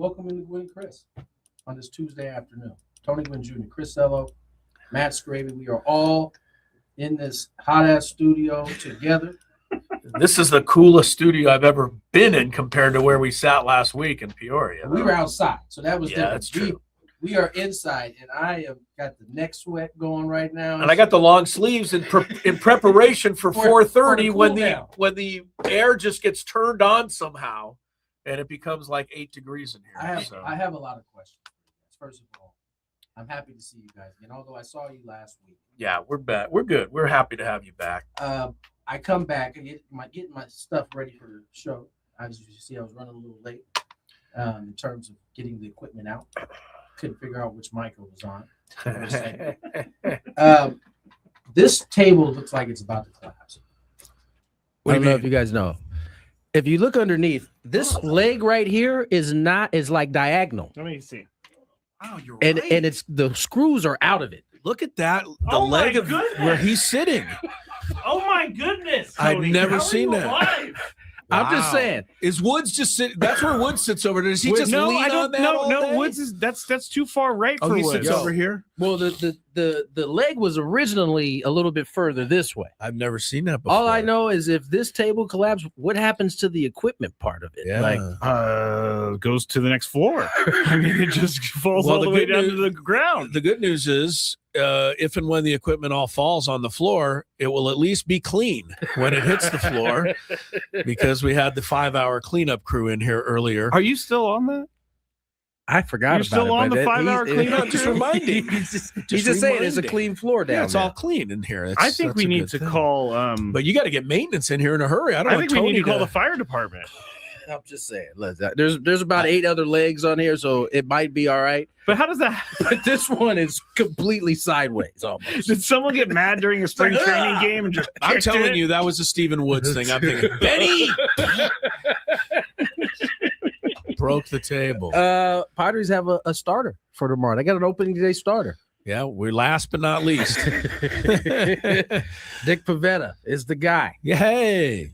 welcome into Gwynn Chris on this Tuesday afternoon. Tony Gwynn Jr., Chris Sello, Matt Scraby. We are all in this hot-ass studio together. This is the coolest studio I've ever been in compared to where we sat last week in Peoria. We were outside, so that was different. That's true. We are inside, and I have got the neck sweat going right now. And I got the long sleeves in preparation for 4:30 when the air just gets turned on somehow, and it becomes like 8 degrees in here. I have a lot of questions. First of all, I'm happy to see you guys again, although I saw you last week. Yeah, we're back. We're good. We're happy to have you back. I come back and getting my stuff ready for the show. As you see, I was running a little late in terms of getting the equipment out. Couldn't figure out which mic it was on. This table looks like it's about to collapse. I don't know if you guys know. If you look underneath, this leg right here is like diagonal. Let me see. Wow, you're And right. and it's the screws are out of it. Look at that. The Oh my leg of goodness. where he's sitting. Oh my goodness! I've Tony. never How are seen you that. alive? I'm just Wow. saying. Is Woods just sitting? That's where Woods sits over there. Does he just no, lean I don't. on that No, all no. day? Woods is that's too far right Oh, for he Woods. sits over here. Well, the leg was originally a little bit further this way. I've never seen that before. All I know is if this table collapses, what happens to the equipment part of it? Yeah. Like, Goes to the next floor. I mean, it just falls Well, all the the way good down news- to the ground. The good news is, if and when the equipment all falls on the floor, it will at least be clean when it hits the floor, because we had the 5-hour cleanup crew in here earlier. Are you still on that? I forgot You're about still it. on but the it- 5-hour he's- cleanup? Just reminding. He's just saying it's a reminding. clean floor down Yeah, it's there. all clean in here. I think That's we a need good to thing. call. But you got to get maintenance in here in a hurry. I don't I want think we Tony need to call the fire department. I'm just saying. Look, there's about 8 other legs on here, so it might be all right. But how does that? But this one is completely sideways almost. Did someone get mad during a spring training game and just? I'm kicked telling it? you, that was a Stephen Woods thing. I'm thinking, Benny broke the table. Padres have a starter for tomorrow. They got an opening day starter. Yeah, we're last but not least. Dick Pavetta is the guy. Yay.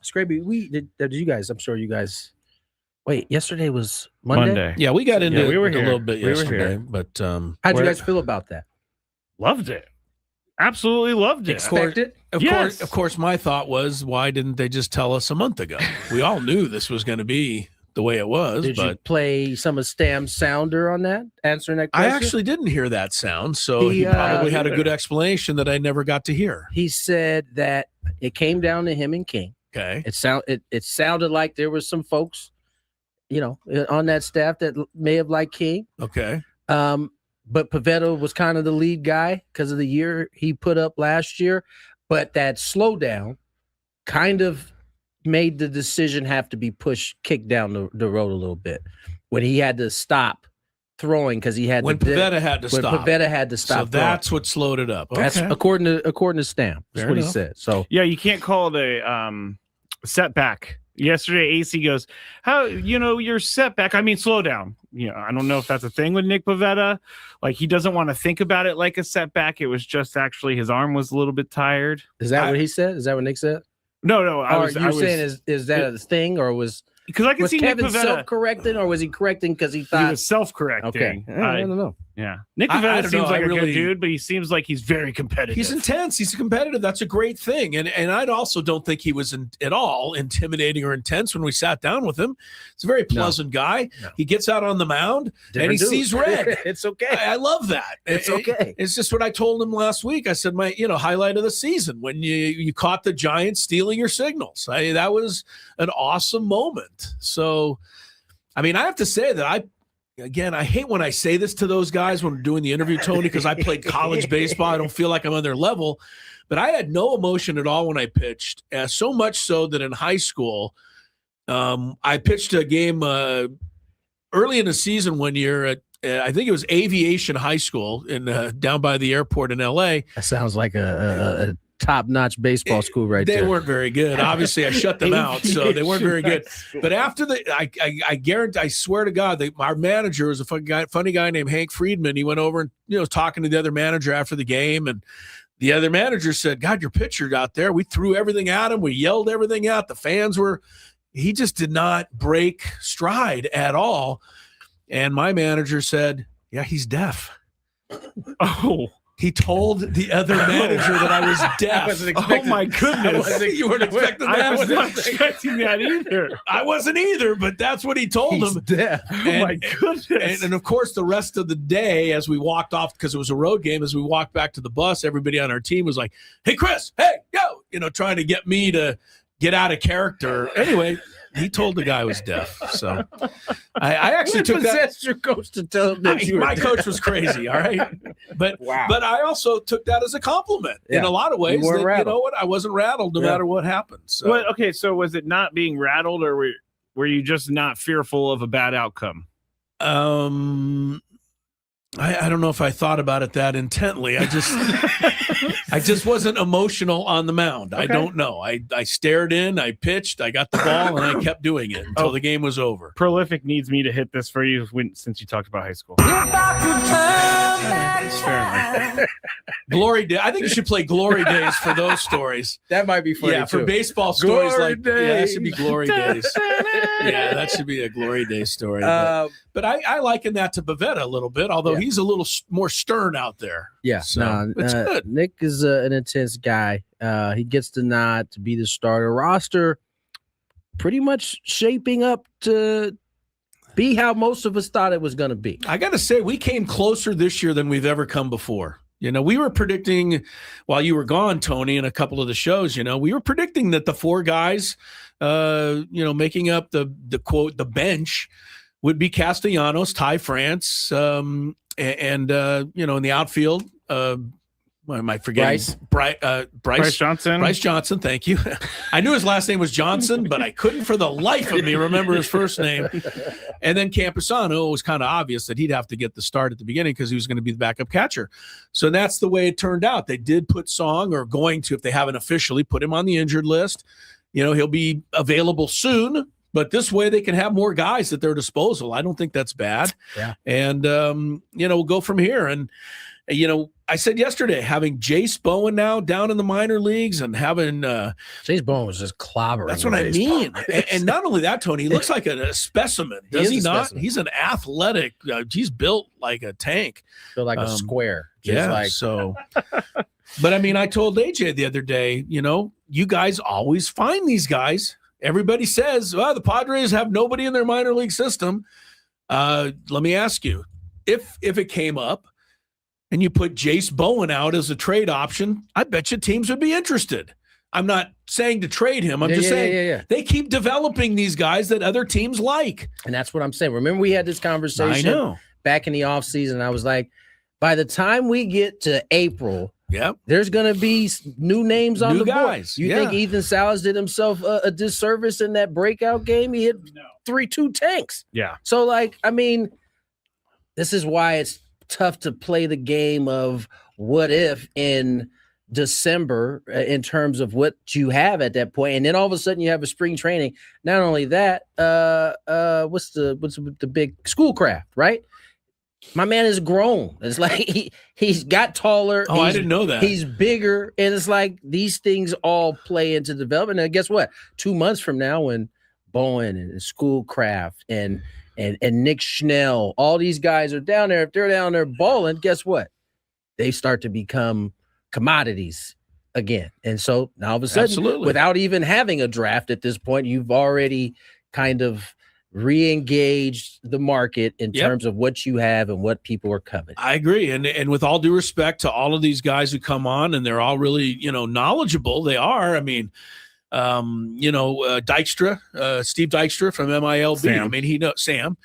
Scraby, did you guys? I'm sure you guys. Wait, yesterday was Monday. Yeah, we got into we were it a here. little bit We were yesterday, here. but How'd you guys feel about that? Loved it. Absolutely loved it. Expected? of course, my thought was, why didn't they just tell us a month ago? We all knew this was going to be the way it was, Did you but play some of Stam's sounder on that? Answering that I question? actually didn't hear that sound, so he He, probably had a good explanation that I never got to hear. He said that it came down to him and King. Okay. It sounded like there was some folks, on that staff that may have liked King. Okay. But Pavetta was kind of the lead guy because of the year he put up last year. But that slowdown kind of made the decision have to be kicked down the road a little bit when he had to stop throwing because he had When Pavetta had to stop. Pavetta had to So stop. that's what slowed it up. Okay. That's according to Stam. That's Fair what enough. he said. So Yeah, you can't call it a setback. Yesterday, AC goes, "How your setback? I mean, slow down. I don't know if that's a thing with Nick Pavetta. Like he doesn't want to think about it like a setback. It was just actually his arm was a little bit tired. is that what he said? Is that what Nick said? No, Or you're saying is that a thing or was because I can see Nick Kevin Pavetta. self-correcting or was he correcting because he He thought was self-correcting. okay? I don't know. Yeah, Nick I Pavetta don't seems know, like I a really- good dude, but he seems like he's very competitive. He's intense. He's competitive. That's a great thing. And I also don't think he was at all intimidating or intense when we sat down with him. He's a very pleasant guy. No. He gets out on the mound and he Different dude. sees red. It's okay. I love that. It's okay. It's just what I told him last week. I said, my highlight of the season when you caught the Giants stealing your signals. That was an awesome moment. So, I mean, I have to say that I hate when I say this to those guys when we're doing the interview, Tony, because I played college baseball. I don't feel like I'm on their level, but I had no emotion at all when I pitched. So much so that in high school, I pitched a game early in the season one year at I think it was Aviation High School down by the airport in LA. That sounds like a top-notch baseball school right They there. weren't very good. Obviously, I shut them out, so they weren't very good. But after I guarantee, I swear to God, our manager was a funny guy named Hank Friedman. He went over and was talking to the other manager after the game, and the other manager said, "God, your pitcher out there, we threw everything at him. We yelled everything out. The fans were he just did not break stride at all. And my manager said, yeah, he's deaf. Oh, He told the other manager that I was deaf. oh my goodness. You weren't expecting that? I was not expecting that either. I wasn't either, but that's what he told He's him. deaf. Oh my goodness. And of course, the rest of the day, as we walked off, because it was a road game, as we walked back to the bus, everybody on our team was like, hey, Chris, hey, go, trying to get me to get out of character. Anyway, he told the guy I was deaf. So I actually took that. Your coach to tell him that My coach was crazy, all right? But Wow. but I also took that as a compliment in a lot of ways. weren't You rattled. know what? I wasn't rattled no matter what happened. So. What? Okay, so was it not being rattled, or were you just not fearful of a bad outcome? I don't know if I thought about it that intently. I just wasn't emotional on the mound. I don't know. I stared in, I pitched, I got the ball, and I kept doing it until the game was over. Prolific needs me to hit this for you since you talked about high school. It's fair enough. Glory Day. I think you should play Glory Days for those stories. That might be funny. Yeah, for too. baseball stories Glory that should be Glory Days. Yeah, that should be a Glory Day story. But I liken that to Pavetta a little bit, although he's a little more stern out there. Yeah, So, it's good. Nick is an intense guy. He gets the nod to be the starter. Roster pretty much shaping up to be how most of us thought it was going to be. I got to say, we came closer this year than we've ever come before. We were predicting while you were gone, Tony, in a couple of the shows, we were predicting that the four guys, making up the bench would be Castellanos, Ty France, and in the outfield, what am I forgetting? Bryce Johnson. Bryce Johnson, thank you. I knew his last name was Johnson, but I couldn't for the life of me remember his first name. And then Camposano, it was kind of obvious that he'd have to get the start at the beginning because he was going to be the backup catcher. So that's the way it turned out. They did put Song, or going to, if they haven't officially, put him on the injured list. He'll be available soon. But this way they can have more guys at their disposal. I don't think that's bad. Yeah. And, we'll go from here. And, I said yesterday, having Jace Bowen now down in the minor leagues and having Jace Bowen was just clobbering. that's what I mean. And not only that, Tony, he looks like a specimen. Does he not? Specimen. He's an athletic. He's built like a tank. Feel like a square. Just So, but I mean, I told AJ the other day, you guys always find these guys. Everybody says, well, the Padres have nobody in their minor league system. Let me ask you, if it came up and you put Jace Bowen out as a trade option, I bet you teams would be interested. I'm not saying to trade him. I'm just saying they keep developing these guys that other teams like. And that's what I'm saying. Remember, we had this conversation back in the offseason. I was like, by the time we get to April, there's going to be new names on the guys. board. You think Ethan Salas did himself a disservice in that breakout game? He hit 3-2 tanks. Yeah. So, this is why it's tough to play the game of what if in December in terms of what you have at that point. And then all of a sudden you have a spring training. Not only that, what's the big Schoolcraft, right? My man is grown. It's like he's got taller. Oh, I didn't know that. He's bigger. And it's like these things all play into development. And guess what? 2 months from now, when Bowen and Schoolcraft and Nick Schnell, all these guys are down there, if they're down there balling, guess what? They start to become commodities again. And so now all of a sudden, without even having a draft at this point, you've already kind of re-engaged the market in terms of what you have and what people are coveting. I agree. And with all due respect to all of these guys who come on, and they're all really, knowledgeable. They are. I mean, Dykstra, Steve Dykstra from MILB. Sam. I mean, Sam.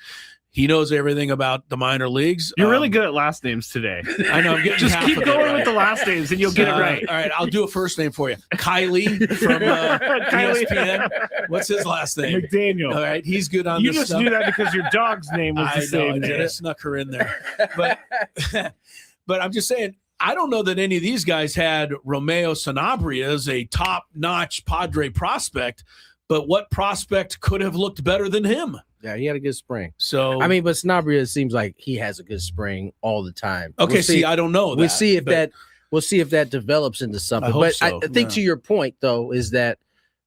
He knows everything about the minor leagues. You're really good at last names today. I know. I'm getting Just half keep of it going right. with the last names and you'll get it right. All right, I'll do a first name for you. Kylie from ESPN. What's his last name? McDaniel. All right, he's good on You this just stuff. knew that because your dog's name was the I same know, I name. snuck her in there. But I'm just saying, I don't know that any of these guys had Romeo Sanabria as a top-notch Padre prospect, but what prospect could have looked better than him? Yeah, he had a good spring. So I mean, but Sanabria seems like he has a good spring all the time. Okay, We'll I don't know that. We'll see if that develops into something. I hope But so, I think to your point though is that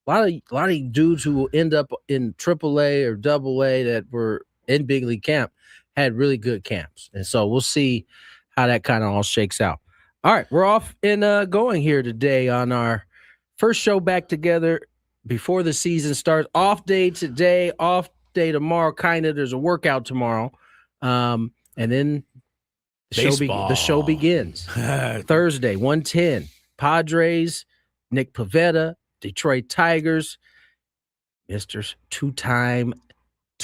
A lot of dudes who will end up in AAA or AA that were in big league camp had really good camps. And so we'll see how that kind of all shakes out. All right, we're off and going here today on our first show back together before the season starts. Off day today, off day tomorrow, kind of. There's a workout tomorrow. And then the show begins. Thursday, 1:10. Padres, Nick Pivetta, Detroit Tigers, Mr. two-time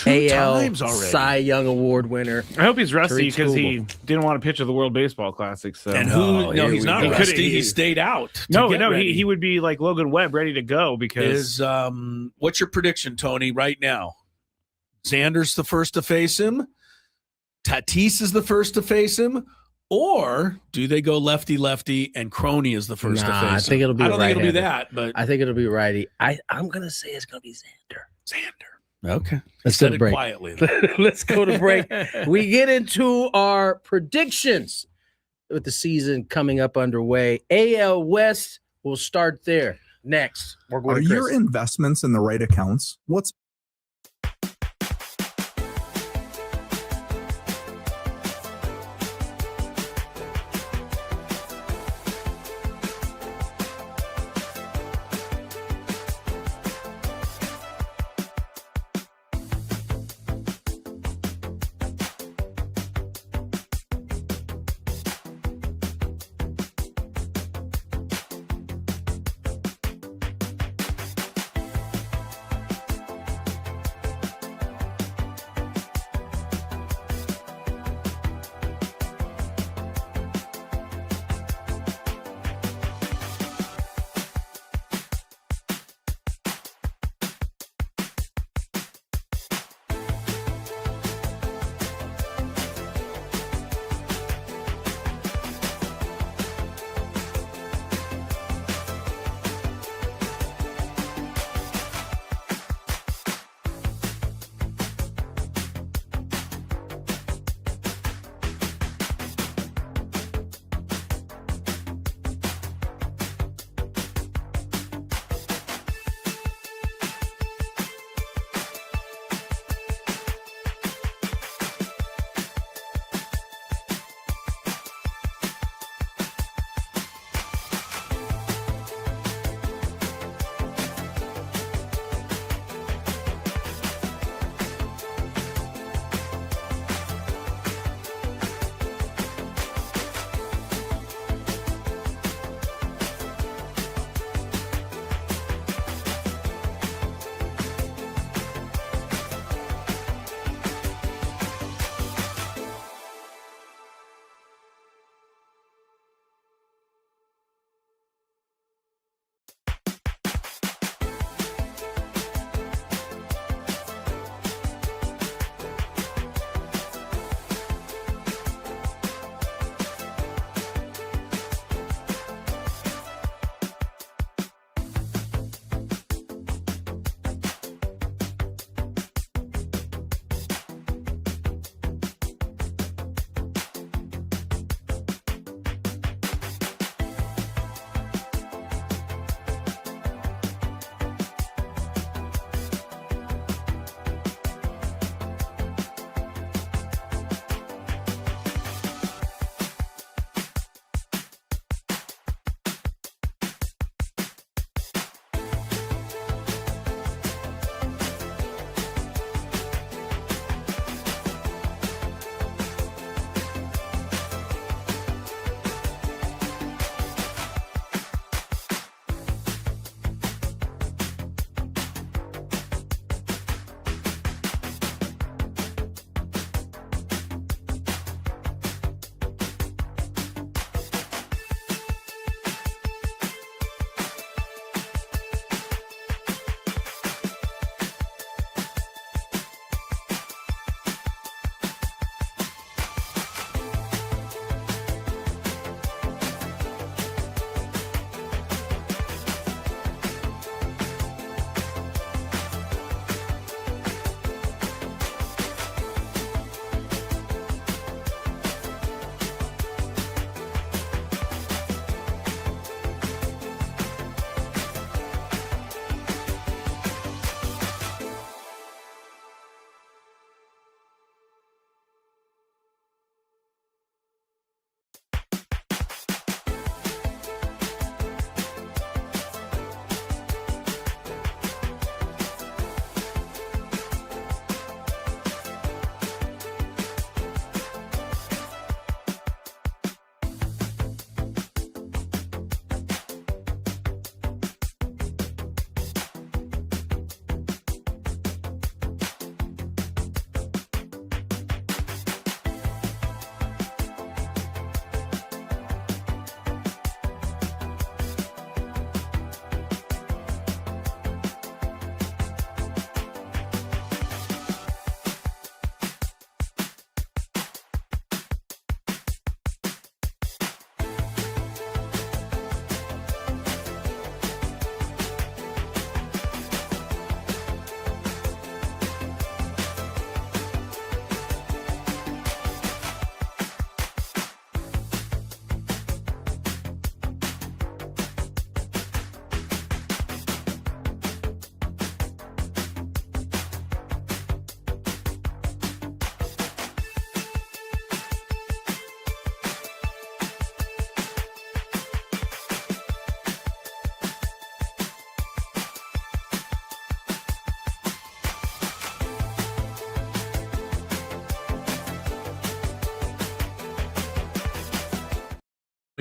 AL Cy Young Award winner. I hope he's rusty Tariq because he Skubal. didn't want to pitch at the World Baseball Classic. So And Oh, no, here he's we not go. rusty. He stayed out. no, he would be like Logan Webb, ready to go because What's your prediction, Tony, right now? Xander's the first to face him? Tatis is the first to face him? Or do they go lefty and Crony is the first to face him? I think it'll be I don't think it'll be right-hander. that, but I think it'll be righty. I'm going to say it's going to be Xander. okay. Let's Said go to it break. quietly. Let's go to break. We get into our predictions with the season coming up underway. AL West will start there. Next, we're going Are to your investments in the right accounts? What's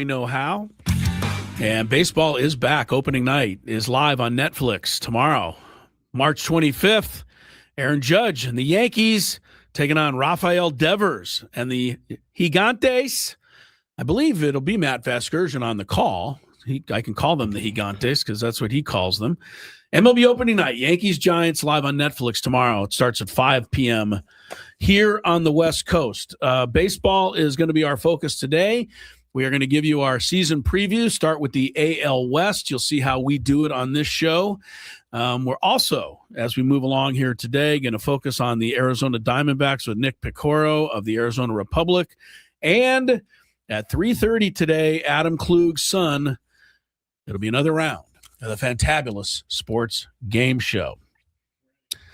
We know how. And baseball is back. Opening night is live on Netflix tomorrow, March 25th. Aaron Judge and the Yankees taking on Rafael Devers and the Gigantes. I believe it'll be Matt Vasgersian on the call. I can call them the Gigantes because that's what he calls them. MLB opening night, Yankees-Giants live on Netflix tomorrow. It starts at 5 p.m. here on the West Coast. Baseball is going to be our focus today. We are going to give you our season preview, start with the AL West. You'll see how we do it on this show. We're also, as we move along here today, going to focus on the Arizona Diamondbacks with Nick Picoro of the Arizona Republic. And at 3:30 today, Adam Klug's son, it'll be another round of the Fantabulous Sports Game Show.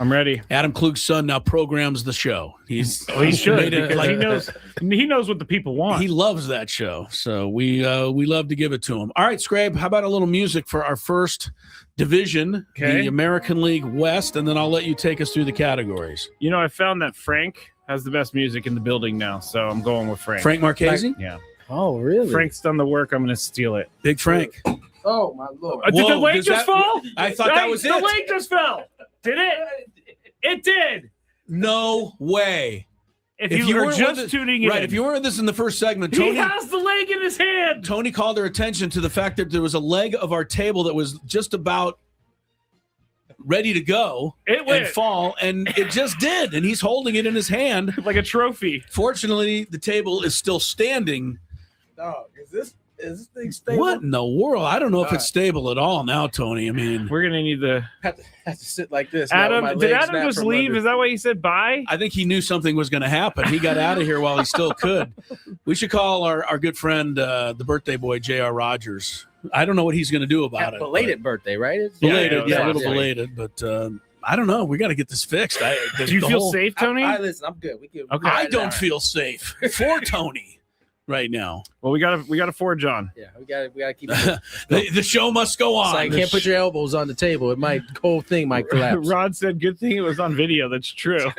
I'm ready. Adam Klug's son now programs the show. He should. He knows what the people want. He loves that show, so we love to give it to him. All right, Scrape, how about a little music for our first division, the American League West, and then I'll let you take us through the categories. You know, I found that Frank has the best music in the building now, so I'm going with Frank. Frank Marchese? Yeah. Oh, really? Frank's done the work. I'm going to steal it. Big Frank. Oh, my Lord. Did the Whoa, leg does just fall? I thought that was The it. leg just fell. Did it? It did. No way. If you were weren't just with us- tuning in. Right, if you weren't with us in the first segment, he Tony has the leg in his hand. Tony called our attention to the fact that there was a leg of our table that was just about ready to go It went. and fall, and it just did, and he's holding it in his hand. Like a trophy. Fortunately, the table is still standing. Dog, is this thing stable? What in the world? I don't know if it's stable at all now, Tony. I mean, We're going to need the... Have to sit like this. now with my Adam, did legs Adam snapped just from leave? under. Is that why he said bye? I think he knew something was going to happen. He got out of here while he still could. We should call our good friend, the birthday boy, J.R. Rogers. I don't know what he's going to do about it. Belated birthday, right? It's Belated, Yeah, a little yeah. belated, but I don't know. We got to get this fixed. Do you feel safe, Tony? Listen, I'm good. We can. Okay. I don't feel safe for Tony right now. Well, we got to forge on. Yeah, we gotta keep it. The show must go on. So you can't put your elbows on the table. It might whole thing might collapse. Rod said, good thing it was on video. That's true.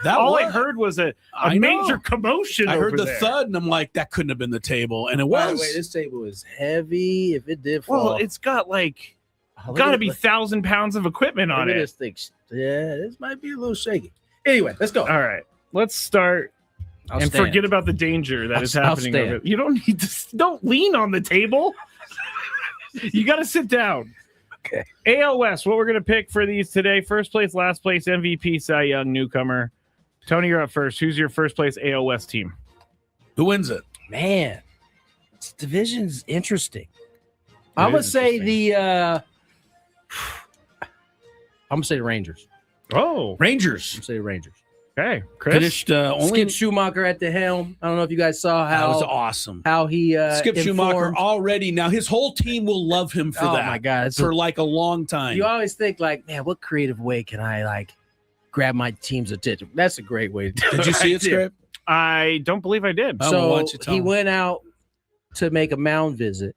That All I was- heard was a I know. major commotion I heard over the there. thud, and I'm like, that couldn't have been the table, and it By was. the way, this table is heavy. If it did fall, Well, it's got like, look got to at- be look- 1,000 pounds of equipment on look at it. this thing. Yeah, this might be a little shaky. Anyway, let's go. All right, let's start I'll and stand. forget about the danger that is I'll happening. stand. Over. You don't need to. Don't lean on the table. You got to sit down. Okay. AL West. What we're gonna pick for these today? First place, last place, MVP, Cy Young, newcomer. Tony, you're up first. Who's your first place AL West team? Who wins it? Man, this division's interesting. It I'm gonna is say interesting. I'm gonna say the Rangers. Oh, Rangers I'm gonna say the Rangers. okay. Chris. finished only. Skip Schumacher at the helm. I don't know if you guys saw That was how awesome. he Skip Schumacher informed- already. Now his whole team will love him for Oh that. my God! It's For like a long time. you always think like, man, what creative way can I like grab my team's attention? That's a great way to do it. Did you see it, Script? I don't believe I did. Oh, well, why So don't you tell he him? went out to make a mound visit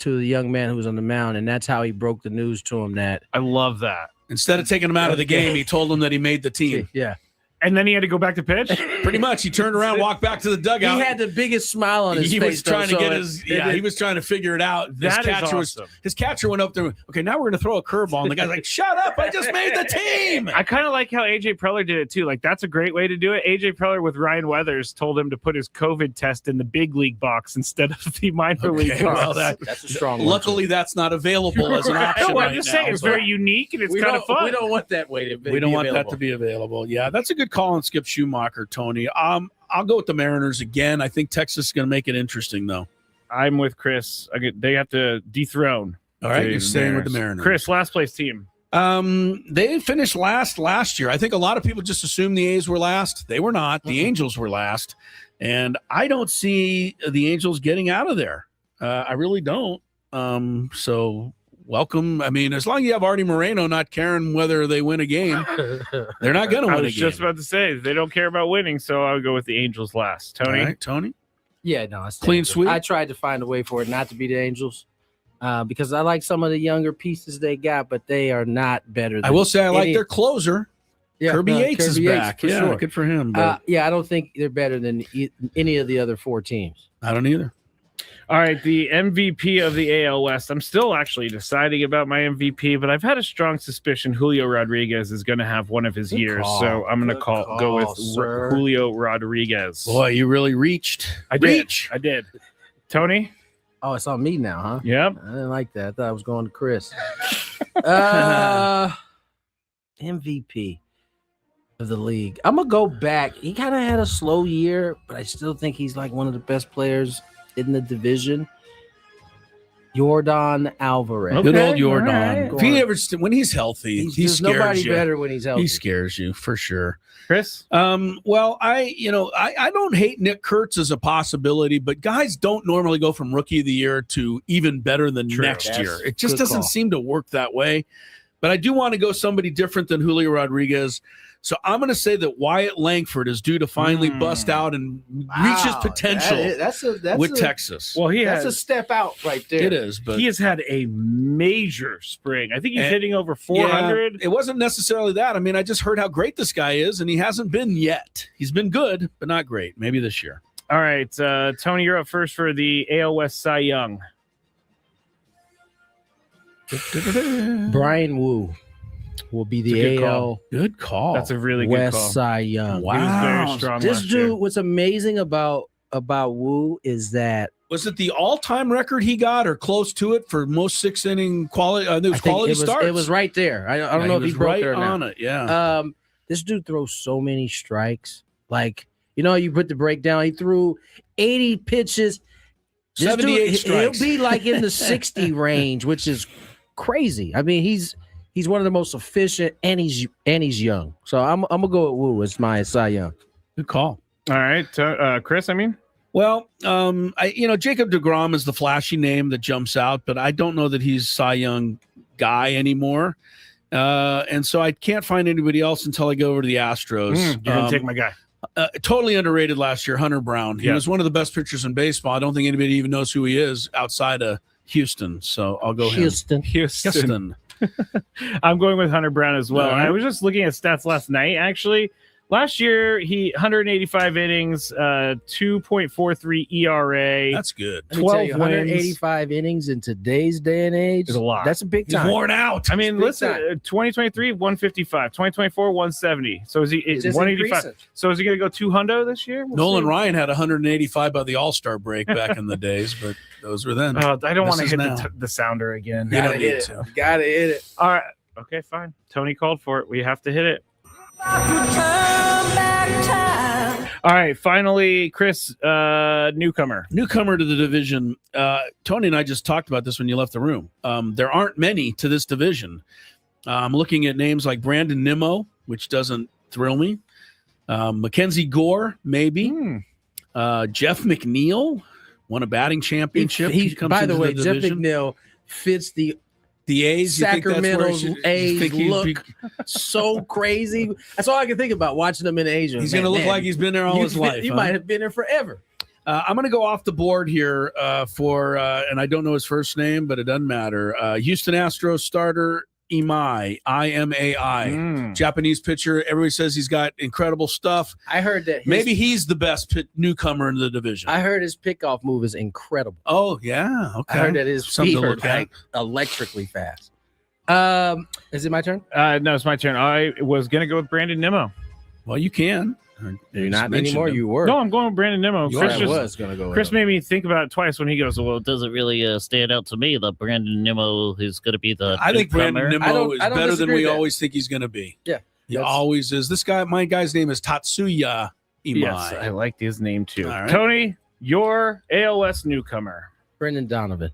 to the young man who was on the mound, and that's how he broke the news to him that I love that. Instead of taking him out of the game, he told him that he made the team. yeah, And then he had to go back to pitch. Pretty much, he turned around, walked back to the he dugout. had the biggest smile on his He face. was trying to though, get so his. it- Yeah, it- he was trying to figure it out. That is awesome. His catcher went up there. Okay, now we're going to throw a curveball, and the guy's like, "Shut up! I just made the team." I kind of like how AJ Preller did it too. Like that's a great way to do it. AJ Preller with Ryan Weathers told him to put his COVID test in the big league box instead of the minor league box. well, that's a strong one. Luckily, that's not available as an option. No, I'm right just now, saying it's but very unique and it's we kind of don't, fun. we don't want that way to be we don't want that available. to be available. Yeah, that's a good call on Skip Schumacher, Tony. I'll go with the Mariners again. I think Texas is going to make it interesting, though. I'm with Chris. They have to dethrone. All right, the you're staying with the Mariners. Chris, last place team. They finished last year. I think a lot of people just assumed the A's were last. They were not. The Angels were last. And I don't see the Angels getting out of there. I really don't. So welcome. I mean, as long as you have Artie Moreno not caring whether they win a game, they're not going to I win a was game. just about to say they don't care about winning, so I would go with the Angels last. All Tony. right, Tony. Yeah, no, it's Clean Angels. sweep? I tried to find a way for it not to be the Angels because I like some of the younger pieces they got, but they are not better. Than I will say I like any- their closer. Yeah, Kirby no, Yates is Kirby Yates, back. for Yeah, sure. good for him. But Yeah, I don't think they're better than any of the other four teams. I don't either. All right, the MVP of the AL West. I'm still actually deciding about my MVP, but I've had a strong suspicion Julio Rodriguez is going to have one of his Good years. call. So I'm going to Good go with call, sir. Julio Rodriguez. Boy, you really reached. I did. Reach. I did. Tony? Oh, it's on me now, huh? Yep. I didn't like that. I thought I was going to Chris. MVP of the league. I'm gonna go back. He kind of had a slow year, but I still think he's like one of the best players in the division. Jordan Alvarez. Okay. Good old Jordan. all right. If he ever, when he's healthy, he There's scares nobody you. better when he's healthy. He scares you for sure. Chris? Well, I don't hate Nick Kurtz as a possibility, but guys don't normally go from rookie of the year to even better than True. next That's year. It just good doesn't call. seem to work that way. But I do want to go somebody different than Julio Rodriguez. So I'm going to say that Wyatt Langford is due to finally bust out and reach his potential with Texas. Well, That's a step out right there. It is, but he has had a major spring. I think he's And- hitting over yeah, 400. it wasn't necessarily that. I mean, I just heard how great this guy is, and he hasn't been yet. He's been good, but not great. Maybe this year. All right, Tony, you're up first for the AL West Cy Young. Brian Wu will be It's a the good AL call. Good call. That's a really good West call. Cy Young. Wow. He was very strong This last dude, year. what's amazing about Wu is that Was it the all-time record he got, or close to it for most six-inning quality? It was I think quality starts. It was right there. I don't know if he was broke right it or not. on it. Yeah. This dude throws so many strikes. Like, you put the breakdown. He threw 80 pitches. This 78 dude, strikes. He'll be like in the 60 range, which is crazy. I mean, he's one of the most efficient, and he's young. So I'm gonna go with Wu as my Cy Young. Good call. All right, Chris, I mean. Well, Jacob deGrom is the flashy name that jumps out, but I don't know that he's Cy Young guy anymore. And so I can't find anybody else until I go over to the Astros. You're going to take my guy. Totally underrated last year, Hunter Brown. He Yeah. was one of the best pitchers in baseball. I don't think anybody even knows who he is outside of Houston. So I'll go Houston. Houston. I'm going with Hunter Brown as well. All right. I was just looking at stats last night, actually. Last year, he 185 innings, 2.43 ERA. That's good. Let me tell you, 12 wins. 185 innings in today's day and age Is a lot. That's a big He's time. worn out. I mean, Big listen, time. 2023, 155. 2024, 170. So is he It's just 185? increasing. So is he going to go 200 this year? We'll Nolan see. Ryan had 185 by the All-Star break back in the days, but those were then. I don't want to This is hit now. the sounder again. You don't Gotta need hit to. it. Gotta hit it. All right. Okay, fine. Tony called for it. We have to hit it. All right. Finally, Chris, newcomer. Newcomer to the division. Tony and I just talked about this when you left the room. There aren't many to this division. I'm looking at names like Brandon Nimmo, which doesn't thrill me. Mackenzie Gore, maybe. Jeff McNeil won a batting championship. He, comes by the into way, Jeff division. McNeil fits the The A's, you think that's where Sacramento's he should- you A's think he'd look be- so crazy. That's all I can think about watching him in Asia. He's going to look like he's been there all his life. He huh? might have been there forever. I'm going to go off the board here for, and I don't know his first name, but it doesn't matter. Houston Astros starter Imai, Imai, Japanese pitcher. Everybody says he's got incredible stuff. I heard that. Maybe he's the best newcomer in the division. I heard his pickoff move is incredible. Oh yeah, okay. I heard that his Something feet to are look at. like electrically fast. Is it my turn? No, it's my turn. I was going to go with Brandon Nimmo. Well, you can. You're Just not mentioned anymore. him. You were. No, I'm going with Brandon Nimmo. You Chris I just- was gonna go. With Chris him. made me think about it twice when he goes, well, It doesn't really stand out to me that Brandon Nimmo is going to be the I think Brandon newcomer. Nimmo is I don't better than disagree we with that. always think he's going to be. Yeah, he that's- always is. This guy, my guy's name is Tatsuya Imai. yes, I liked his name too. All right. Tony, your ALS newcomer. Brendan Donovan.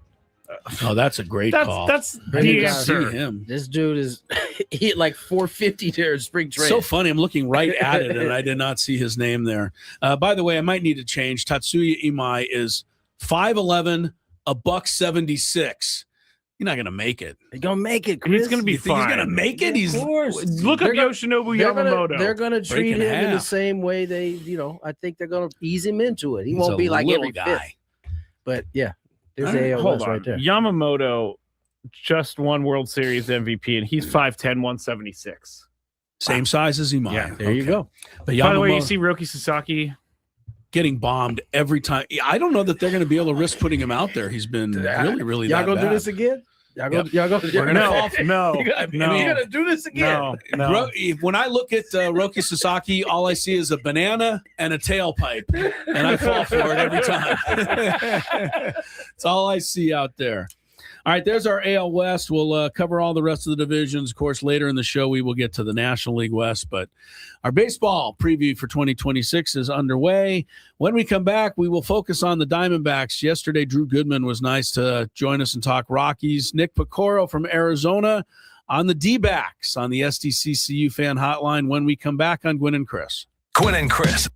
Oh, that's a great call. That's Brandon the Donovan. See answer. him. This dude is he hit like 450 there in spring training. So funny. I'm looking right at it, and I did not see his name there. By the way, I might need to change. Tatsuya Imai is 5'11", $176. You're not going to make it. He's gonna make it. And Chris. he's going to be You think he's fine. going to make it? He's Of course. Look up They're gonna- Yoshinobu They're Yamamoto. gonna treat Breaking him in the half. same way they, I think they're gonna ease him into it. He He's won't a be like little every guy. fifth. But yeah, there's All right, ALS Hold on. right there. Yamamoto just won World Series MVP, and he's 5'10", 176. Same size as Imai. Yeah, There you go. But By the way, you Yamamoto- see Roki Sasaki getting bombed every time. I don't know that they're going to be able to risk putting him out there. He's been really Y'all that gonna bad. do this again? Y'all go. Yep. Y'all go. We're gonna fall for- no, You're gonna do this again. no. When I look at Roki Sasaki, all I see is a banana and a tailpipe, and I fall for it every time. That's all I see out there. All right, there's our AL West. We'll cover all the rest of the divisions. Of course, later in the show, we will get to the National League West, but our baseball preview for 2026 is underway. When we come back, we will focus on the Diamondbacks. Yesterday, Drew Goodman was nice to join us and talk Rockies. Nick Picoro from Arizona on the Dbacks on the SDCCU fan hotline when we come back on Gwynn and Chris. Gwynn and Chris.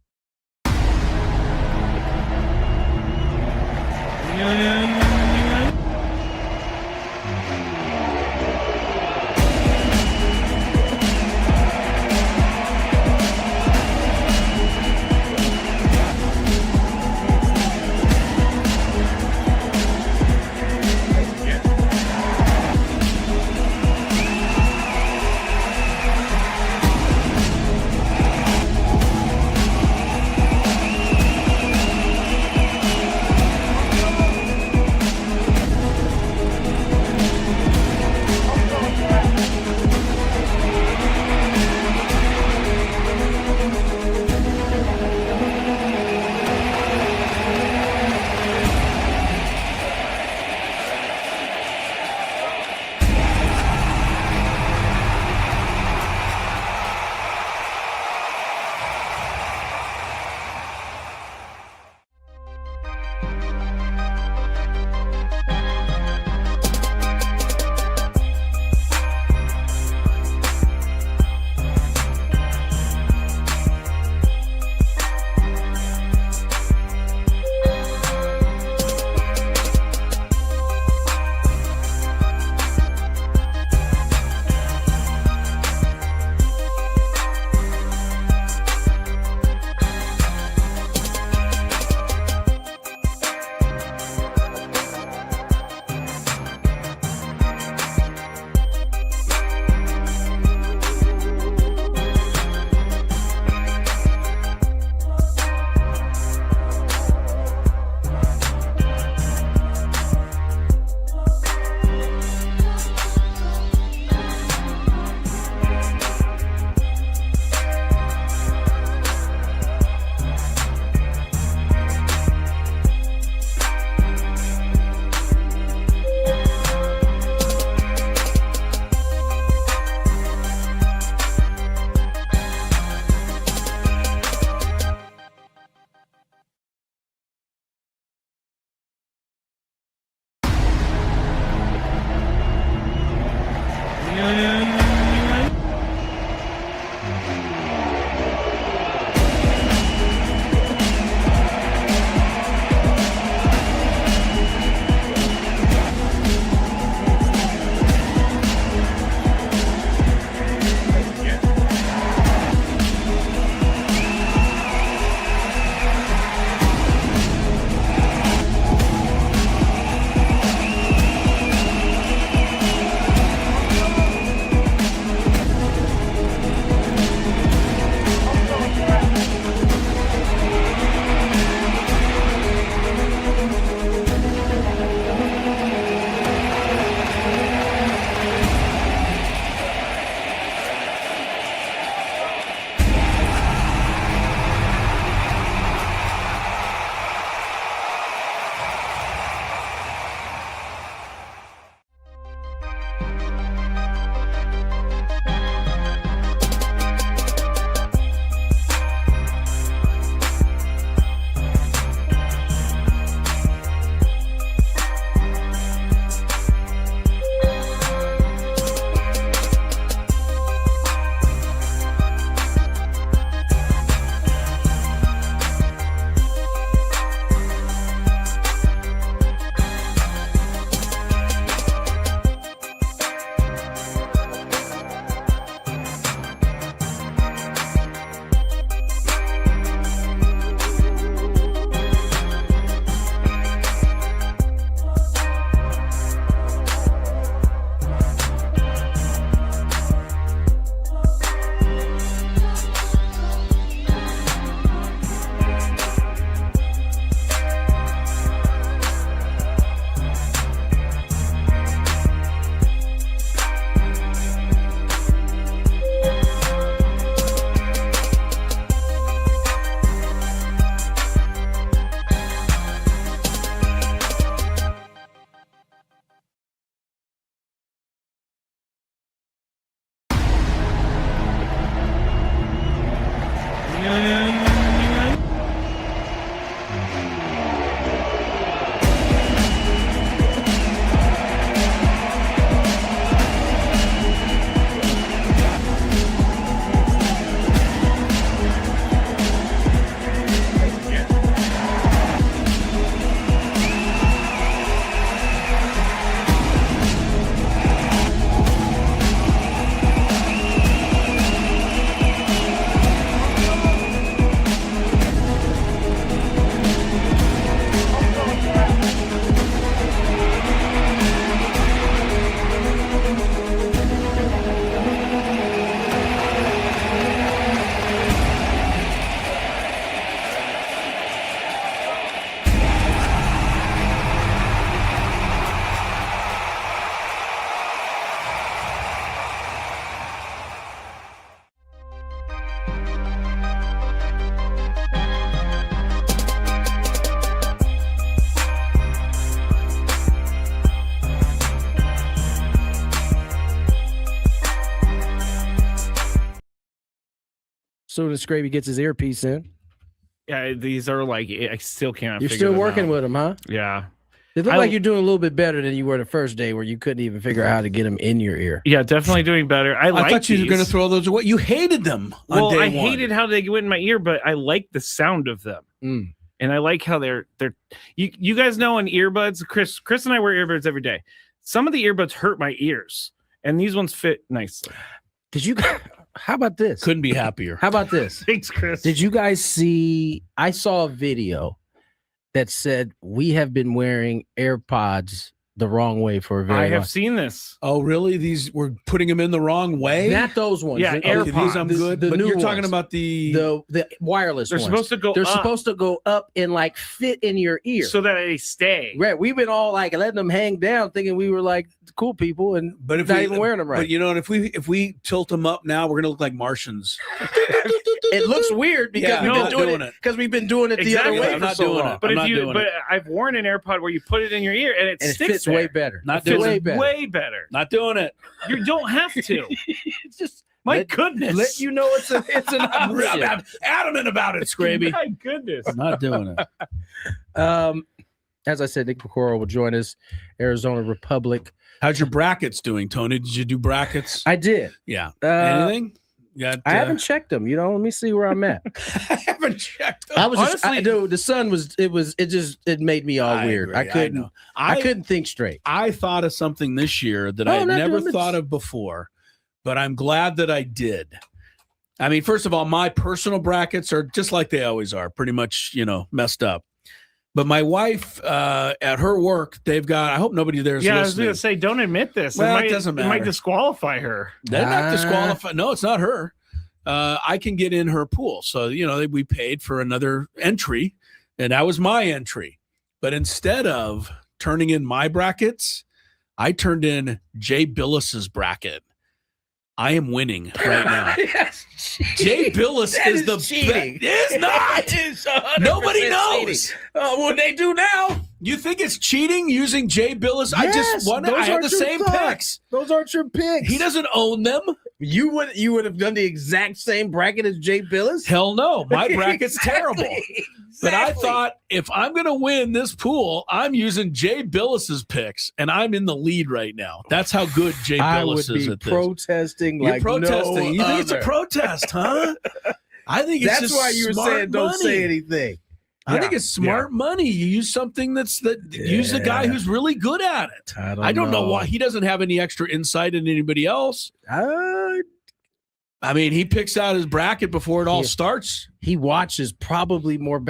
soon as Scraby gets his earpiece in. Yeah, these are like I still can't. You're figure still them working out. with him, huh? Yeah. It looked I- like you're doing a little bit better than you were the first day, where you couldn't even figure out how to get them in your ear. Yeah, definitely doing better. I like thought you were going to these. throw those away. You hated them on Well, day I one. hated how they went in my ear, but I like the sound of them. Mm. And I like how they're you guys know in earbuds, Chris and I wear earbuds every day. Some of the earbuds hurt my ears, and these ones fit nicely. Did you? How about this? Couldn't be happier. How about this? Thanks, Chris. Did you guys see? I saw a video that said we have been wearing AirPods the wrong way for a very I long have seen this. Oh, really? These we're putting them in the wrong way. Not those ones. Yeah, The- Okay, these AirPods. I'm the- good. the but new you're talking ones. about the the wireless They're ones. supposed to go They're up supposed to go up and like fit in your ear. so that they stay. Right, we've been all like letting them hang down, thinking we were like cool people, and But if not we, even wearing them But right. you know, and if we tilt them up now, we're gonna look like Martians. It looks weird because Yeah, we've I'm been not doing doing it it. because we've been doing it the Exactly. other way I'm for not so doing long. it. But I'm if not you, doing but it. I've worn an AirPod where you put it in your ear and it And it sticks fits there. way better. Not It fits doing way it. better. Way better. Not doing it. You don't have to. It's just My let- goodness. let you know it's an I'm option. adamant about it, Scraby. My goodness. Not doing it. As I said, Nick Pecoro will join us. Arizona Republic. How's your brackets doing, Tony? Did you do brackets? I did. Yeah. Uh, Anything? You got, I haven't checked them. You know, let me see where I'm at. I haven't checked. I was Honestly- dude. The sun was. It made me all weird. agree. I couldn't. know. I couldn't think straight. I thought of something this year that Oh, I had not never doing this. thought of before, but I'm glad that I did. I mean, first of all, my personal brackets are just like they always are, pretty much, messed up. But my wife, at her work, they've got, I hope nobody there is Yeah, I was listening. going to say, don't admit this. Well, it it doesn't It might matter. disqualify her. They're not Ah. disqualified. No, it's not her. I can get in her pool. So, we paid for another entry, and that was my entry. But instead of turning in my brackets, I turned in Jay Billis's bracket. I am winning right now. Jay Billis That is is the cheating. It's not. It is 100% Nobody knows. cheating. Oh, what they do now? You think it's cheating using Jay Billis? I Yes, just won. those I had aren't the your same thoughts. picks. Those aren't your picks. He doesn't own them. You would have done the exact same bracket as Jay Billis. Hell no. My bracket's Exactly. terrible. But I Exactly. thought if I'm going to win this pool, I'm using Jay Billis's picks, and I'm in the lead right now. That's how good Jay I would Billis is be at this. protesting You're like protesting. no You think it's a other. protest, huh? I think it's That's just why you were smart saying don't money. say anything. I think it's smart money. You use something use the guy Yeah. who's really good at it. I don't know why he doesn't have any extra insight than anybody else. I mean, he picks out his bracket before it all Yeah. starts. He watches probably more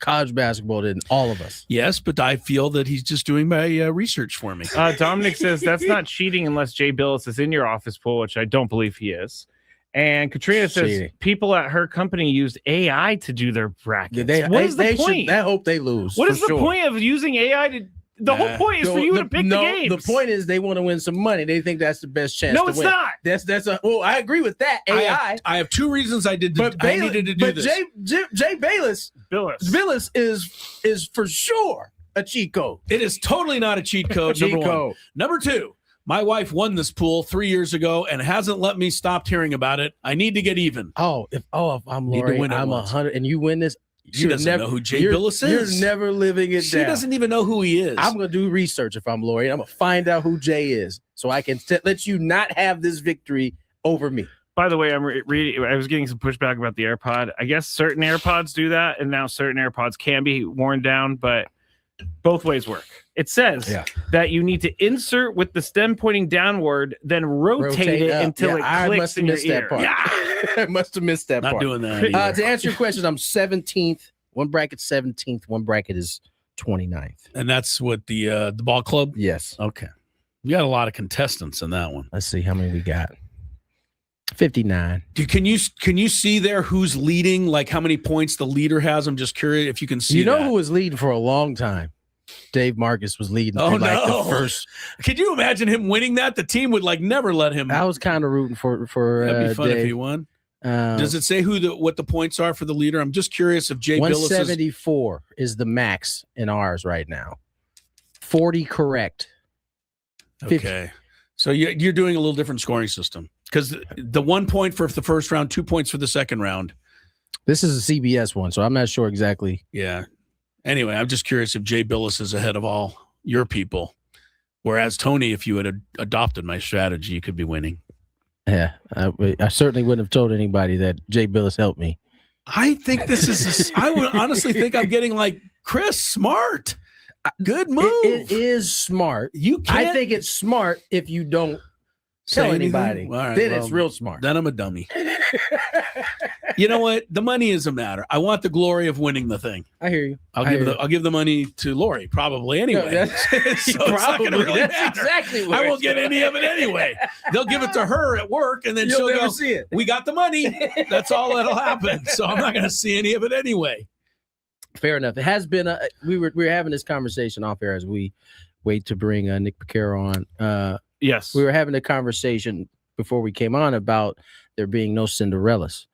college basketball than all of us. Yes, but I feel that he's just doing my research for me. Dominic says that's not cheating unless Jay Billis is in your office pool, which I don't believe he is. And Katrina says Cheating. people at her company used AI to do their brackets. They, What is the they point? I hope they lose. What for is the sure. point of using AI to? The whole point is for you to pick the games. The point is they want to win some money. They think that's the best chance. No, to it's win. not. That's a. Well, I agree with that. AI. I have two reasons I needed to do but this. Jay Billis is for sure a cheat code. It is totally not a cheat code. Cheat Number one. code. Number two, my wife won this pool 3 years ago and hasn't let me stop hearing about it. I need to get even. If I'm Need to Lori, win it I'm once. 100, and you win this. She you're doesn't never- know who Jay you're- Billis is. You're never living it She down. doesn't even know who he is. I'm gonna do research if I'm Lori. I'm gonna find out who Jay is, so I can let you not have this victory over me. By the way, I'm reading. I was getting some pushback about the AirPod. I guess certain AirPods do that, and now certain AirPods can be worn down, but both ways work. It says that you need to insert with the stem pointing downward, then rotate it up. until Yeah, it I clicks must have in your missed that ear. part. I must have missed that not part. doing that. Either. To answer your question, I'm 17th. One bracket 17th. One bracket is 29th. And that's what the ball club. Yes. Okay, you got a lot of contestants in that one. Let's see how many we got. 59. Can you see there who's leading? Like how many points the leader has? I'm just curious if you can see. You know that. who was leading for a long time? Dave Marcus was leading. Oh, for like no. the first. Could you imagine him winning that? The team would never let him. I was kind of rooting for That'd be fun Dave. if he won. Uh, Does it say what the points are for the leader? I'm just curious if Jay Billis is 174 is the max in ours right now. 40 correct. 50. okay. So you're doing a little different scoring system because the 1 point for the first round, 2 points for the second round. This is a CBS one, so I'm not sure exactly. Yeah. Anyway, I'm just curious if Jay Billis is ahead of all your people. Whereas, Tony, if you had adopted my strategy, you could be winning. Yeah, I certainly wouldn't have told anybody that Jay Billis helped me. I think this is I would honestly think I'm getting like Chris smart. Good move. It is smart. You can't I think it's smart if you don't say tell anything? anybody. All right, Then well, it's real smart. Then I'm a dummy. You know what? The money is a matter. I want the glory of winning the thing. I hear you. I'll give the money to Lori probably anyway. No, so it's not gonna really that's matter. exactly what I won't get any of it anyway. They'll give it to her at work, and then You'll she'll never go, see it. "We got the money." That's all that'll happen. So I'm not going to see any of it anyway. Fair enough. It has been. We were having this conversation off air as we wait to bring Nick Picaro on. Yes. We were having a conversation before we came on about there being no Cinderellas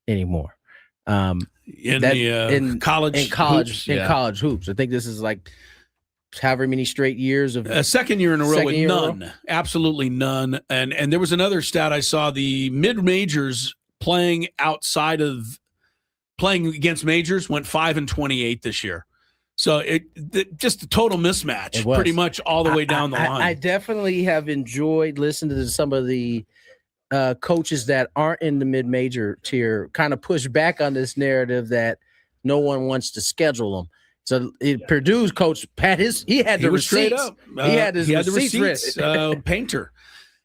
anymore. In college hoops. I think this is like however many straight years of a second year in a row with in a row. none, absolutely none. And there was another stat I saw: the mid majors playing against majors went 5-28 this year. So just a total mismatch, pretty much all the way down the line. I definitely have enjoyed listening to some of the coaches that aren't in the mid-major tier kind of push back on this narrative that no one wants to schedule them. So Purdue's coach Pat, he had the receipts. Up. He had the receipts. Painter.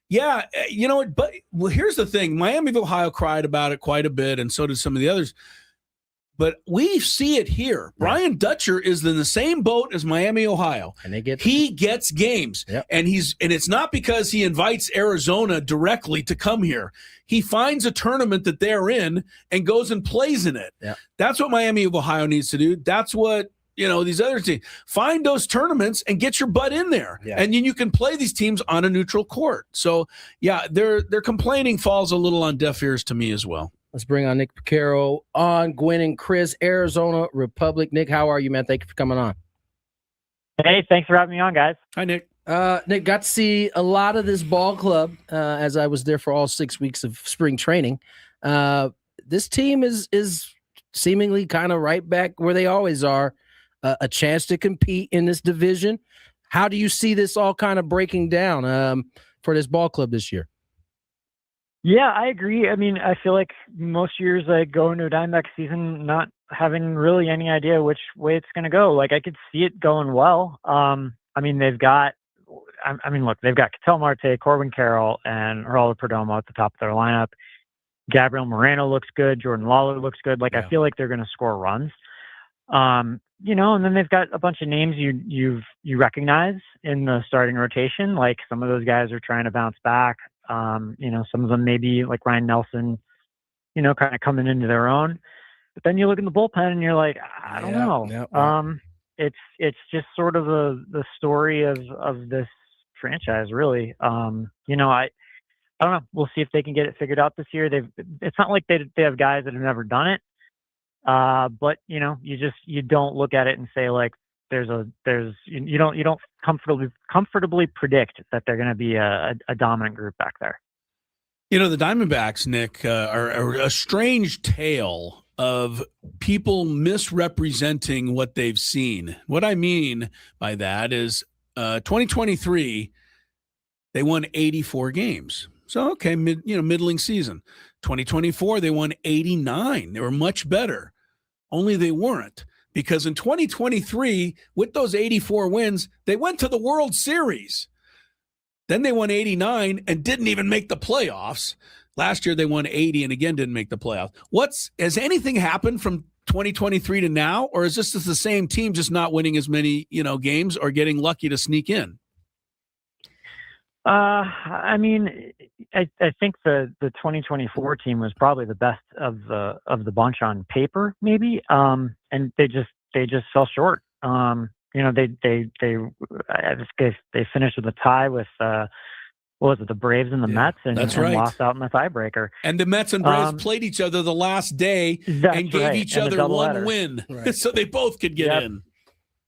Yeah, you know what? But here's the thing: Miami of Ohio cried about it quite a bit, and so did some of the others. But we see it here. Brian Dutcher is in the same boat as Miami, Ohio. And he gets games. Yep. And it's not because he invites Arizona directly to come here. He finds a tournament that they're in and goes and plays in it. Yep. That's what Miami of Ohio needs to do. That's what these other teams. Find those tournaments and get your butt in there. Yeah. And then you can play these teams on a neutral court. So yeah, their complaining falls a little on deaf ears to me as well. Let's bring on Nick Picaro on Gwynn and Chris, Arizona Republic. Nick, how are you, man? Thank you for coming on. Hey, thanks for having me on, guys. Hi, Nick. Nick, got to see a lot of this ball club as I was there for all 6 weeks of spring training. This team is seemingly kind of right back where they always are, a chance to compete in this division. How do you see this all kind of breaking down for this ball club this year? Yeah, I agree. I mean, I feel like most years I go into a Dbacks season not having really any idea which way it's going to go. Like, I could see it going well. I mean, they've got Ketel Marte, Corbin Carroll, and Geraldo Perdomo at the top of their lineup. Gabriel Moreno looks good. Jordan Lawler looks good. Like, I feel like they're going to score runs. And then they've got a bunch of names you recognize in the starting rotation. Like, some of those guys are trying to bounce back. Some of them maybe like Ryan Nelson, kind of coming into their own. But then you look in the bullpen and you're like, I don't know. Yeah. It's just sort of the story of this franchise, really. I don't know. We'll see if they can get it figured out this year. It's not like they have guys that have never done it. But you don't look at it and say like you don't comfortably predict that they're going to be a dominant group back there. The Diamondbacks, Nick, are a strange tale of people misrepresenting what they've seen. What I mean by that is 2023, they won 84 games. So, okay, middling season. 2024, they won 89. They were much better. Only they weren't. Because in 2023, with those 84 wins, they went to the World Series. Then they won 89 and didn't even make the playoffs. Last year, they won 80 and again didn't make the playoffs. Has anything happened from 2023 to now? Or is this just the same team just not winning as many, games or getting lucky to sneak in? I mean, I think the 2024 team was probably the best of the bunch on paper, maybe. And they just fell short. They finished with a tie with the Braves and the Mets, and lost out in the tiebreaker. And the Mets and Braves played each other the last day and gave each other one win, so they both could get in.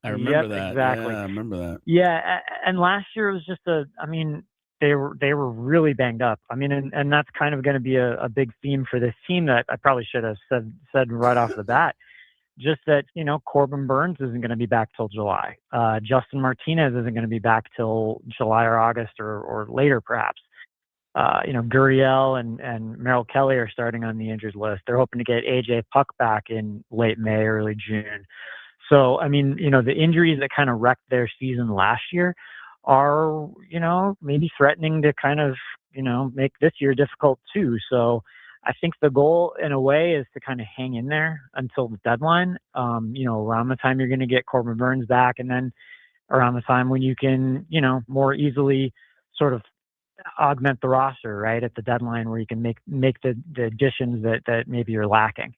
I remember that. Exactly. Yeah, I remember that. Yeah, and last year it was just they were really banged up. I mean, and that's kind of going to be a big theme for this team that I probably should have said right off the bat. Just that, Corbin Burns isn't going to be back till July. Justin Martinez isn't going to be back till July or August or later, perhaps. Gurriel and Merrill Kelly are starting on the injured list. They're hoping to get AJ Puck back in late May, early June. So, I mean, the injuries that kind of wrecked their season last year are, maybe threatening to kind of, make this year difficult too. So I think the goal in a way is to kind of hang in there until the deadline, around the time you're going to get Corbin Burns back, and then around the time when you can, more easily sort of augment the roster, right, at the deadline where you can make the additions that maybe you're lacking.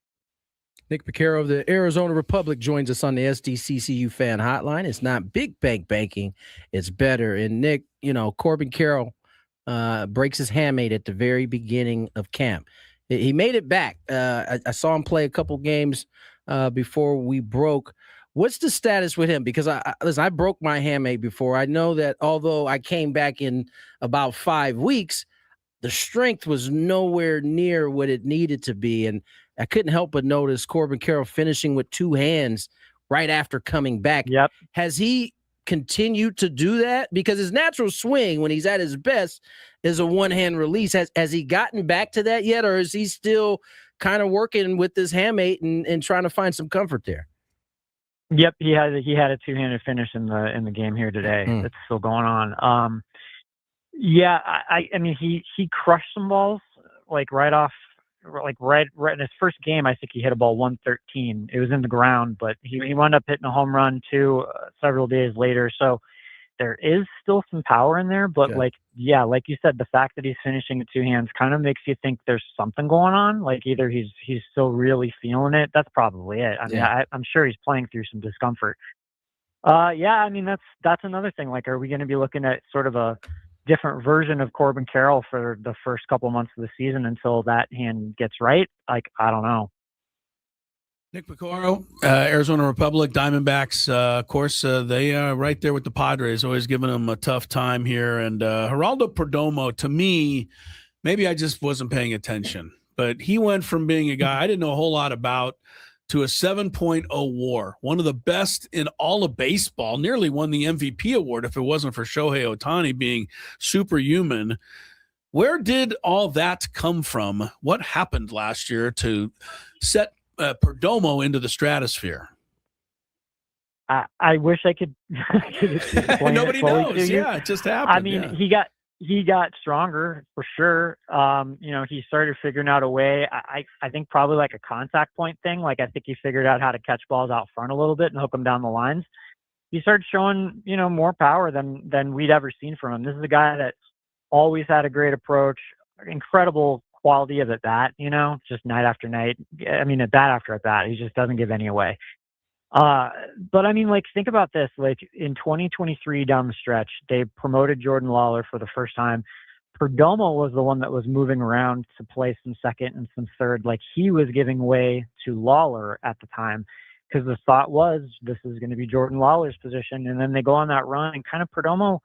Nick Piquero of the Arizona Republic joins us on the SDCCU fan hotline. It's not big bank banking, it's better. And Nick, Corbin Carroll breaks his hamate at the very beginning of camp. He made it back. I saw him play a couple games before we broke. What's the status with him? Because I broke my hamate before. I know that although I came back in about 5 weeks, the strength was nowhere near what it needed to be. And I couldn't help but notice Corbin Carroll finishing with 2 hands right after coming back. Yep. Has he continued to do that? Because his natural swing when he's at his best is a one-hand release. Has he gotten back to that yet? Or is he still kind of working with this hamate and trying to find some comfort there? Yep. He had a 2-handed finish in the game here today. It's still going on. Yeah, I mean, he crushed some balls right in his first game. I think he hit a ball 113. It was in the ground, but he wound up hitting a home run too several days later. So there is still some power in there, but like you said, the fact that he's finishing with 2 hands kind of makes you think there's something going on. Like either he's still really feeling it. That's probably it. I mean, I'm sure he's playing through some discomfort. I mean, that's another thing. Like, are we going to be looking at sort of a different version of Corbin Carroll for the first couple months of the season until that hand gets right? Like, I don't know. Nick Piquero, Arizona Republic, Diamondbacks, of course, they are right there with the Padres, always giving them a tough time here. And Geraldo Perdomo, to me, maybe I just wasn't paying attention, but he went from being a guy I didn't know a whole lot about to a 7.0 WAR, one of the best in all of baseball, nearly won the MVP award if it wasn't for Shohei Ohtani being superhuman. Where did all that come from? What happened last year to set Perdomo into the stratosphere? I wish I could explain Nobody it fully knows. to you. Yeah, it just happened. I mean, he got stronger for sure. He started figuring out a way. I think probably like a contact point thing. Like I think he figured out how to catch balls out front a little bit and hook them down the lines. He started showing, more power than we'd ever seen from him. This is a guy that always had a great approach, incredible quality of at bat, just night after night. I mean, at bat after at bat, he just doesn't give any away. But I mean, think about this, in 2023 down the stretch, they promoted Jordan Lawler for the first time. Perdomo was the one that was moving around to play some second and some third. He was giving way to Lawler at the time because the thought was this is going to be Jordan Lawler's position. And then they go on that run and kind of Perdomo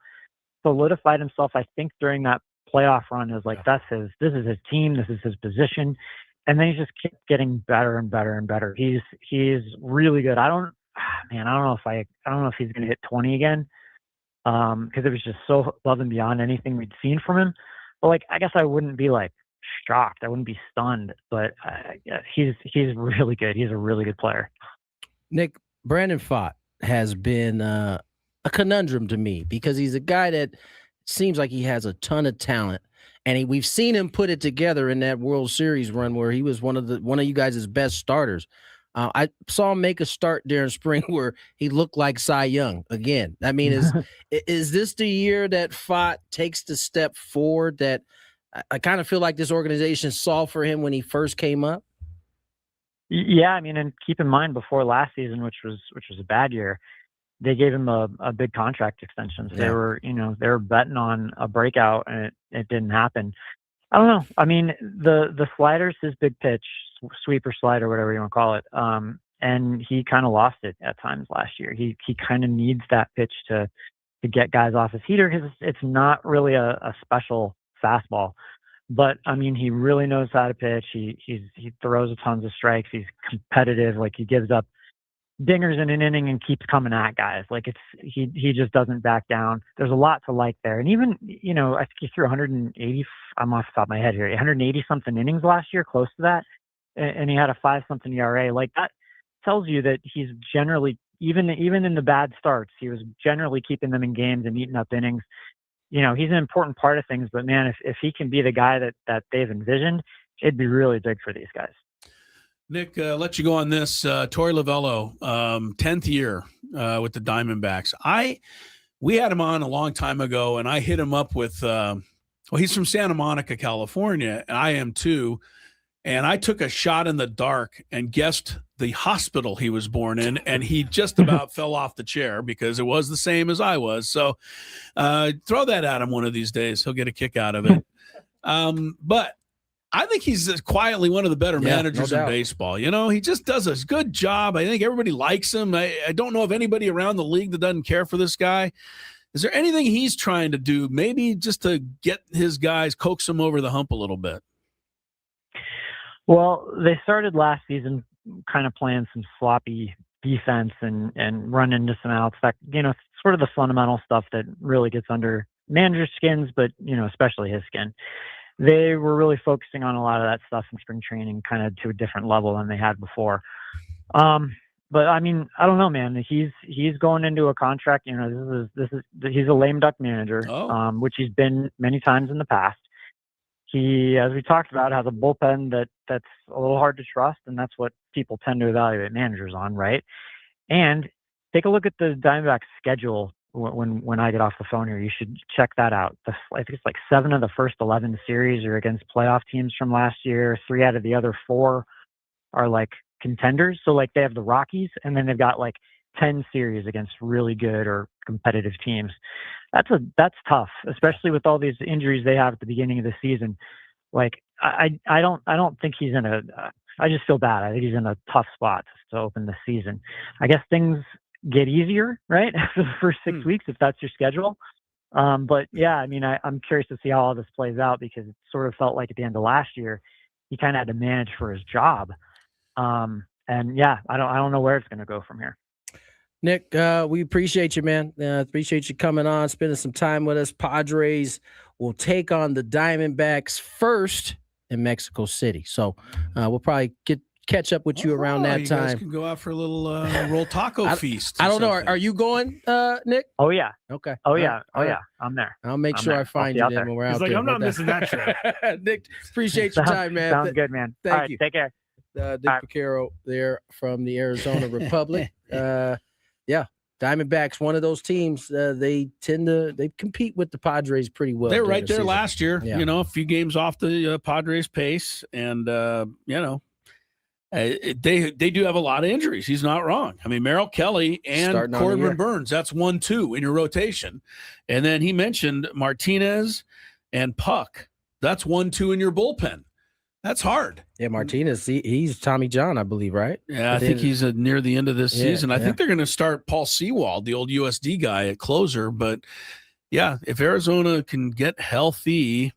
solidified himself, I think, during that playoff run is this is his team, this is his position. And then he just kept getting better and better and better. He's really good. I don't know if he's going to hit 20 again. Because it was just so above and beyond anything we'd seen from him. But I guess I wouldn't be shocked. I wouldn't be stunned, but he's really good. He's a really good player. Nick, Brandon Pfaadt has been a conundrum to me because he's a guy that seems like he has a ton of talent, and we've seen him put it together in that World Series run where he was one of you guys' best starters. I saw him make a start during spring where he looked like Cy Young again. I mean, is this the year that Pfaadt takes the step forward that I kind of feel like this organization saw for him when he first came up? Yeah, I mean, and keep in mind before last season, which was a bad year, they gave him a big contract extension. So they were betting on a breakout, and it didn't happen. I don't know. I mean, the slider's his big pitch, sweeper slider, whatever you want to call it. And he kind of lost it at times last year. He kind of needs that pitch to to get guys off his heater because it's not really a special fastball. But I mean, he really knows how to pitch. He throws tons of strikes. He's competitive. Like, he gives up dingers in an inning and keeps coming at guys. Like, he just doesn't back down. There's a lot to like there. And even, I think he threw 180. I'm off the top of my head here. 180 something innings last year, close to that, and he had a 5 something ERA. Like, that tells you that he's generally, even in the bad starts, he was generally keeping them in games and eating up innings. He's an important part of things, but man, if he can be the guy that they've envisioned, it'd be really big for these guys. Nick, let you go on this. Torey Lovello, 10th year with the Diamondbacks. We had him on a long time ago, and I hit him up with, he's from Santa Monica, California, and I am too. And I took a shot in the dark and guessed the hospital he was born in, and he just about fell off the chair because it was the same as I was. So throw that at him one of these days. He'll get a kick out of it. But I think he's quietly one of the better managers in baseball. He just does a good job. I think everybody likes him. I don't know of anybody around the league that doesn't care for this guy. Is there anything he's trying to do, maybe just to get his guys, coax them over the hump a little bit? Well, they started last season kind of playing some sloppy defense and run into some outs. That, sort of the fundamental stuff that really gets under managers' skins, but, especially his skin. They were really focusing on a lot of that stuff in spring training, kind of to a different level than they had before. But I mean, I don't know, man. He's going into a contract. He's a lame duck manager, which he's been many times in the past. He, as we talked about, has a bullpen that's a little hard to trust, and that's what people tend to evaluate managers on, right? And take a look at the Diamondbacks schedule when I get off the phone here. You should check that out. I think it's like 7 of the first 11 series are against playoff teams from last year. 3 out of the other 4 are like contenders. So like they have the Rockies, and then they've got like 10 series against really good or competitive teams. That's tough, especially with all these injuries they have at the beginning of the season. Like I don't think he's in I just feel bad. I think he's in a tough spot to open the season. I guess things get easier, right, after the first 6 weeks, if that's your schedule. But yeah, I mean, I'm curious to see how all this plays out, because it sort of felt like at the end of last year, he kind of had to manage for his job. And yeah, I don't know where it's going to go from here. Nick, we appreciate you, man. Appreciate you coming on, spending some time with us. Padres will take on the Diamondbacks first in Mexico City. So we'll probably catch up with you around that time. You guys can go out for a little roll taco feast. I don't know. Are you going, Nick? Oh, yeah. Okay. Oh, yeah. I'm there. I'll make sure I find you then when we're out there. He's like, I'm not missing that trip. Nick, appreciate your time, man. Sounds good, man. Thank All right, you. Take care. Dick Vaquero there from the Arizona Republic. Yeah, Diamondbacks, one of those teams. They compete with the Padres pretty well. They're right there last year. Yeah. A few games off the Padres pace, and they do have a lot of injuries. He's not wrong. I mean, Merrill Kelly and Corbin Burns. That's 1-2 in your rotation, and then he mentioned Martinez and Puck. That's 1-2 in your bullpen. That's hard. Yeah, Martinez, he's Tommy John, I believe, right? Yeah, I think he's near the end of this season. I think they're going to start Paul Sewald, the old USD guy, at closer. But, yeah, if Arizona can get healthy,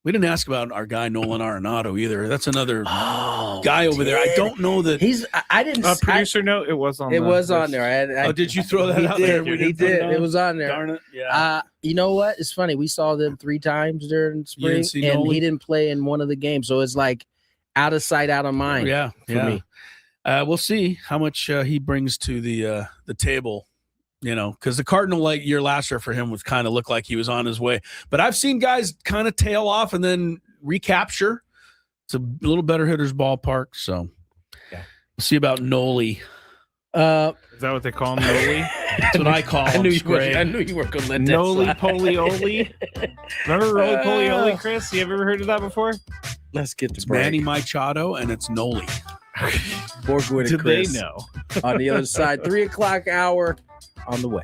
we didn't ask about our guy Nolan Arenado either. That's another guy over there. I don't know that I didn't. Producer note. It was on. It was on there. Did you throw that out there? He did. It was on there. Darn it. Yeah. You know what? It's funny. We saw them 3 times during spring, and he didn't play in one of the games. So it's like out of sight, out of mind. Yeah, for me. We'll see how much he brings to the table. Because the Cardinal year last year for him was kind of looked like he was on his way. But I've seen guys kind of tail off and then recapture. It's a little better hitter's ballpark. So we'll see about Noli. Is that what they call him, Noli? That's what I call him. I knew you were going to let that Noli slide. Polioli. Remember Roly Polioli, Chris? You ever heard of that before? Let's get to it's Manny Machado and it's Noli. More Gwynn and Chris. They know? On the other side, 3 o'clock hour on the way.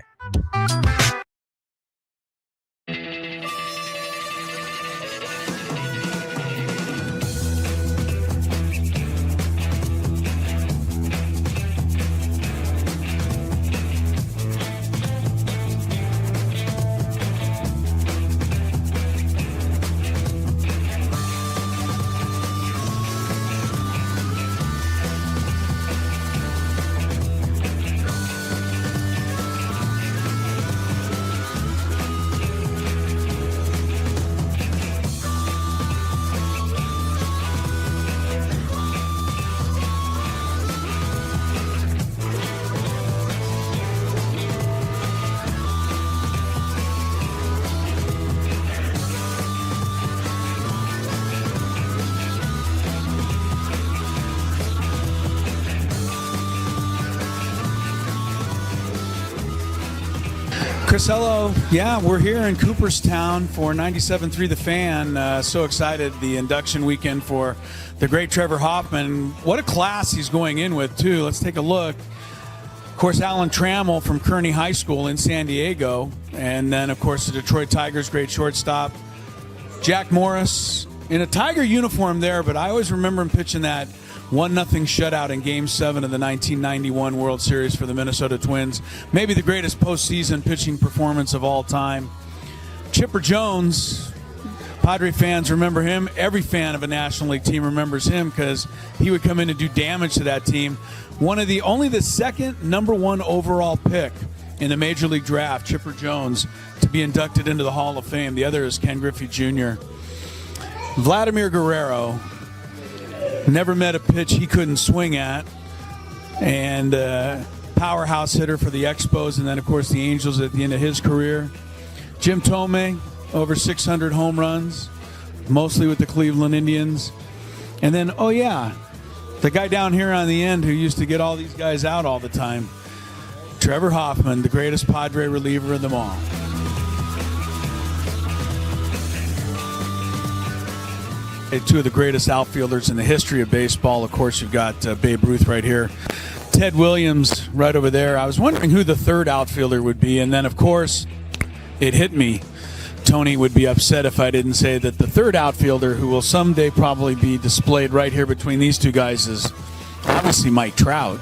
Chris, hello. Yeah, we're here in Cooperstown for 97.3 The Fan. So excited, the induction weekend for the great Trevor Hoffman. What a class he's going in with, too. Let's take a look. Of course, Alan Trammell from Kearney High School in San Diego. And then, of course, the Detroit Tigers' great shortstop, Jack Morris, in a Tiger uniform there, but I always remember him pitching that 1-0 shutout in Game 7 of the 1991 World Series for the Minnesota Twins. Maybe the greatest postseason pitching performance of all time. Chipper Jones, Padre fans remember him. Every fan of a National League team remembers him because he would come in and do damage to that team. Only the second #1 overall pick in the Major League Draft, Chipper Jones, to be inducted into the Hall of Fame. The other is Ken Griffey Jr. Vladimir Guerrero, never met a pitch he couldn't swing at, and powerhouse hitter for the Expos, and then, of course, the Angels at the end of his career. Jim Thome, over 600 home runs, mostly with the Cleveland Indians. And then, oh, yeah, the guy down here on the end who used to get all these guys out all the time, Trevor Hoffman, the greatest Padre reliever of them all. Two of the greatest outfielders in the history of baseball. Of course, you've got Babe Ruth right here. Ted Williams right over there. I was wondering who the third outfielder would be. And then, of course, it hit me. Tony would be upset if I didn't say that the third outfielder, who will someday probably be displayed right here between these two guys, is obviously Mike Trout.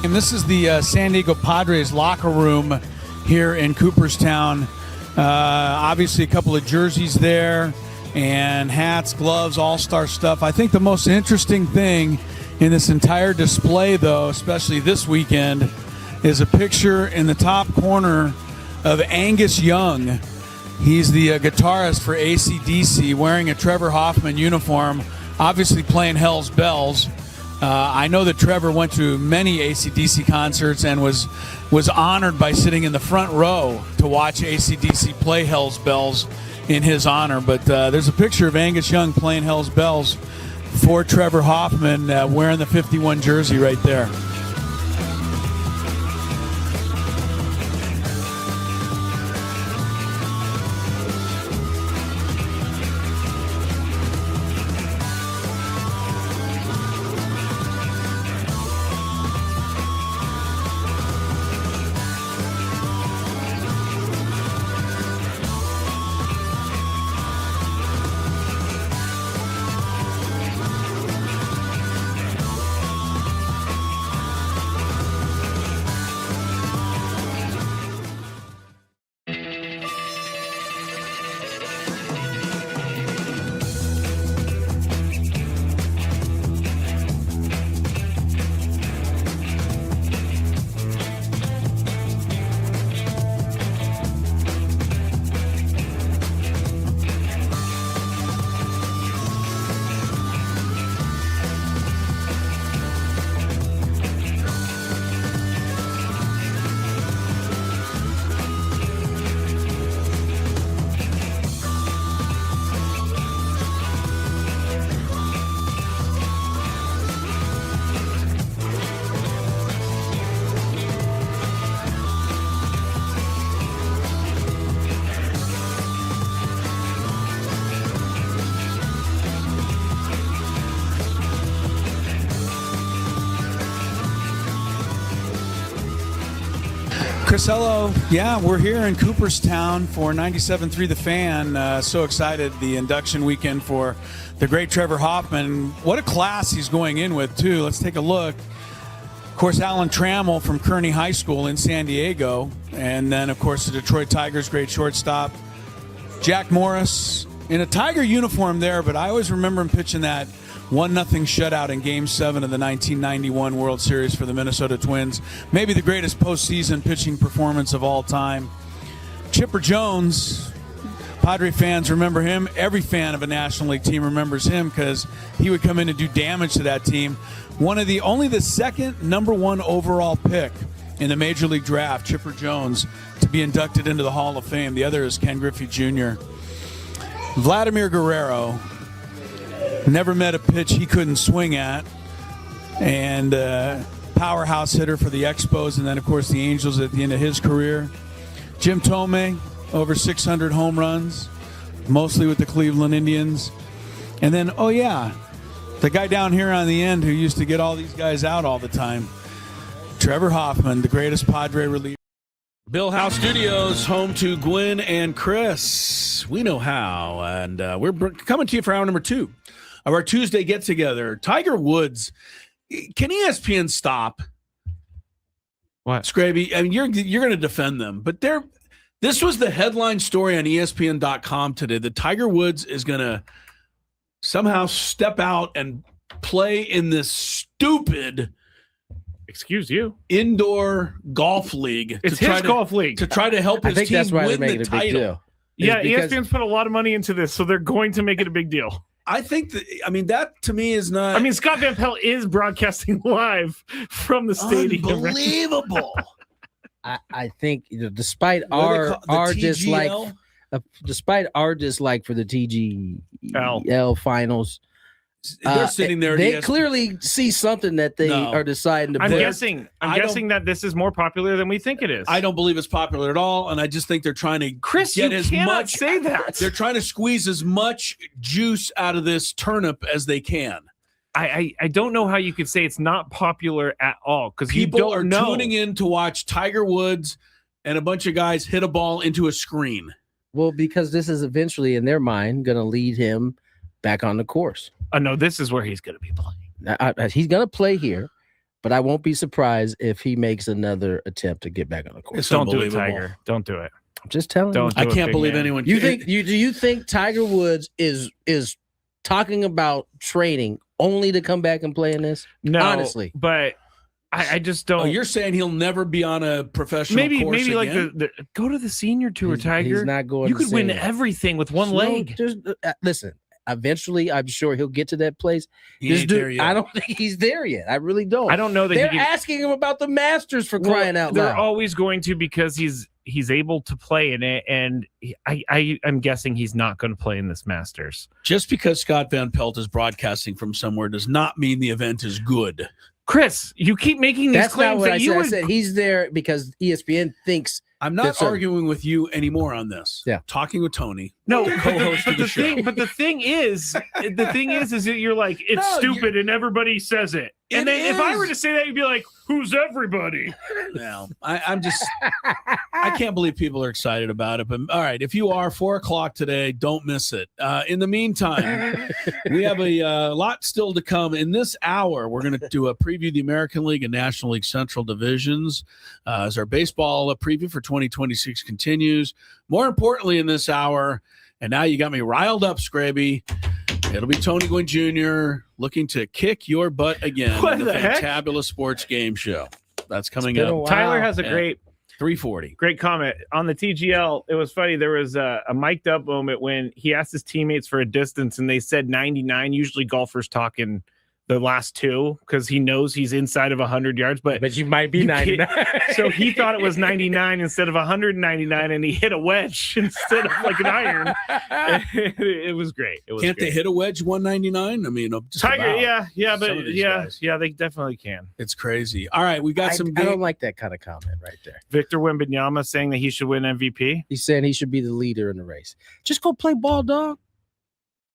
And this is the San Diego Padres locker room here in Cooperstown. Obviously a couple of jerseys there and hats, gloves, all-star stuff. I think the most interesting thing in this entire display, though, especially this weekend, is a picture in the top corner of Angus Young. He's the guitarist for AC/DC, wearing a Trevor Hoffman uniform, obviously playing Hell's Bells. I know that Trevor went to many AC/DC concerts and was honored by sitting in the front row to watch AC/DC play Hell's Bells in his honor. But there's a picture of Angus Young playing Hell's Bells for Trevor Hoffman, wearing the 51 jersey right there. Chris, hello. Yeah, we're here in Cooperstown for 97.3 The Fan. So excited, the induction weekend for the great Trevor Hoffman. What a class he's going in with, too. Let's take a look. Of course, Alan Trammell from Kearney High School in San Diego. And then, of course, the Detroit Tigers' great shortstop, Jack Morris, in a Tiger uniform there, but I always remember him pitching that 1-0 shutout in Game 7 of the 1991 World Series for the Minnesota Twins. Maybe the greatest postseason pitching performance of all time. Chipper Jones, Padre fans remember him. Every fan of a National League team remembers him because he would come in and do damage to that team. Only the second number 1 overall pick in the Major League Draft, Chipper Jones, to be inducted into the Hall of Fame. The other is Ken Griffey Jr. Vladimir Guerrero never met a pitch he couldn't swing at, and powerhouse hitter for the Expos, and then, of course, the Angels at the end of his career. Jim Thome, over 600 home runs, mostly with the Cleveland Indians. And then, the guy down here on the end who used to get all these guys out all the time, Trevor Hoffman, the greatest Padre reliever. Bill House Studios, home to Gwynn and Chris. We know how. And we're coming to you for hour number 2 of our Tuesday get-together. Tiger Woods. Can ESPN stop? What? Scraby, I mean, you're going to defend them, but this was the headline story on ESPN.com today. That Tiger Woods is going to somehow step out and play in this stupid, excuse you, indoor golf league. It's his golf league to try to help his I think team that's why win they're making the it a big title. deal. Yeah, Because ESPN's put a lot of money into this, so they're going to make it a big deal. I think that to me is not. I mean, Scott Van Pelt is broadcasting live from the stadium. Unbelievable. I think despite What do they our call it? The dislike, TGL? despite our dislike for the TGL finals, They're sitting there. at They ESPN. clearly see something that they No. are deciding to I'm put. guessing that this is more popular than we think it is. I don't believe it's popular at all, and I just think they're trying to Chris, get you as cannot much. say that. They're trying to squeeze as much juice out of this turnip as they can. I don't know how you could say it's not popular at all because People are tuning in to watch Tiger Woods and a bunch of guys hit a ball into a screen. Well, because this is eventually, in their mind, going to lead him back on the course. No, this is where he's going to be playing. He's going to play here, but I won't be surprised if he makes another attempt to get back on the course. It's Don't do it, unbelievable. Tiger. Don't do it. I'm just telling you. Don't. I do it, can't big believe man. anyone. Do you think Tiger Woods is talking about training only to come back and play in this? No, honestly, but I just don't. Oh, you're saying he'll never be on a professional maybe course like again? the go to the senior tour, he's Tiger. not going. You to could win senior. everything with one leg. Listen. Eventually, I'm sure he'll get to that place. He ain't there yet. I don't think he's there yet. I really don't. I don't know that They're he can, asking him about the Masters for crying out They're loud. always going to because he's able to play in it, and I'm guessing he's not going to play in this Masters. Just because Scott Van Pelt is broadcasting from somewhere does not mean the event is good. Chris, you keep making these That's not claims what that I you said. I would. said he's there because ESPN thinks. I'm not That's arguing with you anymore on this. Yeah. Talking with Tony. No, the co-host of the show. But the thing is that you're like, it's No, stupid and everybody says it. And It then if I is. were to say that, you'd be like, who's everybody? No, I'm just, I can't believe people are excited about it. But all right, if you are 4:00 today, don't miss it. In the meantime, we have a lot still to come. In this hour, we're going to do a preview of the American League and National League Central divisions as our baseball preview for 2026 continues. More importantly, in this hour, and now you got me riled up, Scraby. It'll be Tony Gwynn Jr. looking to kick your butt again What in the the heck? Fantabulous Sports Game Show. That's coming been a up while. Tyler has a Yeah. great 3:40. comment on the TGL. It was funny. There was a mic'd up moment when he asked his teammates for a distance and they said 99. Usually golfers talk in the last two because he knows he's inside of 100 yards. But you might be You 99. so he thought it was 99 instead of 199 and he hit a wedge instead of like an iron. It was great. It was Can't great. they hit a wedge 199? I mean, just Tiger, about. yeah, Some but of these yeah, guys. yeah, they definitely can. It's crazy. All right, we got some I game. don't like that kind of comment right there. Victor Wembanyama saying that he should win MVP. He's saying he should be the leader in the race. Just go play ball, dog.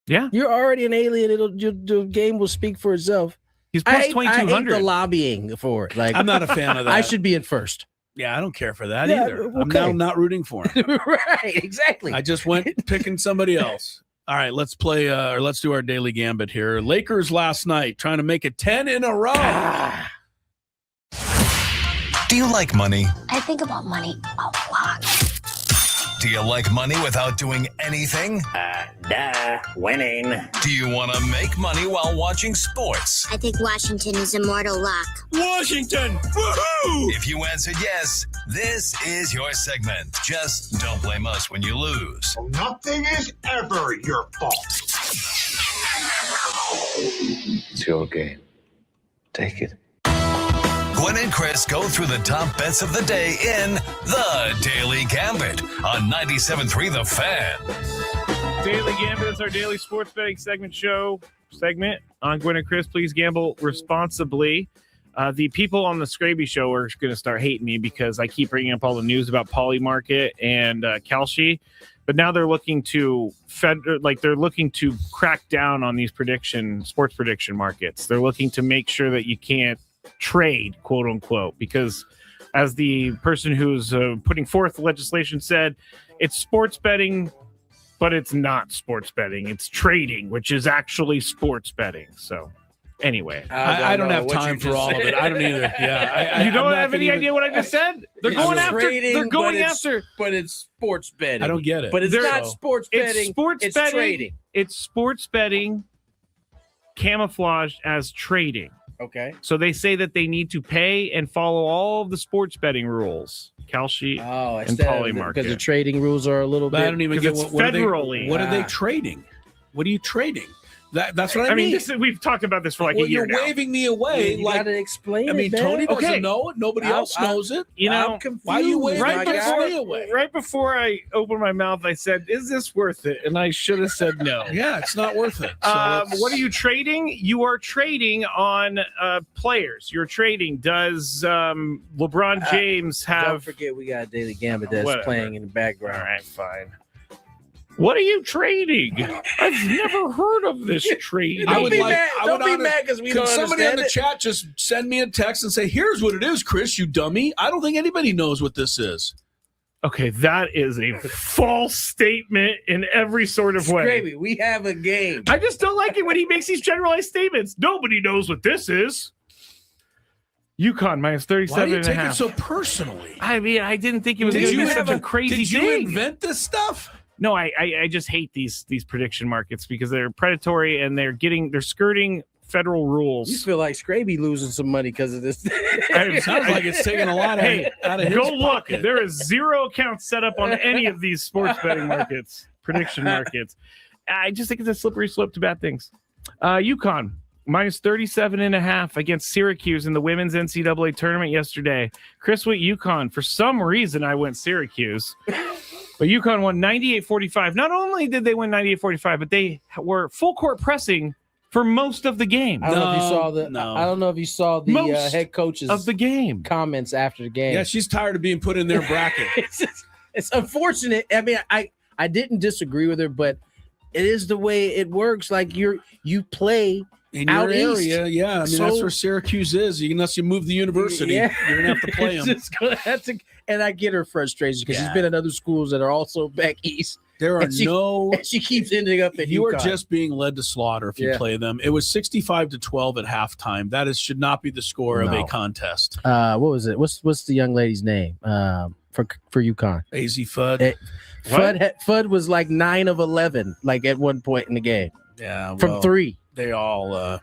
Yeah. You're already an alien. The game will speak for itself. He's I plus hate the 2,200. lobbying for it. Like I'm not a fan of that. I should be in first. Yeah, I don't care for that Yeah, either. I'm okay. now not rooting for him. Right, exactly. I just went picking somebody else. All right, let's play or let's do our daily gambit here. Lakers last night trying to make it 10 in a row. Do you like money? I think about money a lot. Do you like money without doing anything? Winning. Do you want to make money while watching sports? I think Washington is a mortal lock. Washington! Woohoo! If you answered yes, this is your segment. Just don't blame us when you lose. Nothing is ever your fault. It's your game. Take it. Gwynn and Chris go through the top bets of the day in The Daily Gambit on 97.3 The Fan. Daily Gambit is our daily sports betting segment on Gwynn and Chris. Please gamble responsibly. The people on the Scraby show are going to start hating me because I keep bringing up all the news about Polymarket and Kalshi, but now they're looking to crack down on these sports prediction markets. They're looking to make sure that you can't trade, quote unquote, because as the person who's putting forth the legislation said, it's sports betting, but it's not sports betting. It's trading, which is actually sports betting. So anyway, I don't have time for all of it. I don't either. Yeah, you don't have any idea what I just said? They're going after. They're going after. But it's sports betting. I don't get it. But it's not sports betting. It's sports betting. Trading. It's sports betting camouflaged as trading. Okay. So they say that they need to pay and follow all of the sports betting rules, Kalshi and Polymarket. Because the trading rules are a little bit. I don't even get what federally. What are they trading? What are you trading? That's what I mean. We've talked about this for like a year now. You're waving me away. You gotta explain it, man. Tony doesn't know it. Nobody else knows it. I'm confused. Why are you waving me away? Right before I opened my mouth, I said, "Is this worth it?" And I should have said no. Yeah, it's not worth it. What are you trading? You are trading on players. You're trading. Does LeBron James have? Don't forget, we got Daily Gambit that's playing in the background. All right, fine. What are you trading? I've never heard of this trade. Don't be mad because we don't understand. Somebody in the chat just send me a text and say, "Here's what it is, Chris, you dummy." I don't think anybody knows what this is. Okay, that is a false statement in every sort of way. Gravy, we have a game. I just don't like it when he makes these generalized statements. Nobody knows what this is. UConn minus 37 Why do you and take a half. it so personally? I mean, I didn't think it was going to be such a crazy thing. Did you invent this stuff? No, I just hate these prediction markets because they're predatory and they're skirting federal rules. You feel like Scraby losing some money because of this. It sounds like it's taking a lot out of his go look. pocket. There is 0 accounts set up on any of these sports betting markets, prediction markets. I just think it's a slippery slope to bad things. UConn minus 37 and a half against Syracuse in the women's NCAA tournament yesterday. Chris went UConn. For some reason, I went Syracuse. But UConn won 98-45. Not only did they win 98-45, but they were full court pressing for most of the game. I don't know if you saw the head coach's of the game comments after the game. Yeah, she's tired of being put in their bracket. It's unfortunate. I mean, I didn't disagree with her, but it is the way it works. Like you play in your out area, east. yeah. I mean, that's where Syracuse is. Unless you move the university, you're gonna have to play them. And I get her frustration because she's been at other schools that are also back east. There are and she keeps ending up at you UConn. are just being led to slaughter if you play them. It was 65-12 at halftime. That should not be the score of a contest. What was it? What's the young lady's name for UConn? AZ Fudd. Fudd was like 9 of 11, like at one point in the game. Yeah, from 3. They all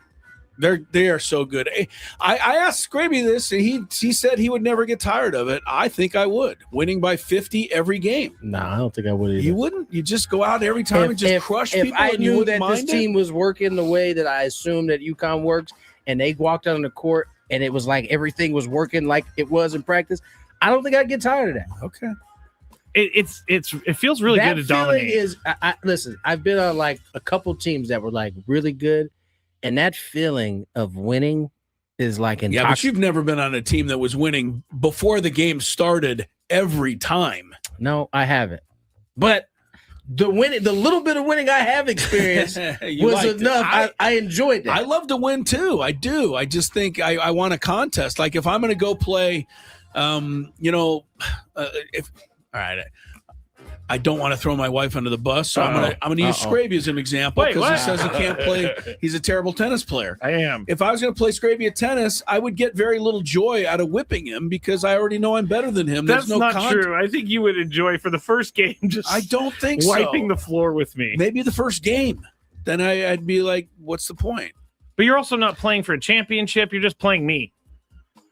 they are so good. I asked Scraby this, and he said he would never get tired of it. I think I would. Winning by 50 every game. No, I don't think I would either. You wouldn't? You just go out every time and just crush people? If I and knew that this it? team was working the way that I assumed that UConn works, and they walked out on the court, and it was like everything was working like it was in practice, I don't think I'd get tired of that. Okay. It feels really good to dominate. Listen, I've been on like a couple teams that were like really good, and that feeling of winning is like intoxicating. Yeah, but you've never been on a team that was winning before the game started every time. No, I haven't. But the little bit of winning I have experienced was enough. I enjoyed that. I love to win too. I do. I just think I want a contest. Like if I'm going to go play, all right. I don't want to throw my wife under the bus, so I'm gonna use Scraby as an example because he says he can't play. He's a terrible tennis player. I am. If I was going to play Scraby at tennis, I would get very little joy out of whipping him because I already know I'm better than him. That's There's no not true. I think you would enjoy for the first game just I don't think wiping so. the floor with me. Maybe the first game. Then I'd be like, what's the point? But you're also not playing for a championship. You're just playing me.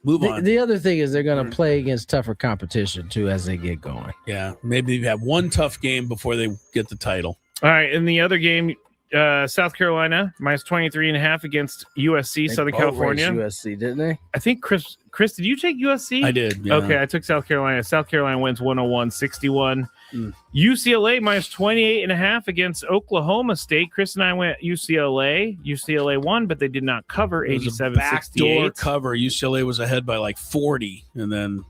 Move on. The other thing is they're going to play against tougher competition too as they get going. Yeah, maybe you have one tough game before they get the title. All right, in the other game, South Carolina minus 23.5 against USC, Southern California. USC, didn't they? I think Chris, did you take USC? I did. Yeah. Okay, I took South Carolina. South Carolina wins 101-61. UCLA minus 28.5 against Oklahoma State. Chris and I went UCLA. UCLA won, but they did not cover 87-68. Backdoor cover. UCLA was ahead by like 40, and then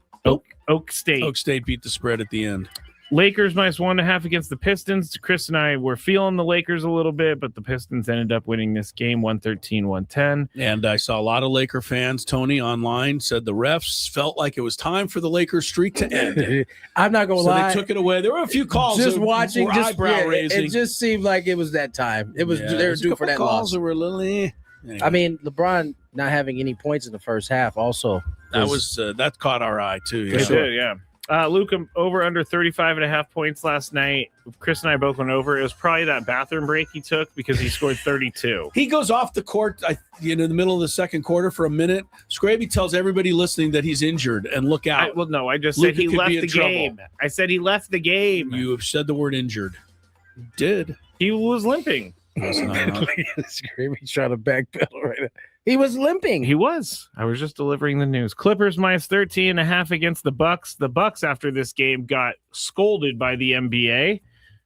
Oak State beat the spread at the end. Lakers minus 1.5 against the Pistons. Chris and I were feeling the Lakers a little bit, but the Pistons ended up winning this game 113-110. And I saw a lot of Laker fans, Tony, online said the refs felt like it was time for the Lakers streak to end. I'm not going to lie. So they took it away. There were a few calls. Just watching, eyebrow raising. It just seemed like it was that time. It was they were due for that calls loss. That were a little. Anyway. I mean, LeBron not having any points in the first half also. That caught our eye too. Yeah. It did, yeah. Luka over under 35.5 points last night. Chris and I both went over. It was probably that bathroom break he took because he scored 32. He goes off the court in the middle of the second quarter for a minute. Scraby tells everybody listening that he's injured and look out. I just said he left the game. I said he left the game. You have said the word injured. You did. He was limping. Scraby's trying to backpedal right now. He was limping. He was. I was just delivering the news. Clippers minus 13.5 against the Bucks. The Bucks after this game got scolded by the NBA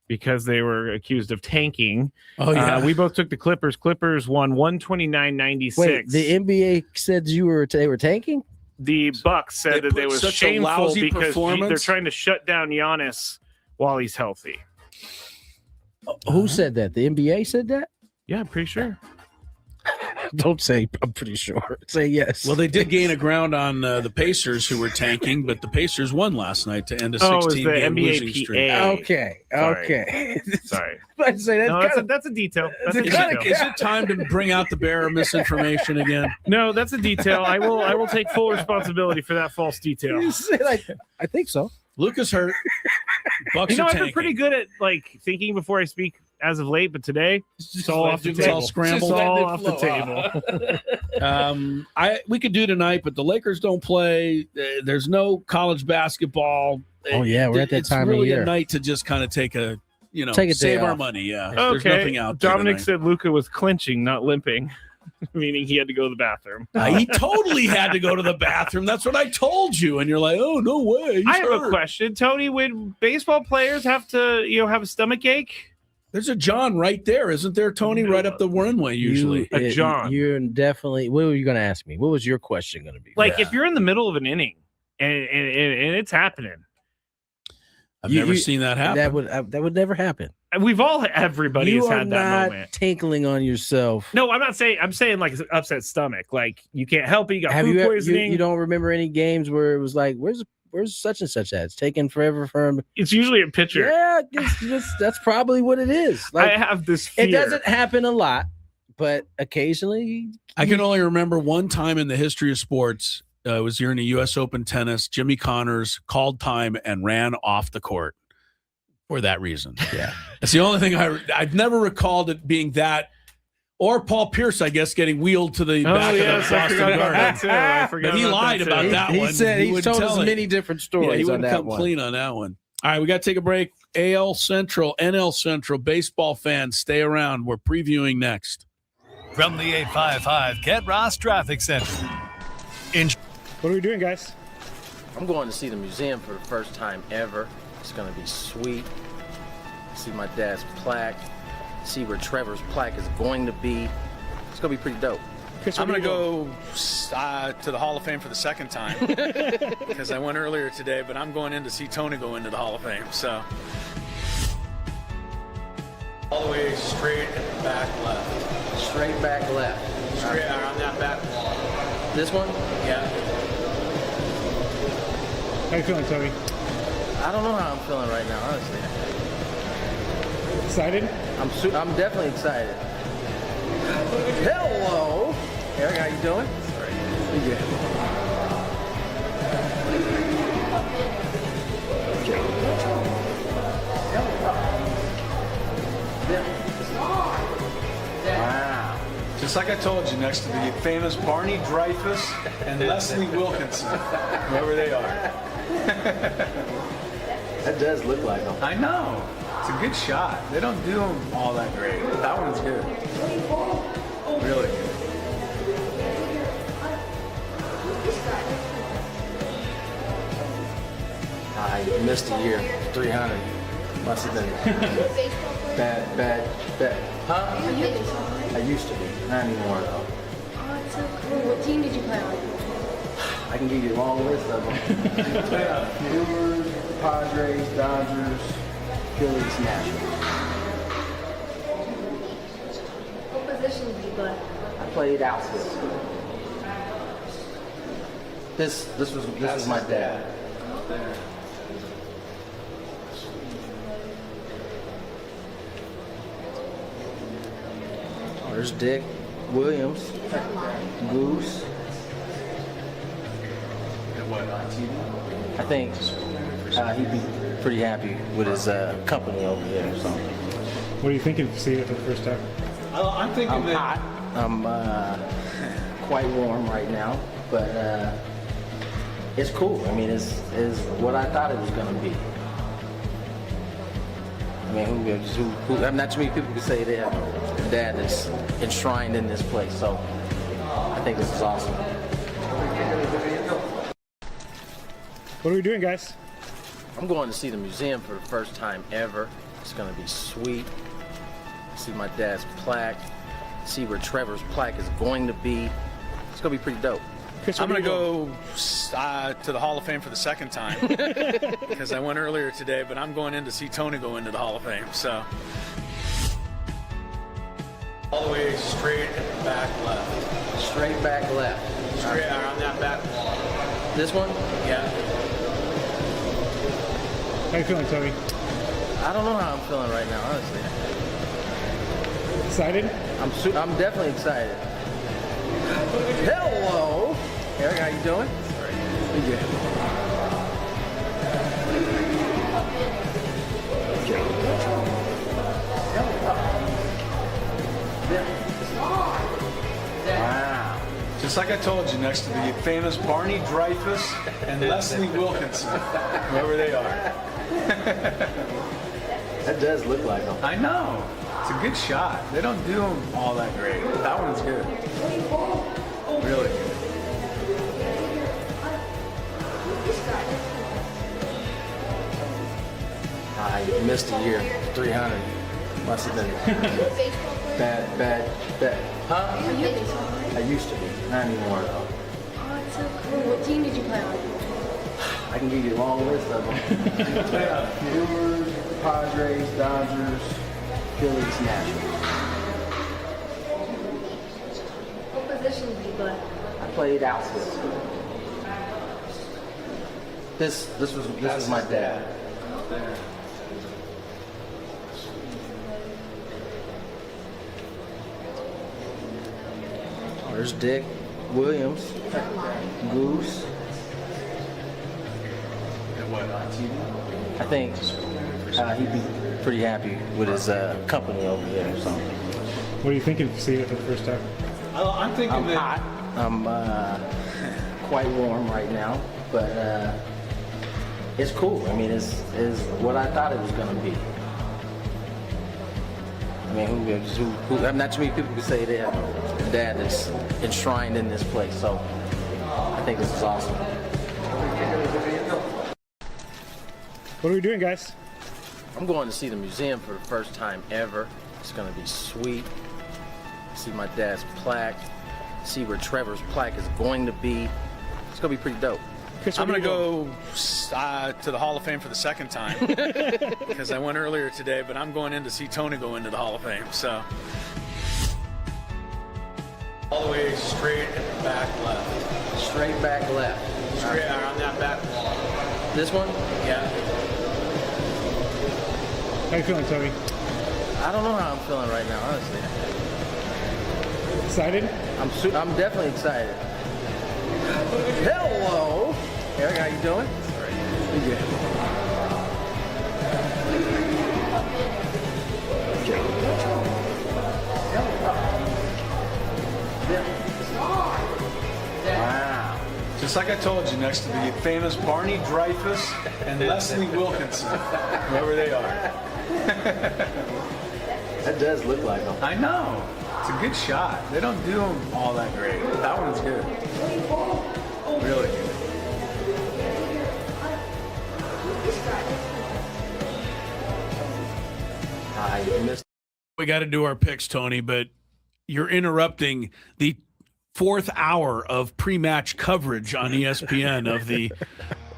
because they were accused of tanking. Oh yeah. We both took the Clippers. Clippers won 129-96. Wait, the NBA said they were tanking? The Bucks said that it was shameful because they're trying to shut down Giannis while he's healthy. Who said that? The NBA said that? Yeah, I'm pretty sure. Don't say I'm pretty sure. Say yes. Well, they did gain a ground on the Pacers, who were tanking, but the Pacers won last night to end a 16-game losing streak. Okay. Sorry. I'd say that's a detail. That's a Is detail. it time to bring out the bearer of misinformation again? No, that's a detail. I will take full responsibility for that false detail. You say I think so. Lucas hurt. Bucks I've are been tanking. pretty good at thinking before I speak as of late, but today it's all off the It's table. all scrambled. It's all off the table. We could do tonight, but the Lakers don't play. There's no college basketball. Oh yeah, we're at that time really of year. A night to just kind of take a day save our off. money. Yeah. Okay. There's nothing out there Dominic tonight. said Luka was clinching, not limping, meaning he had to go to the bathroom. He totally had to go to the bathroom. That's what I told you, and you're like, "Oh no way!" I have a question, Tony. Would baseball players have to, have a stomach ache? There's a John right there, isn't there, Tony? Right up the runway, usually. You're definitely. What were you going to ask me? What was your question going to be? If you're in the middle of an inning and it's happening, I've never seen that happen. That would never happen. Everybody has had that moment. Tinkling on yourself. No, I'm not saying. I'm saying like an upset stomach. Like you can't help it. You got Have food you poisoning. You don't remember any games where it was like, where's such and such at? It's taking forever for him. It's usually a pitcher. Yeah, that's probably what it is. I have this fear. It doesn't happen a lot, but occasionally. I can only remember one time in the history of sports. It was during the U.S. Open tennis. Jimmy Connors called time and ran off the court for that reason. Yeah, that's the only thing I've never recalled it being that. Or Paul Pierce, I guess, getting wheeled to the back of the Boston Garden. I forgot But he lied about that one. He said he told us it. many different stories. Yeah, he on wouldn't that come one. clean on that one. All right, we got to take a break. AL Central, NL Central, baseball fans, stay around. We're previewing next. From the 855 Get Ross Traffic Center. What are we doing, guys? I'm going to see the museum for the first time ever. It's going to be sweet. See my dad's plaque. See where Trevor's plaque is going to be. It's going to be pretty dope. Chris, I'm going to go to the Hall of Fame for the second time because I went earlier today, but I'm going in to see Tony go into the Hall of Fame. So all the way straight and back left. Straight back left. Straight on that back wall. This one? Yeah. How you feeling, Tony? I don't know how I'm feeling right now, honestly. Excited? I'm definitely excited. Hello, Eric. How you doing? You good? Wow. Just like I told you, next to the famous Barney Dreyfuss and Leslie Wilkinson, whoever they are. That does look like them. I know. It's a good shot. They don't do them all that great. That one's good. Really good. I missed a year. 300. Must have been bad. Huh? I used to be. Not anymore though. Oh, it's so cool. What team did you play on? I can give you a long list of them. Brewers, Padres, Dodgers, Phillies, Nationals. What position did you play? I played outfield. This was my dad. Oh, there's Dick Williams, Goose. I think he'd be pretty happy with his company over here. So. What are you thinking if you see it for the first time? I'm thinking I'm hot. I'm quite warm right now, but it's cool. I mean, it's what I thought it was going to be. I mean, not too many people can say they have a dad that's enshrined in this place. So I think this is awesome. What are we doing, guys? I'm going to see the museum for the first time ever. It's going to be sweet. See my dad's plaque. See where Trevor's plaque is going to be. It's going to be pretty dope. Chris, I'm going to go to the Hall of Fame for the second time because I went earlier today, but I'm going in to see Tony go into the Hall of Fame. So all the way straight and back left. Straight back left. Straight around that back wall. This one? Yeah. How you feeling, Tony? I don't know how I'm feeling right now, honestly. Excited? I'm definitely excited. Hello, Eric. How you doing? You good? Wow. Just like I told you, next to the famous Barney Dreyfuss and Leslie Wilkinson, whoever they are. That does look like them. I know. It's a good shot. They don't do them all that great. That one's good. Really good. I missed a year. 300. Must have been bad. Huh? I used to be. Not anymore though. Oh, it's so cool. What team did you play on? I can give you a long list of them. Brewers, Padres, Dodgers, Phillies, Nationals. What position did you play? I played outfield. This was my dad. Oh, there's Dick Williams, Goose. I think he'd be pretty happy with his company over here. So. What are you thinking if you see it for the first time? I'm thinking I'm hot. I'm quite warm right now, but it's cool. I mean, it's what I thought it was going to be. I mean, not too many people can say they have a dad that's enshrined in this place. So I think this is awesome. What are we doing, guys? I'm going to see the museum for the first time ever. It's going to be sweet. See my dad's plaque. See where Trevor's plaque is going to be. It's going to be pretty dope. Chris, I'm going to go to the Hall of Fame for the second time because I went earlier today, but I'm going in to see Tony go into the Hall of Fame. So all the way straight and back left. Straight back left. Straight around that back wall. This one? Yeah. How you feeling, Toby? I don't know how I'm feeling right now, honestly. Excited? I'm definitely excited. Hello, Eric. How you doing? Pretty good. Wow. Just like I told you, next to the famous Barney Dreyfus and Leslie Wilkinson, whoever they are. That does look like them. I know. It's a good shot. They don't do them all that great. That one's good. Really good. We got to do our picks, Tony, but you're interrupting the 4th hour of pre-match coverage on ESPN of the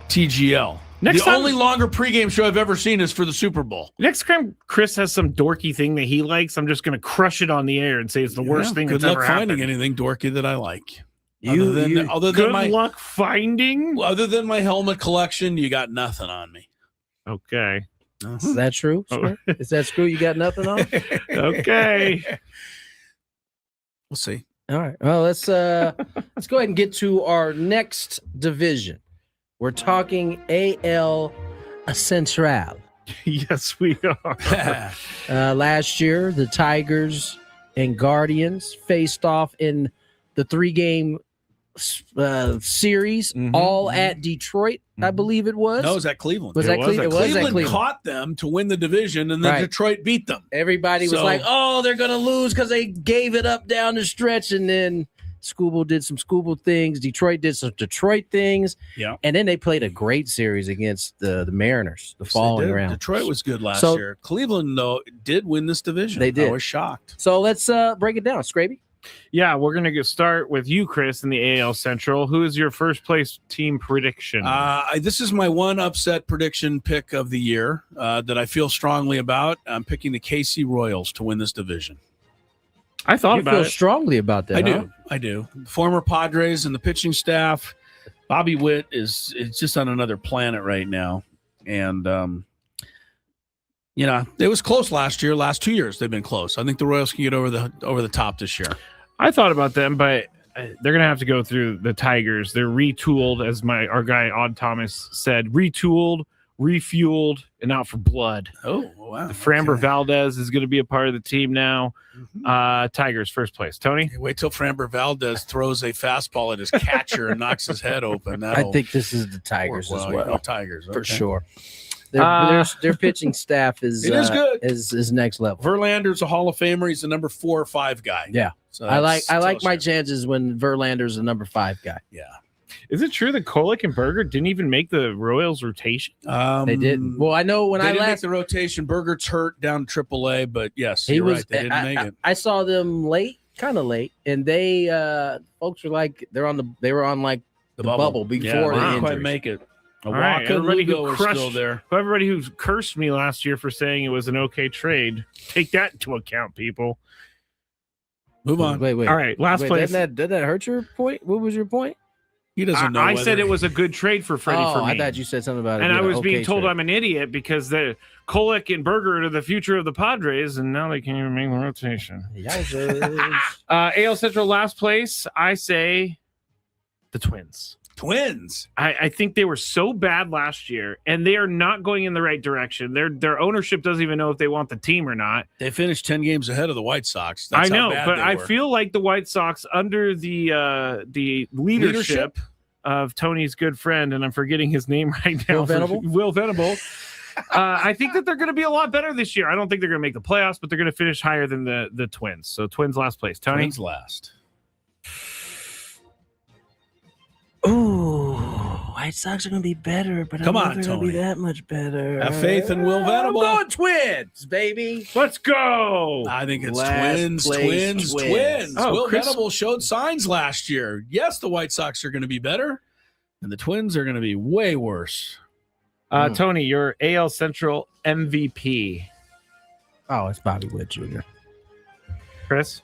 TGL. The only longer pregame show I've ever seen is for the Super Bowl. Next time Chris has some dorky thing that he likes, I'm just going to crush it on the air and say it's the worst thing Good that's luck ever finding happened. anything dorky that I like. Good luck finding? Other than my helmet collection, you got nothing on me. Okay. Is that true? Sir? Is that true? You got nothing on? Okay. We'll see. All right. Well, let's go ahead and get to our next division. We're talking AL Central. Yes, we are. Last year, the Tigers and Guardians faced off in the 3-game series, all at Detroit, I believe it was. No, it was at Cleveland. Was that Cleveland? It was at Cleveland Cleveland. caught them to win the division, and then Right. Detroit beat them. Everybody was So- like, oh, they're going to lose because they gave it up down the stretch. And then Scooble did some Scooble things. Detroit did some Detroit things. Yeah. And then they played a great series against the Mariners the following round. Detroit was good last So- year. Cleveland, though, did win this division. They did. I was shocked. So let's break it down. Scraby? Yeah, we're going to start with you, Chris, in the AL Central. Who is your first place team prediction? This is my one upset prediction pick of the year that I feel strongly about. I'm picking the KC Royals to win this division. I thought You about feel it. strongly about that, huh? I do. Former Padres and the pitching staff. Bobby Witt is just on another planet right now. And, it was close last year. Last 2 years, they've been close. I think the Royals can get over the top this year. I thought about them, but they're going to have to go through the Tigers. They're retooled, as our guy Odd Thomas said, retooled, refueled, and out for blood. Oh, wow. Framber Valdez is going to be a part of the team now. Tigers, first place. Tony? Hey, wait till Framber Valdez throws a fastball at his catcher and knocks his head open. I think this is the Tigers as well. Tigers, For okay. sure. Their pitching staff is It is good. is next level. Verlander's a Hall of Famer. He's a number 4 or 5 guy. Yeah. So I like tells my you. chances when Verlander's a number 5 guy. Yeah. Is it true that Kolek and Berger didn't even make the Royals rotation? They didn't. Well, I know when they I didn't make last the rotation. Berger's hurt down to AAA, but yes, he you're was right. They didn't make it. I saw them late, kind of late, and they folks were like they were on like the bubble before Yeah, the they didn't injuries. quite make it. All right, everybody who are crushed, still there. everybody who cursed me last year for saying it was an okay trade, take that into account, people. Move on. Wait. All right, last place. Did that hurt your point? What was your point? He doesn't know. I whether- said it was a good trade for Freddie for me. I thought you said something about it. And I being an was being okay told trade. I'm an idiot because the Kolek and Berger are the future of the Padres, and now they can't even make the rotation. Yowzers. AL Central last place, I say the Twins. Twins. I think they were so bad last year, and they are not going in the right direction. Their ownership doesn't even know if they want the team or not. They finished 10 games ahead of the White Sox. That's I how know, bad but they I were. feel like the White Sox, under the leadership of Tony's good friend, and I'm forgetting his name right now. Will Venable? Will Venable. I think that they're going to be a lot better this year. I don't think they're going to make the playoffs, but they're going to finish higher than the Twins. So Twins last place. Tony? Twins last. Ooh, White Sox are going to be better, but Come I don't on, think they're going to be Tony. that much better. Have faith in Will Venable. I'm going Twins, baby. Let's go. I think it's Last Twins. place Twins. Oh, Will Chris- Venable showed signs last year. Yes, the White Sox are going to be better, and the Twins are going to be way worse. Tony, your AL Central MVP. Oh, it's Bobby Witt Jr. Chris?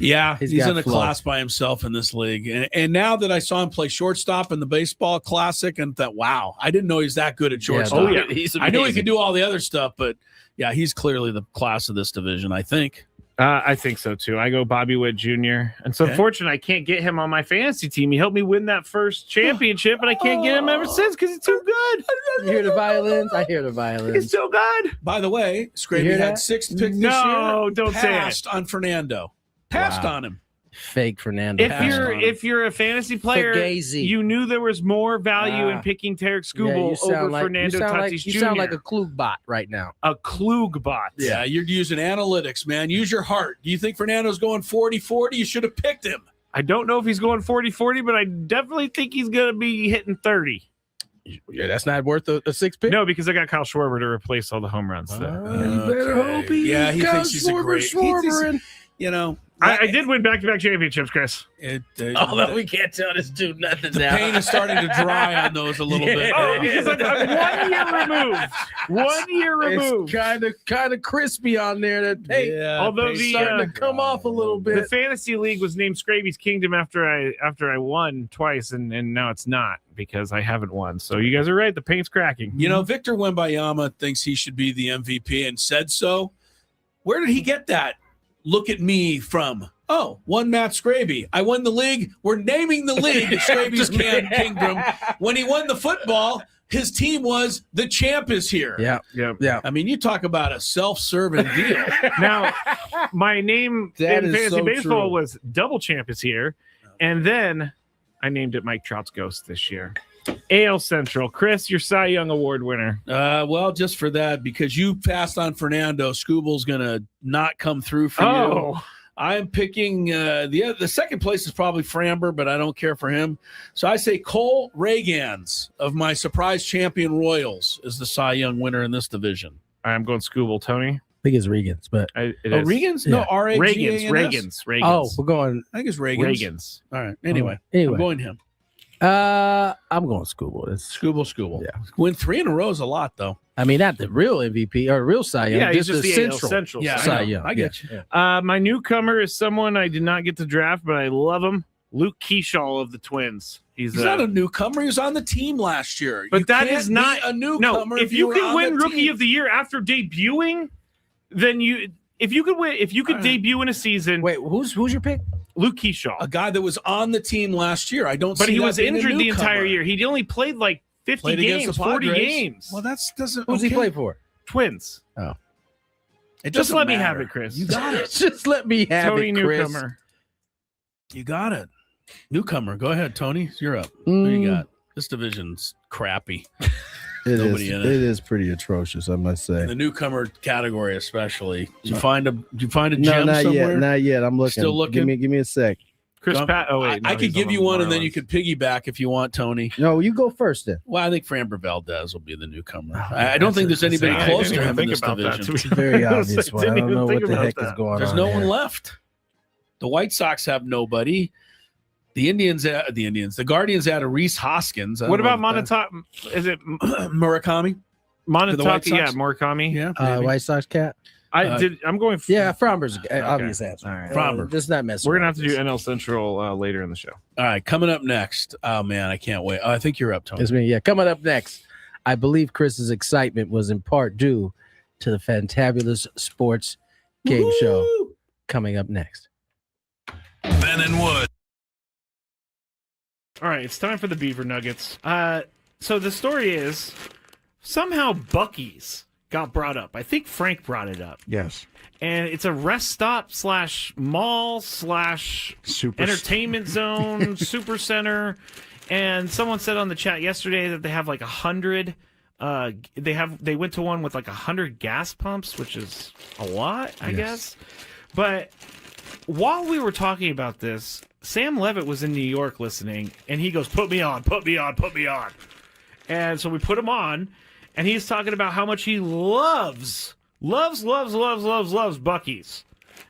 Yeah, he's got in a flow. class by himself in this league. And now that I saw him play shortstop in the baseball classic, and thought, wow, I didn't know he's that good at shortstop. Oh, yeah. He's I knew he amazing. could do all the other stuff, but yeah, he's clearly the class of this division, I think. I think so too. I go Bobby Witt Jr. And so, Okay. unfortunately, I can't get him on my fantasy team. He helped me win that first championship, but I can't get him ever since because he's too good. You hear the violins? I hear the violins. He's so good. By the way, You Scraby hear had that? 6th pick this No, year. don't say it. Passed on Fernando. Passed Wow. on him. Fake Fernando. If you're a fantasy player, Fugazi. you knew there was more value in picking Tarek Skubal over Fernando Tatis Jr. You sound like a Klug bot right now. a Klug bot. Yeah, you're using analytics, man. Use your heart. Do you think Fernando's going 40-40? You should have picked him. I don't know if he's going 40-40, but I definitely think he's going to be hitting 30. Yeah, that's not worth a 6 pick. No, because I got Kyle Schwarber to replace all the home runs. You better hope he Yeah, he got thinks he's a great. Schwarbering. You know, I did win back-to-back championships, Chris. Although we can't tell this dude nothing the now. pain is starting to dry on those a little bit. Oh, because I'm 1 year removed. 1 year removed. It's kind of crispy on there. That paint. Yeah, Although pain's the starting to come off a little the bit. fantasy league was named Scraby's Kingdom after I won twice, and now it's not because I haven't won. So you guys are right. The paint's cracking. You know, Victor Wembanyama thinks he should be the MVP and said so. Where did he get that? Look at me from. Oh, one Matt Scraby. I won the league. We're naming the league Scraby's Kingdom. When he won the football, his team was the champ is here. Yeah. I mean, you talk about a self-serving deal. Now, my name That in is fantasy so baseball true. was Double Champ is here, and then I named it Mike Trout's Ghost this year. AL Central. Chris, your Cy Young Award winner. Well, just for that, because you passed on Fernando, Scubal's going to not come through for you. I'm picking the second place is probably Framber, but I don't care for him. So I say Cole Ragans of my surprise champion Royals is the Cy Young winner in this division. I'm going Scubal. Tony? I think it's Regan's, but Regans? No, R-A-G-A-N-S? Reagans. oh, we're going. I think it's Reagans. Reagans. All right. Anyway, Anyway. I'm going him. I'm going Scubal. It's Scubal. Yeah. Win 3 in a row is a lot, though. I mean, not the real MVP or real Cy Young. Yeah, he's just the the AL Central. Yeah, Cy I know. Young. I get you. Yeah. My newcomer is someone I did not get to draft, but I love him. Luke Keyshaw of the Twins. He's not a newcomer. He was on the team last year. But You that can't is not be a newcomer. No, if you were can on win the Rookie team. of the Year after debuting, then if you could debut in a season. Wait, who's your pick? Luke Keyshaw, a guy that was on the team last year. I don't. but see he that was being a injured the newcomer. entire year. He only played like 50 Played against games, the 40 Padres. games. Well, that doesn't. Who's he play for? Twins. Oh, It Just doesn't let me matter. have it, Chris. You got it. just let me have Tony it, Chris. newcomer. You got it. Newcomer. Go ahead, Tony. You're up. Who you got? This division's crappy. Nobody in it. It is pretty atrocious, I must say. In the newcomer category, especially. Did you find a No, gem not somewhere? yet. Not yet. I'm looking. Still looking? Give me a sec. Chris Pat. Oh wait, I could give you one, and then you could piggyback if you want, Tony. No, you go first then. Well, I think Framber Valdez will be the newcomer. I don't think there's anybody I close didn't to even him in think this about that, division. It's a very I obvious one. I didn't don't even know think what the about heck is that. going There's on. no here. one left. The White Sox have nobody. The Guardians had a Reese Hoskins. I What don't know about if that- Monotaki? Is it Murakami? White Monotaki? Yeah, Sox? Murakami. Yeah, maybe. White Sox cat. I'm going. Yeah, Fromber's obvious answer. All right. Fromber. Just not messing. We're gonna around have to do with NL Central later in the show. All right, coming up next. Oh man, I can't wait. Oh, I think you're up, Tony. this. It's me. Yeah, coming up next. I believe Chris's excitement was in part due to the fantabulous sports game show coming up next. Ben and Wood. All right, it's time for the Beaver Nuggets. So the story is somehow Buc-ee's got brought up. I think Frank brought it up. Yes. And it's a rest stop / mall / Super entertainment zone, super center. And someone said on the chat yesterday that they have like 100. They went to one with like 100 gas pumps, which is a lot, I guess. But while we were talking about this, Sam Levitt was in New York listening, and he goes, "Put me on, put me on, put me on." And so we put him on, and he's talking about how much he loves Buc-ee's.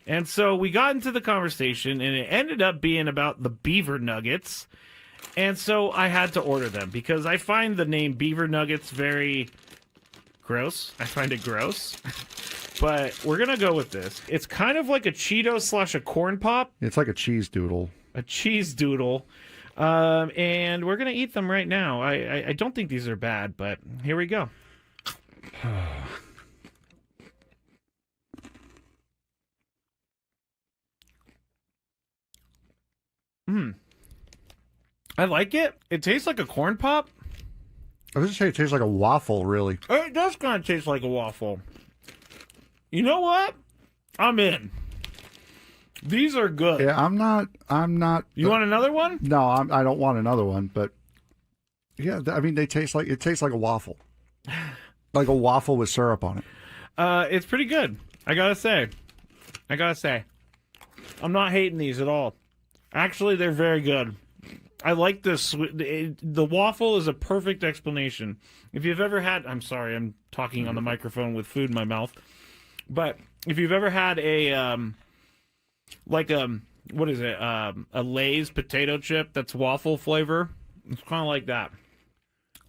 And so we got into the conversation, and it ended up being about the Beaver Nuggets. And so I had to order them because I find the name Beaver Nuggets very gross. I find it gross. but we're gonna go with this. It's kind of like a Cheeto / a corn pop, It's like a cheese doodle. a cheese doodle, and we're gonna eat them right now. I don't think these are bad, but here we go. I like it. It tastes like a corn pop. I was just saying it tastes like a waffle, really. It does kind of taste like a waffle. You know what? I'm in. These are good. Yeah, I'm not. You want another one? No, I don't want another one. But yeah, I mean, it tastes like a waffle, like a waffle with syrup on it. It's pretty good. I gotta say. I'm not hating these at all. Actually, they're very good. I like this. The waffle is a perfect explanation. If you've ever had, I'm sorry, I'm talking on the microphone with food in my mouth. But if you've ever had a, what is it? A Lay's potato chip that's waffle flavor. It's kind of like that.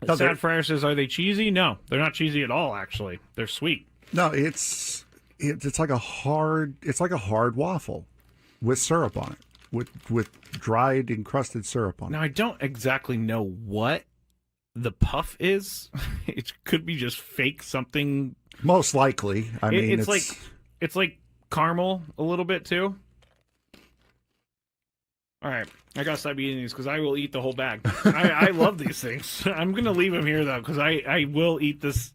No, Sad Fryer says, are they cheesy? No, they're not cheesy at all, actually. They're sweet. No, it's like a hard waffle with syrup on it. With dried encrusted syrup on it. Now, I don't exactly know what the puff is. It could be just fake something. Most likely. I mean, it's like caramel a little bit too. All right, I gotta stop eating these because I will eat the whole bag. I love these things. I'm gonna leave them here though because I will eat this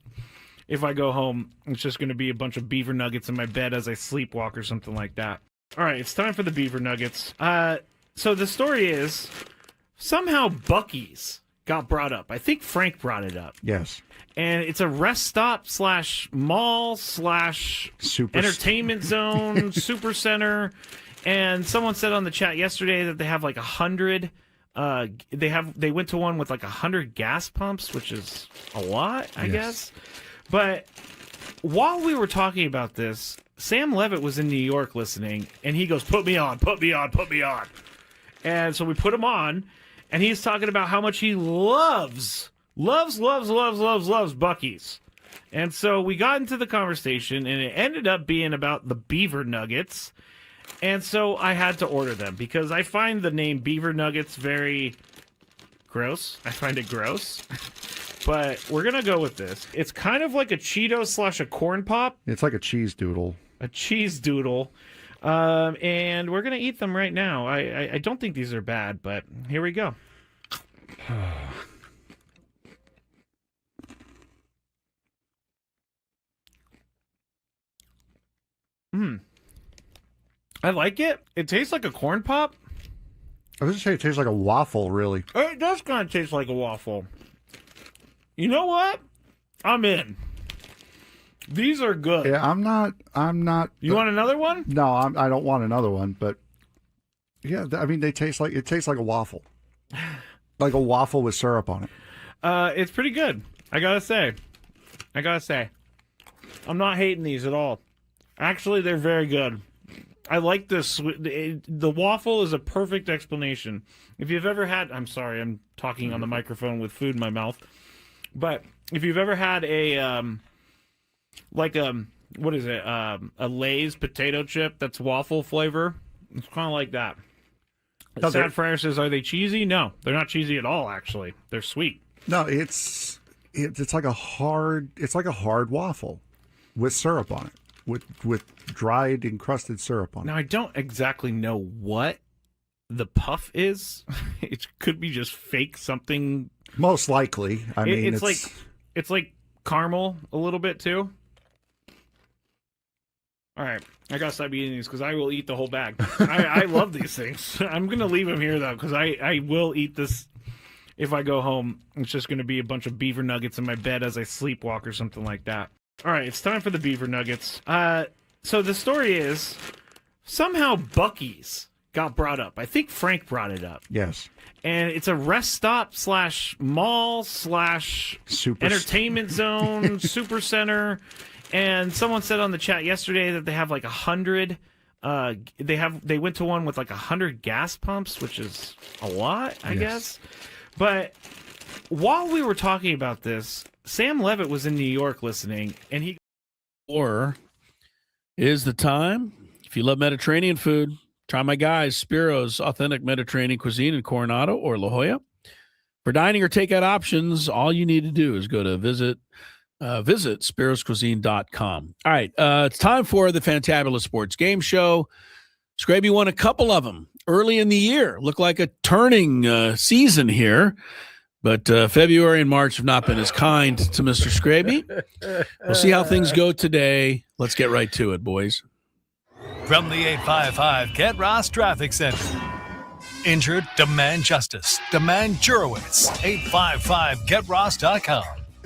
if I go home. It's just gonna be a bunch of beaver nuggets in my bed as I sleepwalk or something like that. All right, it's time for the beaver nuggets. So the story is somehow Buc-ee's got brought up. I think Frank brought it up. Yes. And it's a rest stop / mall / entertainment zone, super center. And someone said on the chat yesterday that they have like 100. They went to one with like 100 gas pumps, which is a lot, I guess. But while we were talking about this, Sam Levitt was in New York listening, and he goes, put me on. And so we put him on, and he's talking about how much he loves Buc-ee's. And so we got into the conversation, and it ended up being about the beaver nuggets. And so I had to order them because I find the name beaver nuggets very gross. I find it gross. But we're going to go with this. It's kind of like a Cheeto / a corn pop. It's like a cheese doodle. A cheese doodle. And we're going to eat them right now. I don't think these are bad, but here we go. I like it. It tastes like a corn pop. I was just saying it tastes like a waffle, really. It does kind of taste like a waffle. You know what? I'm in. These are good. Yeah, I'm not. You want another one? No, I don't want another one. But yeah, I mean, it tastes like a waffle, like a waffle with syrup on it. It's pretty good. I gotta say. I'm not hating these at all. Actually, they're very good. I like this. The waffle is a perfect explanation. If you've ever had, I'm sorry, I'm talking on the microphone with food in my mouth. But if you've ever had a what is it? A Lay's potato chip that's waffle flavor. It's kind of like that. No, Sad Fryer says, are they cheesy? No, they're not cheesy at all. Actually, they're sweet. No, it's like a hard waffle with syrup on it. With dried encrusted syrup on it. Now I don't exactly know what the puff is. It could be just fake something. Most likely. I mean, it's like caramel a little bit too. All right, I gotta stop eating these because I will eat the whole bag. I love these things. I'm gonna leave them here though because I will eat this if I go home. It's just gonna be a bunch of beaver nuggets in my bed as I sleepwalk or something like that. All right, it's time for the beaver nuggets. So the story is somehow Buc-ee's got brought up. I think Frank brought it up. Yes. And it's a rest stop / mall / entertainment zone, super center. And someone said on the chat yesterday that they have like 100. They went to one with like 100 gas pumps, which is a lot, I guess. But while we were talking about this, Sam Levitt was in New York listening, and he. Or is the time. If you love Mediterranean food, try my guys, Spiro's Authentic Mediterranean Cuisine in Coronado or La Jolla. For dining or takeout options, all you need to do is go to visit spiroscuisine.com. All right, it's time for the Fantabulous Sports Game Show. Scraby won a couple of them early in the year. Looked like a turning season here, but February and March have not been as kind to Mr. Scraby. We'll see how things go today. Let's get right to it, boys. From the 855 Get Ross Traffic Center. Injured? Demand justice. Demand Jurowitz. 855GetRoss.com.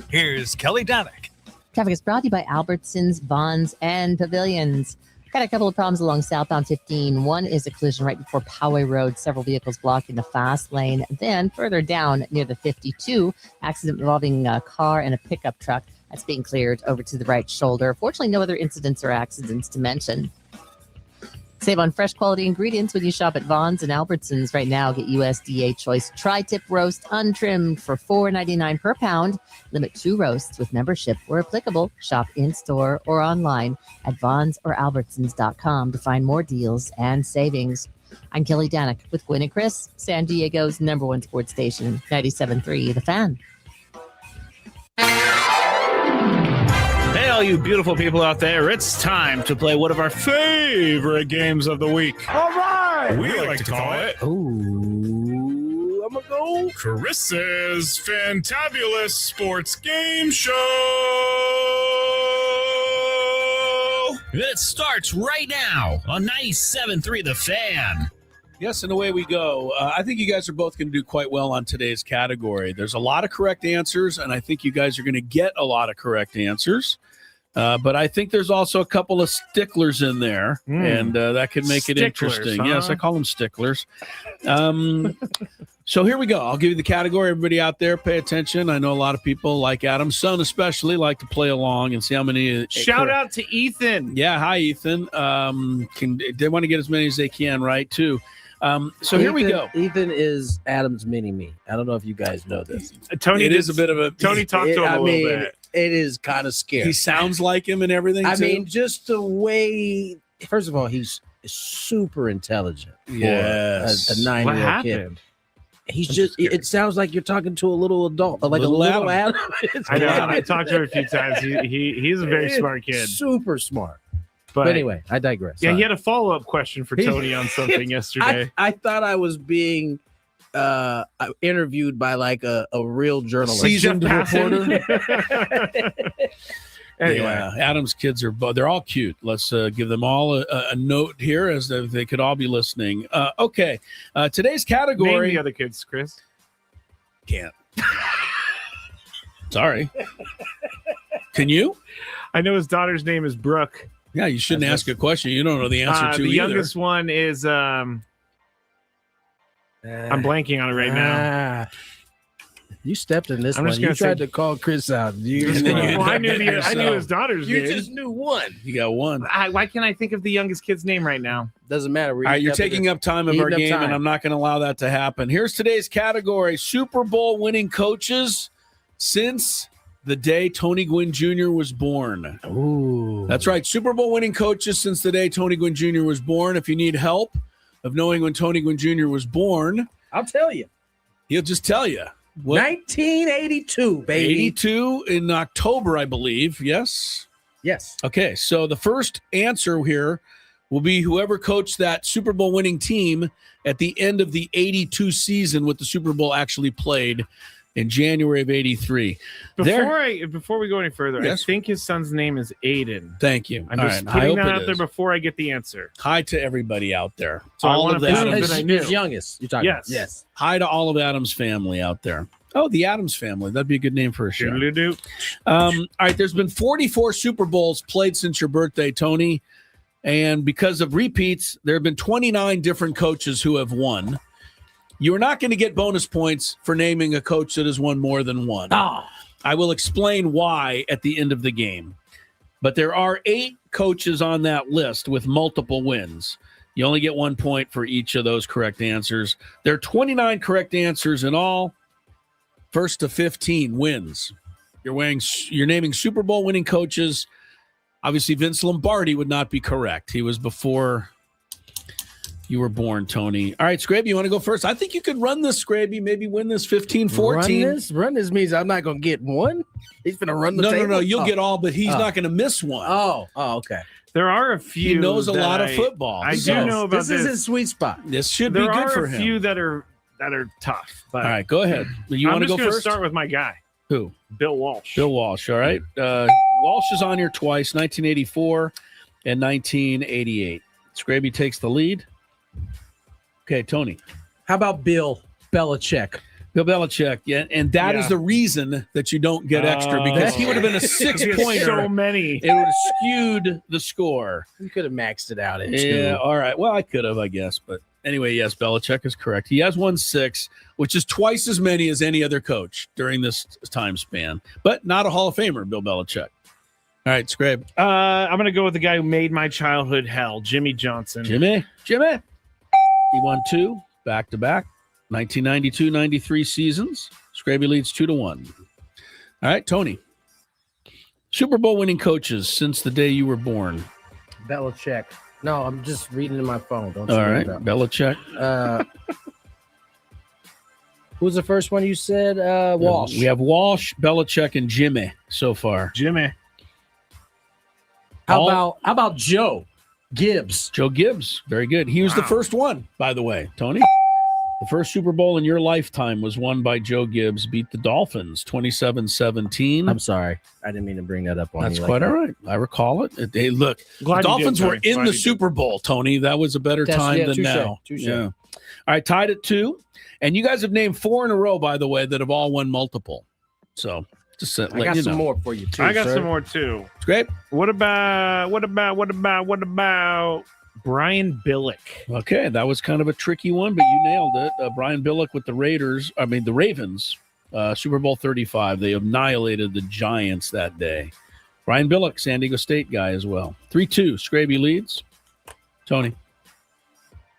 Here's Kelly Danick. Traffic is brought to you by Albertsons, Vons, and Pavilions. Got a couple of problems along southbound 15. One is a collision right before Poway Road. Several vehicles blocking the fast lane. Then further down near the 52, accident involving a car and a pickup truck. That's being cleared over to the right shoulder. Fortunately, no other incidents or accidents to mention. Save on fresh quality ingredients when you shop at Vons and Albertsons. Right now, get USDA Choice Tri-Tip Roast untrimmed for $4.99 per pound. Limit 2 roasts with membership where applicable. Shop in-store or online at Vons or Albertsons.com to find more deals and savings. I'm Kelly Danick with Gwynn and Chris, San Diego's #1 sports station, 97.3 The Fan. Hey, all you beautiful people out there, it's time to play one of our favorite games of the week. All right. We like to call it. Ooh, I'm gonna go. Chris's Fantabulous Sports Game Show. It starts right now on 97.3 The Fan. Yes, and away we go. I think you guys are both going to do quite well on today's category. There's a lot of correct answers, and I think you guys are going to get a lot of correct answers. But I think there's also a couple of sticklers in there, and that could make it interesting. Huh? Yes, I call them sticklers. So here we go. I'll give you the category. Everybody out there, pay attention. I know a lot of people, like Adam's son especially, like to play along and see how many. Shout out to Ethan. Yeah, hi, Ethan. They want to get as many as they can, right, too. So here we go. Ethan is Adam's mini-me. I don't know if you guys know this. Tony is a bit of a. Tony talked to him a little bit. It is kind of scary. He sounds like him and everything. I too. mean, just the way. First of all, he's super intelligent. Yes. A 9-year-old What kid. happened? He's just. It sounds like you're talking to a little adult, like Little a little Adam. Adam. I know. I talked to him a few times. He's a very smart kid. Super smart. But anyway, I digress. Yeah, Sorry. he had a follow-up question for Tony on something yesterday. I thought I was being interviewed by like a real journalist. Seasoned reporter. Anyway, Yeah, Adam's kids they're all cute. Let's give them all a note here as they could all be listening. Okay, today's category. name the other kids, Chris. Can't. Sorry. Can you? I know his daughter's name is Brooke. Yeah, you shouldn't ask a question you don't know the answer to the either. youngest one is I'm blanking on it right now. You stepped in this I'm one. just You gonna tried say- to call Chris out. Well, I knew his daughter's You name. just knew one. You got one. Why can't I think of the youngest kid's name right now? Doesn't matter. All right, you're taking up time of our game, and I'm not going to allow that to happen. Here's today's category: Super Bowl winning coaches since the day Tony Gwynn Jr. was born. Ooh. That's right. Super Bowl winning coaches since the day Tony Gwynn Jr. was born. If you need help of knowing when Tony Gwynn Jr. was born, I'll tell you. He'll just tell you. 1982, baby. 82 in October, I believe. Yes? Yes. Okay, so the first answer here will be whoever coached that Super Bowl winning team at the end of the 82 season with the Super Bowl actually played in January of 83. Before we go any further, Yes. I think his son's name is Aiden. Thank you. I'm All just right, I putting hope that it out there is. before I get the answer. Hi to everybody out there. So I all wanna of the prove Adams. that I knew. His youngest. You're talking Yes. about. Yes. Hi to all of Adams' family out there. Oh, the Adams family. That'd be a good name for a show. Doodle-doo. All right, there's been 44 Super Bowls played since your birthday, Tony. And because of repeats, there have been 29 different coaches who have won. You're not going to get bonus points for naming a coach that has won more than one. Oh. I will explain why at the end of the game. But there are 8 coaches on that list with multiple wins. You only get 1 point for each of those correct answers. There are 29 correct answers in all. First to 15 wins. You're naming Super Bowl winning coaches Obviously, Vince Lombardi would not be correct. He was before you were born, Tony. All right, Scraby, you want to go first? I think you could run this, Scraby, maybe win this 15-14. Run this means I'm not going to get one? He's going to run the table? No. You'll get all, but he's not going to miss one. Oh, okay. There are a few. He knows a lot of football. I do know about this. This is his sweet spot. This should be good for him. There are a few that are tough. But all right, go ahead. You want to go first? Start with my guy. Who? Bill Walsh. Bill Walsh, all right. Walsh is on here twice, 1984 and 1988. Scraby takes the lead. Okay, Tony. How about Bill Belichick? Bill Belichick, yeah, and that is the reason that you don't get extra, because he would have been a 6-pointer. So many. It would have skewed the score. You could have maxed it out at 2. Yeah, all right. Well, I could have, I guess, but anyway, yes, Belichick is correct. He has won 6, which is twice as many as any other coach during this time span, but not a Hall of Famer, Bill Belichick. All right, Scrabe. I'm going to go with the guy who made my childhood hell, Jimmy Johnson. Jimmy. He won 2 back-to-back, 1992-93 seasons. Scraby leads 2-1. All right, Tony. Super Bowl winning coaches since the day you were born. Belichick. No, I'm just reading in my phone. Don't all right, Belichick. Who's the first one you said? Walsh. We have Walsh, Belichick, and Jimmy so far. Jimmy. How about Joe Gibbs? Joe Gibbs. Very good. He was the first one, by the way, Tony. The first Super Bowl in your lifetime was won by Joe Gibbs, beat the Dolphins 27-17. I'm sorry. I didn't mean to bring that up on That's you. quite all right. I recall it. Hey, look, the Dolphins were in the Super Bowl, Tony. That was a better time than now. Yeah. All right, tied at 2. And you guys have named 4 in a row, by the way, that have all won multiple. So just let I got you some know. more for you, too. I got sir. some more, too. It's great. What about Brian Billick? Okay, that was kind of a tricky one, but you nailed it. Brian Billick with the Ravens, Super Bowl 35. They annihilated the Giants that day. Brian Billick, San Diego State guy as well. 3-2, Scraby leads. Tony.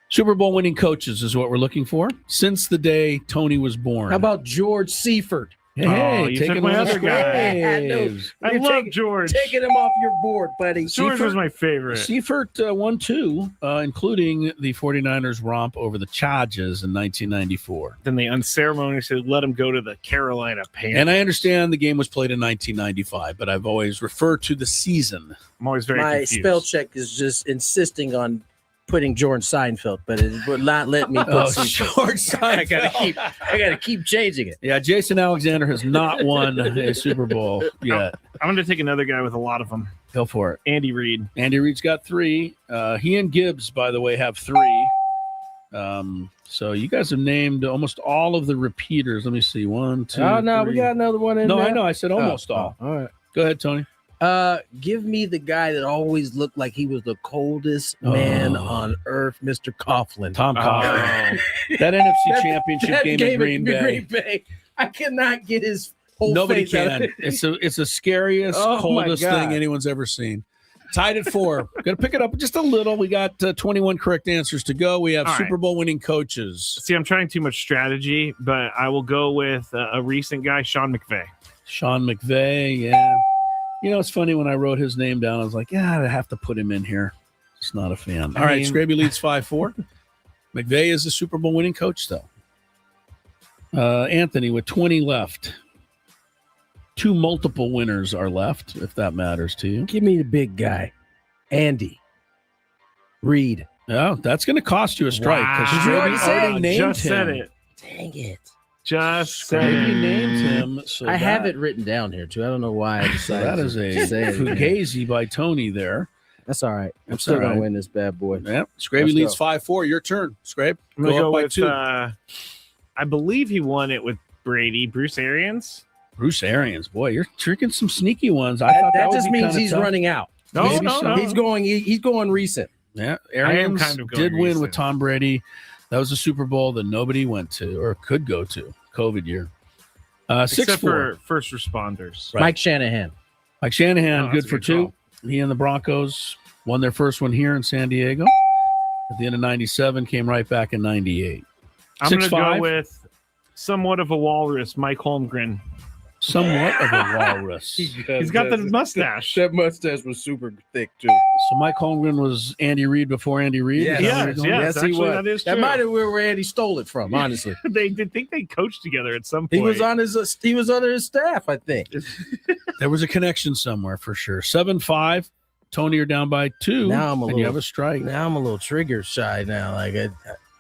Super Bowl winning coaches is what we're looking for since the day Tony was born. How about George Seifert? Hey, you taking took my one of other the guy. Braves. I love George. Taking him off your board, buddy. George was my favorite. Seifert won 2, including the 49ers romp over the Chargers in 1994. Then they unceremoniously let him go to the Carolina Panthers. And I understand the game was played in 1995, but I've always referred to the season. I'm always very My confused. spell check is just insisting on putting George Seinfeld, but it would not let me put Seifert. George Seinfeld. I gotta keep changing it. Yeah, Jason Alexander has not won a Super Bowl yet. I'm going to take another guy with a lot of them. Go for it. Andy Reid. Andy Reid's got 3. He and Gibbs, by the way, have 3. So you guys have named almost all of the repeaters. Let me see. 1, 2. Oh no, 3. we got another one in there. No, I know. I said almost all. All right. Go ahead, Tony. Give me the guy that always looked like he was the coldest man on earth, Mr. Coughlin. Tom Coughlin. That NFC Championship game in Green Bay. I cannot get his whole Nobody face out of can. it. It's the scariest, Oh, my coldest God. thing anyone's ever seen. Tied at 4. Got to pick it up just a little. We got 21 correct answers to go. We have All right. Super Bowl winning coaches. See, I'm trying too much strategy, but I will go with a recent guy, Sean McVay. Sean McVay, yeah. You know, it's funny when I wrote his name down, I was like, yeah, I have to put him in here. Just not a fan. All right, Scraby leads 5-4. McVay is a Super Bowl winning coach, though. Anthony with 20 left. 2 multiple winners are left, if that matters to you. Give me the big guy, Andy Reid. Oh, that's going to cost you a strike because Did you already say already it? named Just him. said it. Dang it. Just said Scraby it. named him. So I have it written down here, too. I don't know why I decided That is to a say it. fugazi by Tony there. That's all right. I'm That's still all going right. to win this bad boy. Yep. Scraby Let's leads go. 5-4. Your turn, Scrabe. I'm going to Go go up by with, 2. I believe he won it with Brady, Bruce Arians. Bruce Arians. Boy, you're tricking some sneaky ones. I thought That would just be means kinda he's tough. running out. No, Maybe no, so. no. He's going recent. Yeah, I am Arians kind of going did win with recent. Tom Brady. That was a Super Bowl that nobody went to or could go to. COVID year. Except 6-4. for first responders. Right. Mike Shanahan. Mike Shanahan, Oh, good that's a for good 2. call. He and the Broncos won their first one here in San Diego. At the end of 97, came right back in 98. I'm going to 6-5. go with somewhat of a walrus, Mike Holmgren. somewhat of a walrus. He's got the mustache. That mustache was super thick too. So Mike Holmgren was Andy Reid before Andy Reid? Yes, Is that where yes, you're going? yes, he actually, was. that is That true. might have been where Andy stole it from. Honestly, They did think they coached together at some point. he was on his. He was under his staff, I think. There was a connection somewhere for sure. 7-5. Tony, you're down by 2. Now I'm a and you little- have a strike. Now I'm a little trigger shy. Now, like I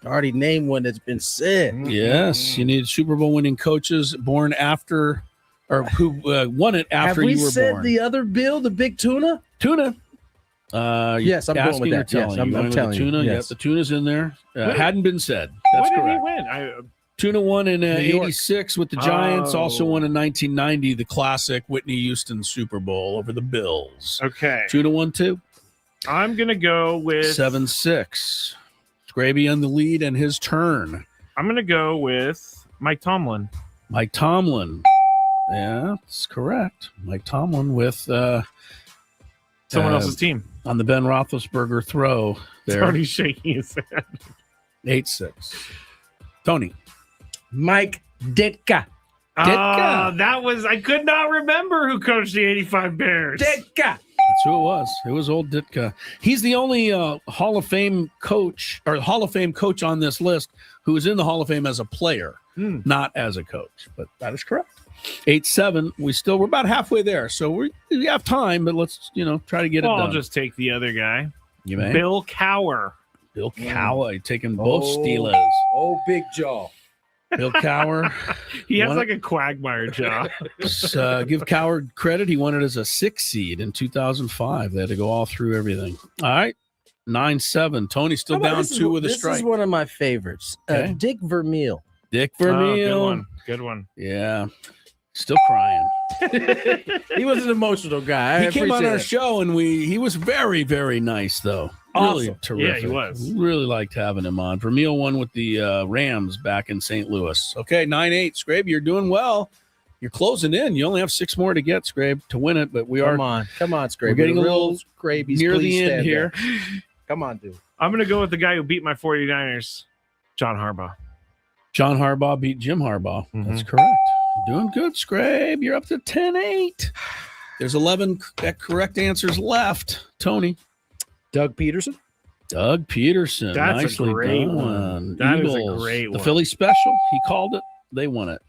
already named one that's been said. Yes, you need Super Bowl winning coaches born after, or who won it Have after we you were said born. the other Bill, the big tuna? Tuna. Yes, I'm going asking with or that. Yes, telling? I'm You going with telling the you. tuna. Yes. Yep, the tuna's in there. What- Hadn't been said. That's When correct. did he win? Tuna won in York. 86 with the Giants. Also Oh. won in 1990 the classic Whitney Houston Super Bowl over the Bills. Okay. Tuna won 2. I'm going to go with 7-6. Scraby on the lead and his turn. I'm going to go with Mike Tomlin. Mike Tomlin. Yeah, that's correct. Mike Tomlin with Someone else's team. on the Ben Roethlisberger throw there. Tony's shaking his head. 8-6. Tony. Mike Ditka. That was, I could not remember who coached the 85 Bears. Ditka. That's who it was. It was old Ditka. He's the only Hall of Fame coach or Hall of Fame coach on this list who is in the Hall of Fame as a player, not as a coach. But that is correct. 8-7. We're about halfway there, so we have time. But let's try to get it done. I'll just take the other guy. You may. Bill Cowher. Bill Cowher taking both Steelers. Oh, big jaw. Bill Cowher. He has like a Quagmire jaw. Give Cowher credit. He won it as a 6 seed in 2005. They had to go all through everything. All right. 9-7. Tony's still down 2 with a strike. This is one of my favorites. Okay. Dick Vermeil. Dick Vermeil. Good one. Good one. Yeah. Still crying. He was an emotional guy. He came on our show and he was very, very nice though. Really Awesome. terrific. Yeah, he was. Really liked having him on. Vermeil won with the Rams back in St. Louis. Okay, 9-8. Scrabe, you're doing well. You're closing in. You only have 6 more to get, Scrabe, to win it, but we are. Come on, Scrabe. We're getting a little Scrabies, near please the end stand here. there. Come on, dude. I'm going to go with the guy who beat my 49ers, John Harbaugh. John Harbaugh beat Jim Harbaugh. Mhm. That's correct. Doing good, Scrabe. You're up to 10-8. There's 11 correct answers left. Tony. Doug Peterson. Doug Peterson. That's a Nicely great done. one. That is a Eagles. great The one. Philly special. He called it. They won it.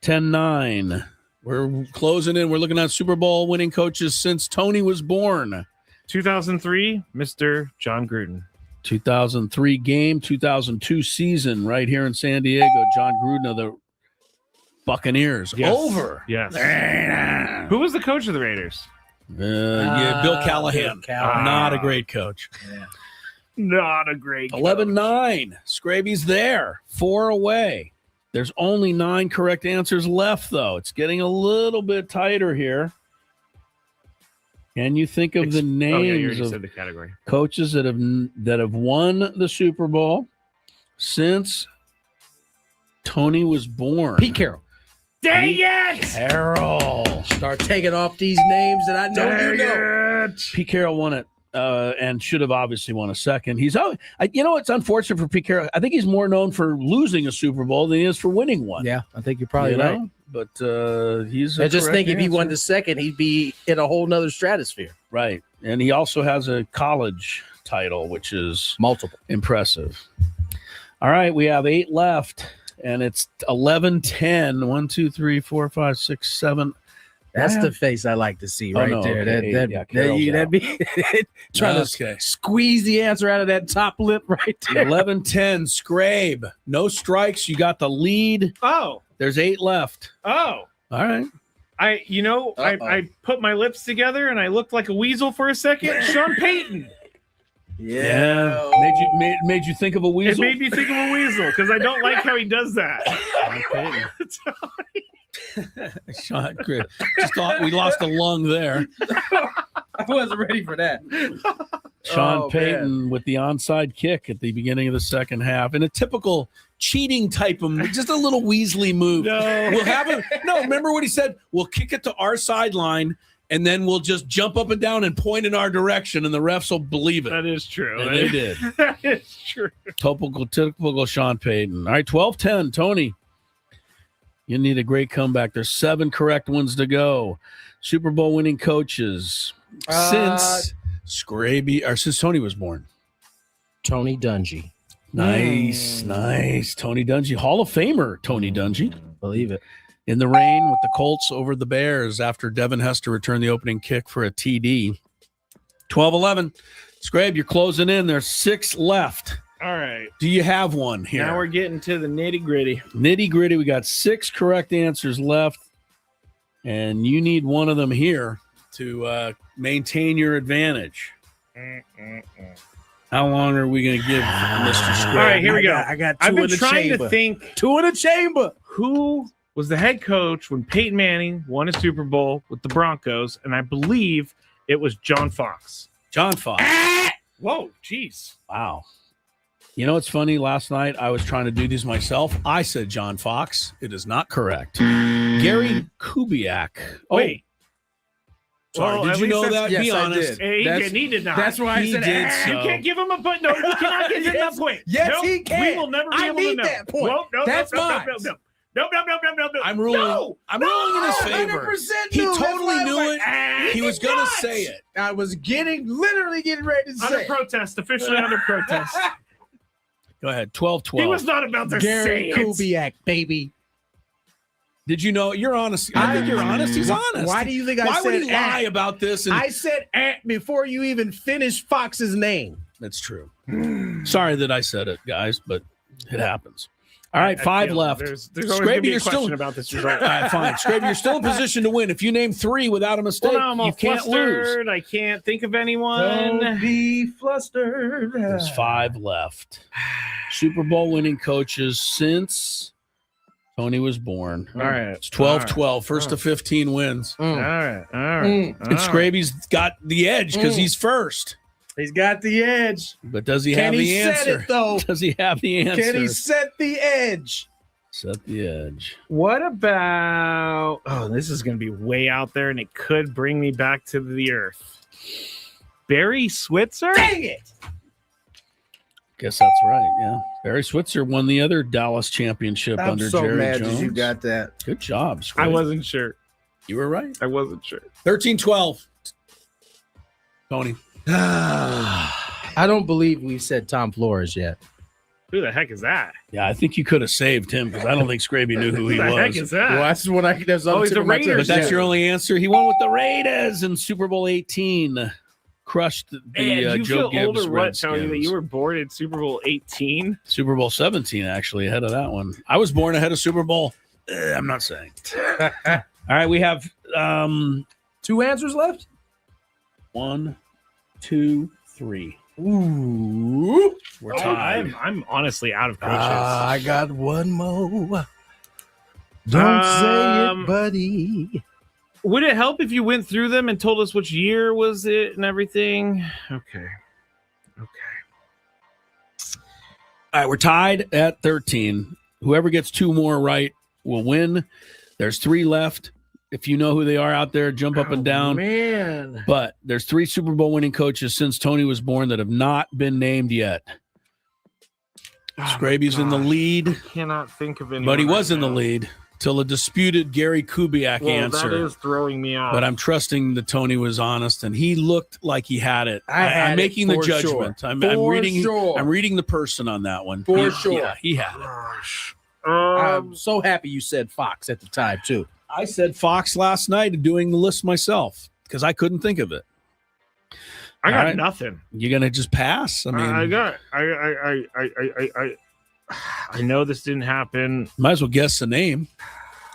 10-9. We're closing in. We're looking at Super Bowl winning coaches since Tony was born. 2003, Mr. John Gruden. 2003 game, 2002 season right here in San Diego. John Gruden of the Buccaneers. Yes. Over. Yes. Who was the coach of the Raiders? Bill Callahan. Bill Callahan. Not a great coach. Not a great coach. 11-9. Scraby's there. 4 away. There's only 9 correct answers left, though. It's getting a little bit tighter here. Can you think of the Oh, yeah, you names already of said the category. coaches that have won the Super Bowl since Tony was born? Pete Carroll. Dang it! Carroll. Start taking off these names that I know you know. Pete Carroll won it and should have obviously won a second. It's unfortunate for Pete Carroll. I think he's more known for losing a Super Bowl than he is for winning one. Yeah, I think you're probably You right. know? But he's. I just correct think if he won answer. the second, he'd be in a whole nother stratosphere. Right, and he also has a college title, which is multiple, impressive. All right, we have 8 left, and it's 11-10. 1, 2, 3, 4, 5, 6, 7. That's Wow. the face I like to see Oh, right no, there. okay, That'd Carroll's be trying Okay. to squeeze the answer out of that top lip right there. 11-10. Scrabe. No strikes. You got the lead. Oh. There's 8 left. Oh. All right. I put my lips together and I looked like a weasel for a second. Sean Payton. Yeah. Made you think of a It weasel? made me think of a weasel because I don't like how he does that. Sean, Chris, just thought we lost a lung there. I wasn't ready for that. Sean Oh, Payton with the onside kick at the beginning of the second half in a typical cheating type of just a little Weasley move. No. We'll have him. No, remember what he said? We'll kick it to our sideline and then we'll just jump up and down and point in our direction and the refs will believe it. That is true. And they did. That is true. Typical Sean Payton. All right, 12-10. Tony. You need a great comeback. There's 7 correct ones to go. Super Bowl winning coaches since Tony was born. Tony Dungy. Nice. Tony Dungy. Hall of Famer Tony Dungy. Believe it. In the rain with the Colts over the Bears after Devin Hester returned the opening kick for a TD. 12-11. Scrabe, you're closing in. There's 6 left. All right. Do you have one here? Now we're getting to the nitty-gritty. Nitty-gritty. We got 6 correct answers left, and you need one of them here to maintain your advantage. How long are we going to give Mr. Scrabe? All right, here we go. I got 2 I've been in the trying chamber. to think 2 in the chamber. who was the head coach when Peyton Manning won a Super Bowl with the Broncos, and I believe it was John Fox. John Fox. Whoa, jeez. Wow. You know what's funny? Last night I was trying to do these myself. I said John Fox. It is not correct. Gary Kubiak. Oh, Wait. sorry. Well, did at you least know that's- that? Yes, Be I honest. did. He did not. That's why I He said did ah. so. You can't give him a point. No, you cannot give him that point. Yes, Nope, he can. We will never be I able need to know. that point. Nope, That's mine. No. I'm ruling. No! I'm ruling in his favor. 100% He knew. That's totally why I knew was it. like, He was did going to not. say it. I was literally getting ready to Under say. protest. Officially under protest. Go ahead. 12-12. He was not about to Gary say it. Kubiak, baby. Did you know? You're honest. I think you're honest. He's honest. Why do you think I Why said would he lie about this? And I said before you even finished Fox's name. that's true. Sorry that I said it, guys, but it happens. All right, I 5 feel left. There's always going to be a you're question still about this all result. right, fine. Scraby, you're still in position to win. If you name 3 without a mistake, Well, now I'm all you can't lose. flustered. I can't think of anyone. Don't be flustered. There's 5 left. Super Bowl winning coaches since Tony was born. All right. It's 12-12. First to 15 wins. All right. And Scraby's got the edge because he's first. He's got the edge. But does he Can have he the set answer? it, though? Does he have the answer? Can he set the edge? Set the edge. What about? Oh, this is going to be way out there, and it could bring me back to the earth. Barry Switzer? Dang it! Guess that's right. Yeah, Barry Switzer won the other Dallas championship I'm under so Jerry mad Jones. that you got that. Good job, I Scraby. wasn't sure. You were right. I wasn't sure. 13-12. Tony. I don't believe we've said Tom Flores yet. Who the heck is that? Yeah, I think you could have saved him because I don't think Scraby knew who he Who the heck was. is that? Well, that's what that's on Oh, he's tip the of my Raiders. But tongue. that's your only answer. He won with the Raiders in Super Bowl 18. Crushed the And you Joe feel Gibbs older, what, Tony, that Redskins. you were born in Super Bowl 18? Super Bowl 17, actually, ahead of that one. I was born ahead of Super Bowl. I'm not saying. All right, we have 2 answers left? 1, 2, 3. Ooh. We're tied. I'm honestly out of coaches. I got one more. Don't say it, buddy. Would it help if you went through them and told us which year was it and everything? Okay. All right, we're tied at 13. Whoever gets 2 more right will win. There's 3 left. If you know who they are out there, jump up and down. Man. But there's 3 Super Bowl winning coaches since Tony was born that have not been named yet. Scraby's in the lead, I cannot think of anyone. but he was right in the now. lead till a disputed Gary Kubiak Well, answer. that is throwing me off. But I'm trusting that Tony was honest, and he looked like he had it. had I'm it making the for judgment. sure. I'm For reading. sure. I'm reading the person on that one. For sure. Yeah, he had it. I'm so happy you said Fox at the time, too. I said Fox last night doing the list myself because I couldn't think of it. I got All right. nothing. You gonna just pass? I mean, I know this didn't happen. might as well guess the name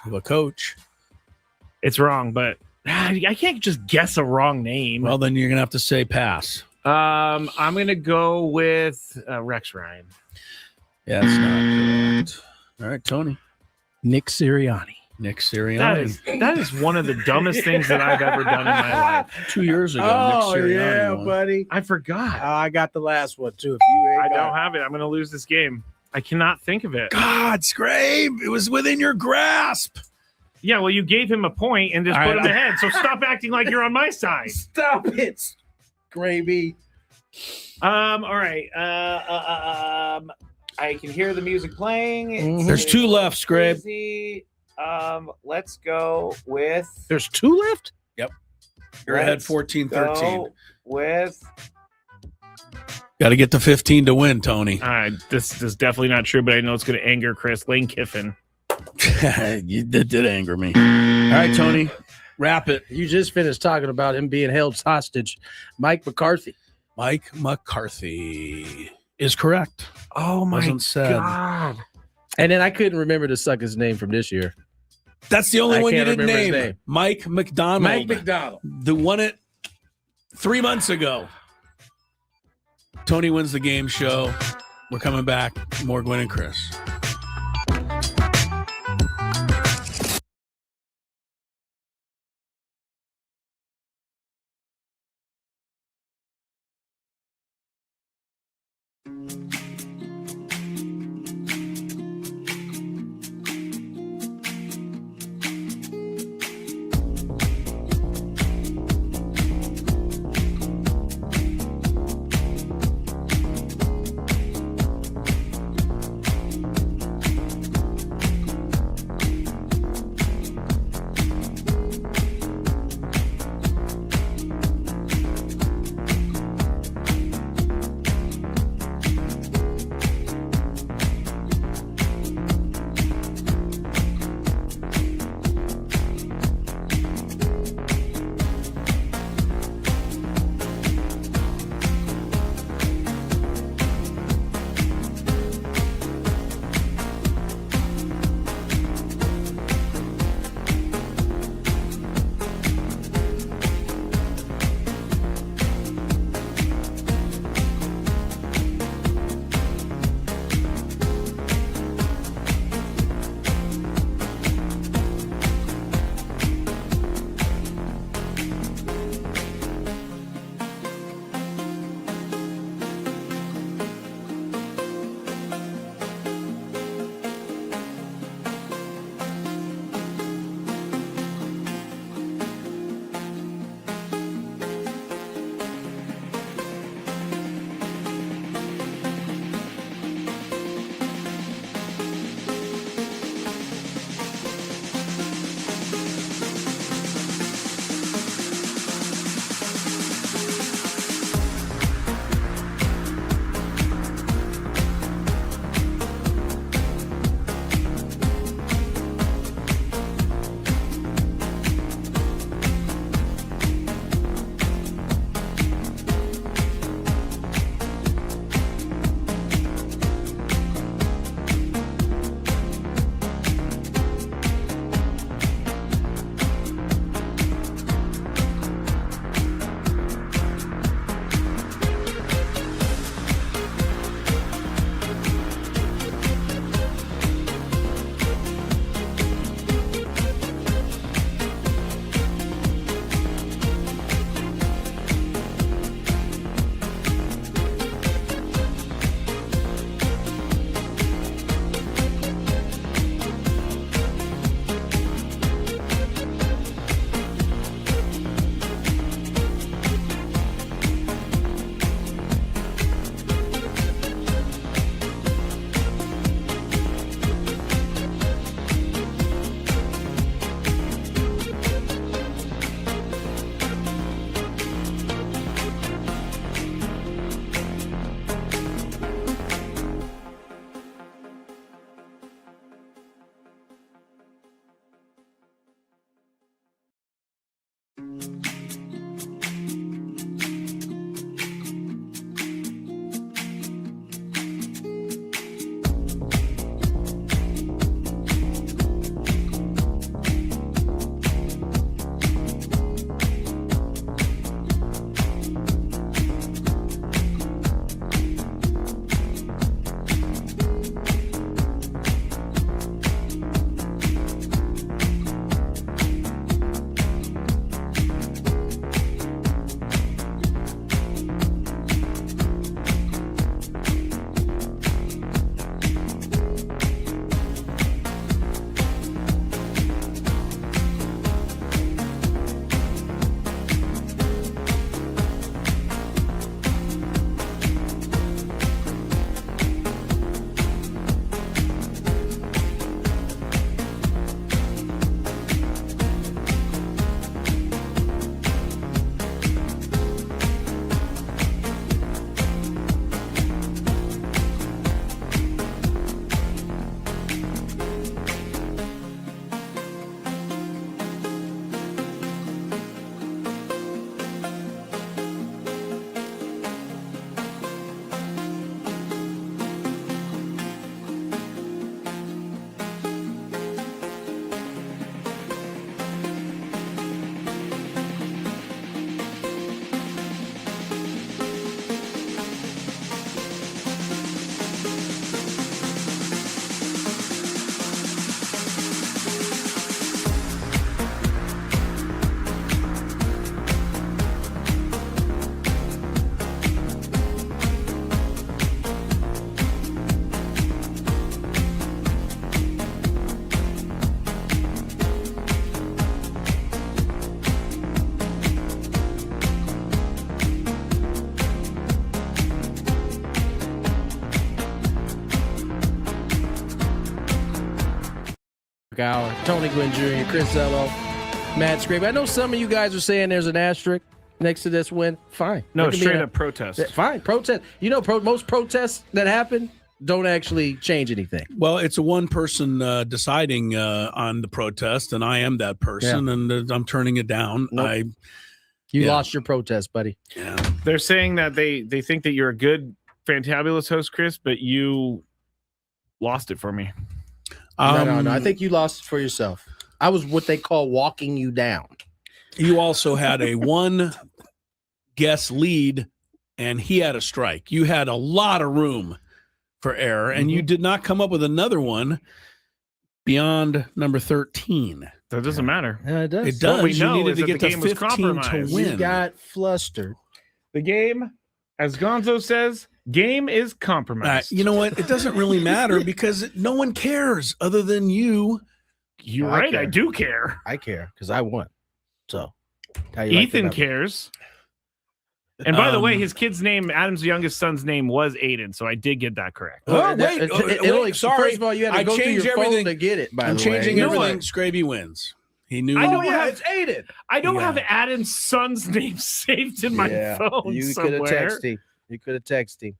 of a coach. It's wrong, but I can't just guess a wrong name. Well, then you're gonna have to say pass. I'm gonna go with Rex Ryan. Yeah, it's not correct. All right, Tony. Nick Sirianni. Nick Sirianni. That is one of the dumbest things that I've ever done in my life. 2 years ago. Oh, Nick Sirianni yeah, won. buddy. I forgot. I got the last one, too. If you ain't I got don't have it. I'm gonna lose this game. I cannot think of it. God, Scrabe, it was within your grasp. Yeah, well, you gave him a point and just All put right, him ahead. So stop acting like you're on my side. Stop it, Gravy. All right. I can hear the music playing. There's 2 left, Scrabe. Let's go with. There's 2 left? Yep. You're ahead 14-13. Go with. Got to get to 15 to win, Tony. This is definitely not true, but I know it's going to anger Chris. Lane Kiffin. You did anger me. All right, Tony. Wrap it. You just finished talking about him being held hostage. Mike McCarthy. Mike McCarthy is correct. Oh, my Wasn't said. God. And then I couldn't remember the sucker's name from this year. That's the only I one you can't didn't remember his name. name. Mike McDonald. Mike McDonald. The won it 3 months ago. Tony wins the game show. We're coming back. More Gwynn and Chris. Hour. Tony Gwynn Jr., Chris Ello, Matt Scrape. I know some of you guys are saying there's an asterisk next to this win. Fine. No, There can be straight an- up protest. Fine. Protest. You know, most protests that happen don't actually change anything. Well, it's a one person deciding on the protest, and I am that person, and I'm turning it down. Nope. You lost your protest, buddy. Yeah. They're saying that they think that you're a good, fantabulous host, Chris, but you lost it for me. No. I think you lost it for yourself. I was what they call walking you down. You also had a one guess lead, and he had a strike. You had a lot of room for error, and you did not come up with another one beyond number 13. That doesn't matter. Yeah, it does. It does. What we you know needed is to that get the to game was 15 to compromised. win. You got flustered. The game, as Gonzo says, game is compromised. You know what? It doesn't really matter because no one cares other than you. You're I right. care. I do care. I care because I won. So, how you like Ethan that? cares. And by the way, his kid's name, Adam's youngest son's name, was Aiden, so I did get that correct. Oh, wait. Sorry. First of all, you had to go through your phone to get it. By I'm the changing way, everything. Scraby wins. He knew. I don't it's Aiden. I don't have Adam's son's name saved in my phone You could somewhere. have texted him. You could have texted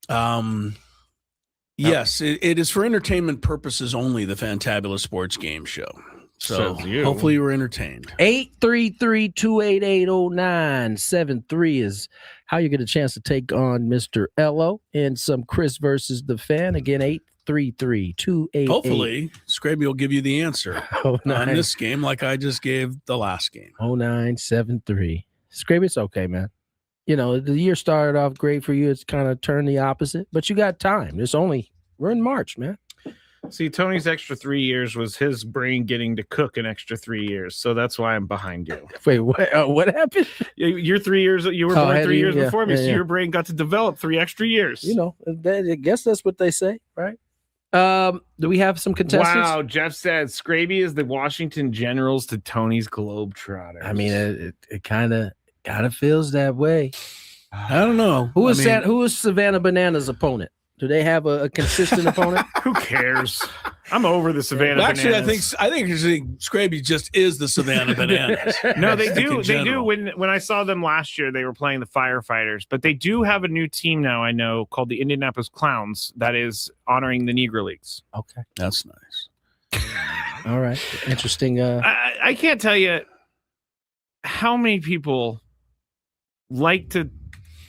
him. Yes, it is for entertainment purposes only. The Fantabulous Sports Game Show. So Says you. hopefully you were entertained. 833-288-0973 is how you get a chance to take on Mr. Ello and some Chris versus the Fan. Again, 833-288. Hopefully, Scraby will give you the answer on 09 this game, like I just gave the last game. 0973. Scrape, it's okay, man. You know, the year started off great for you. It's kind of turned the opposite, but you got time. We're in March, man. See, Tony's extra 3 years was his brain getting to cook an extra 3 years, so that's why I'm behind you. Wait, what happened? You're 3 years. You were born 3 years before me, so your brain got to develop 3 extra years. You know, I guess that's what they say, right? Do we have some contestants? Wow, Jeff said Scraby is the Washington Generals to Tony's Globetrotters. I mean, it kind of feels that way. I don't know. Who is Savannah Banana's opponent? Do they have a consistent opponent? Who cares? I'm over the Savannah Well, actually, Bananas. I think Scraby just is the Savannah Bananas. No, they In do. They do. general. When I saw them last year, they were playing the Firefighters, but they do have a new team now. I know called the Indianapolis Clowns that is honoring the Negro Leagues. Okay, that's nice. All right, interesting. I can't tell you how many people like to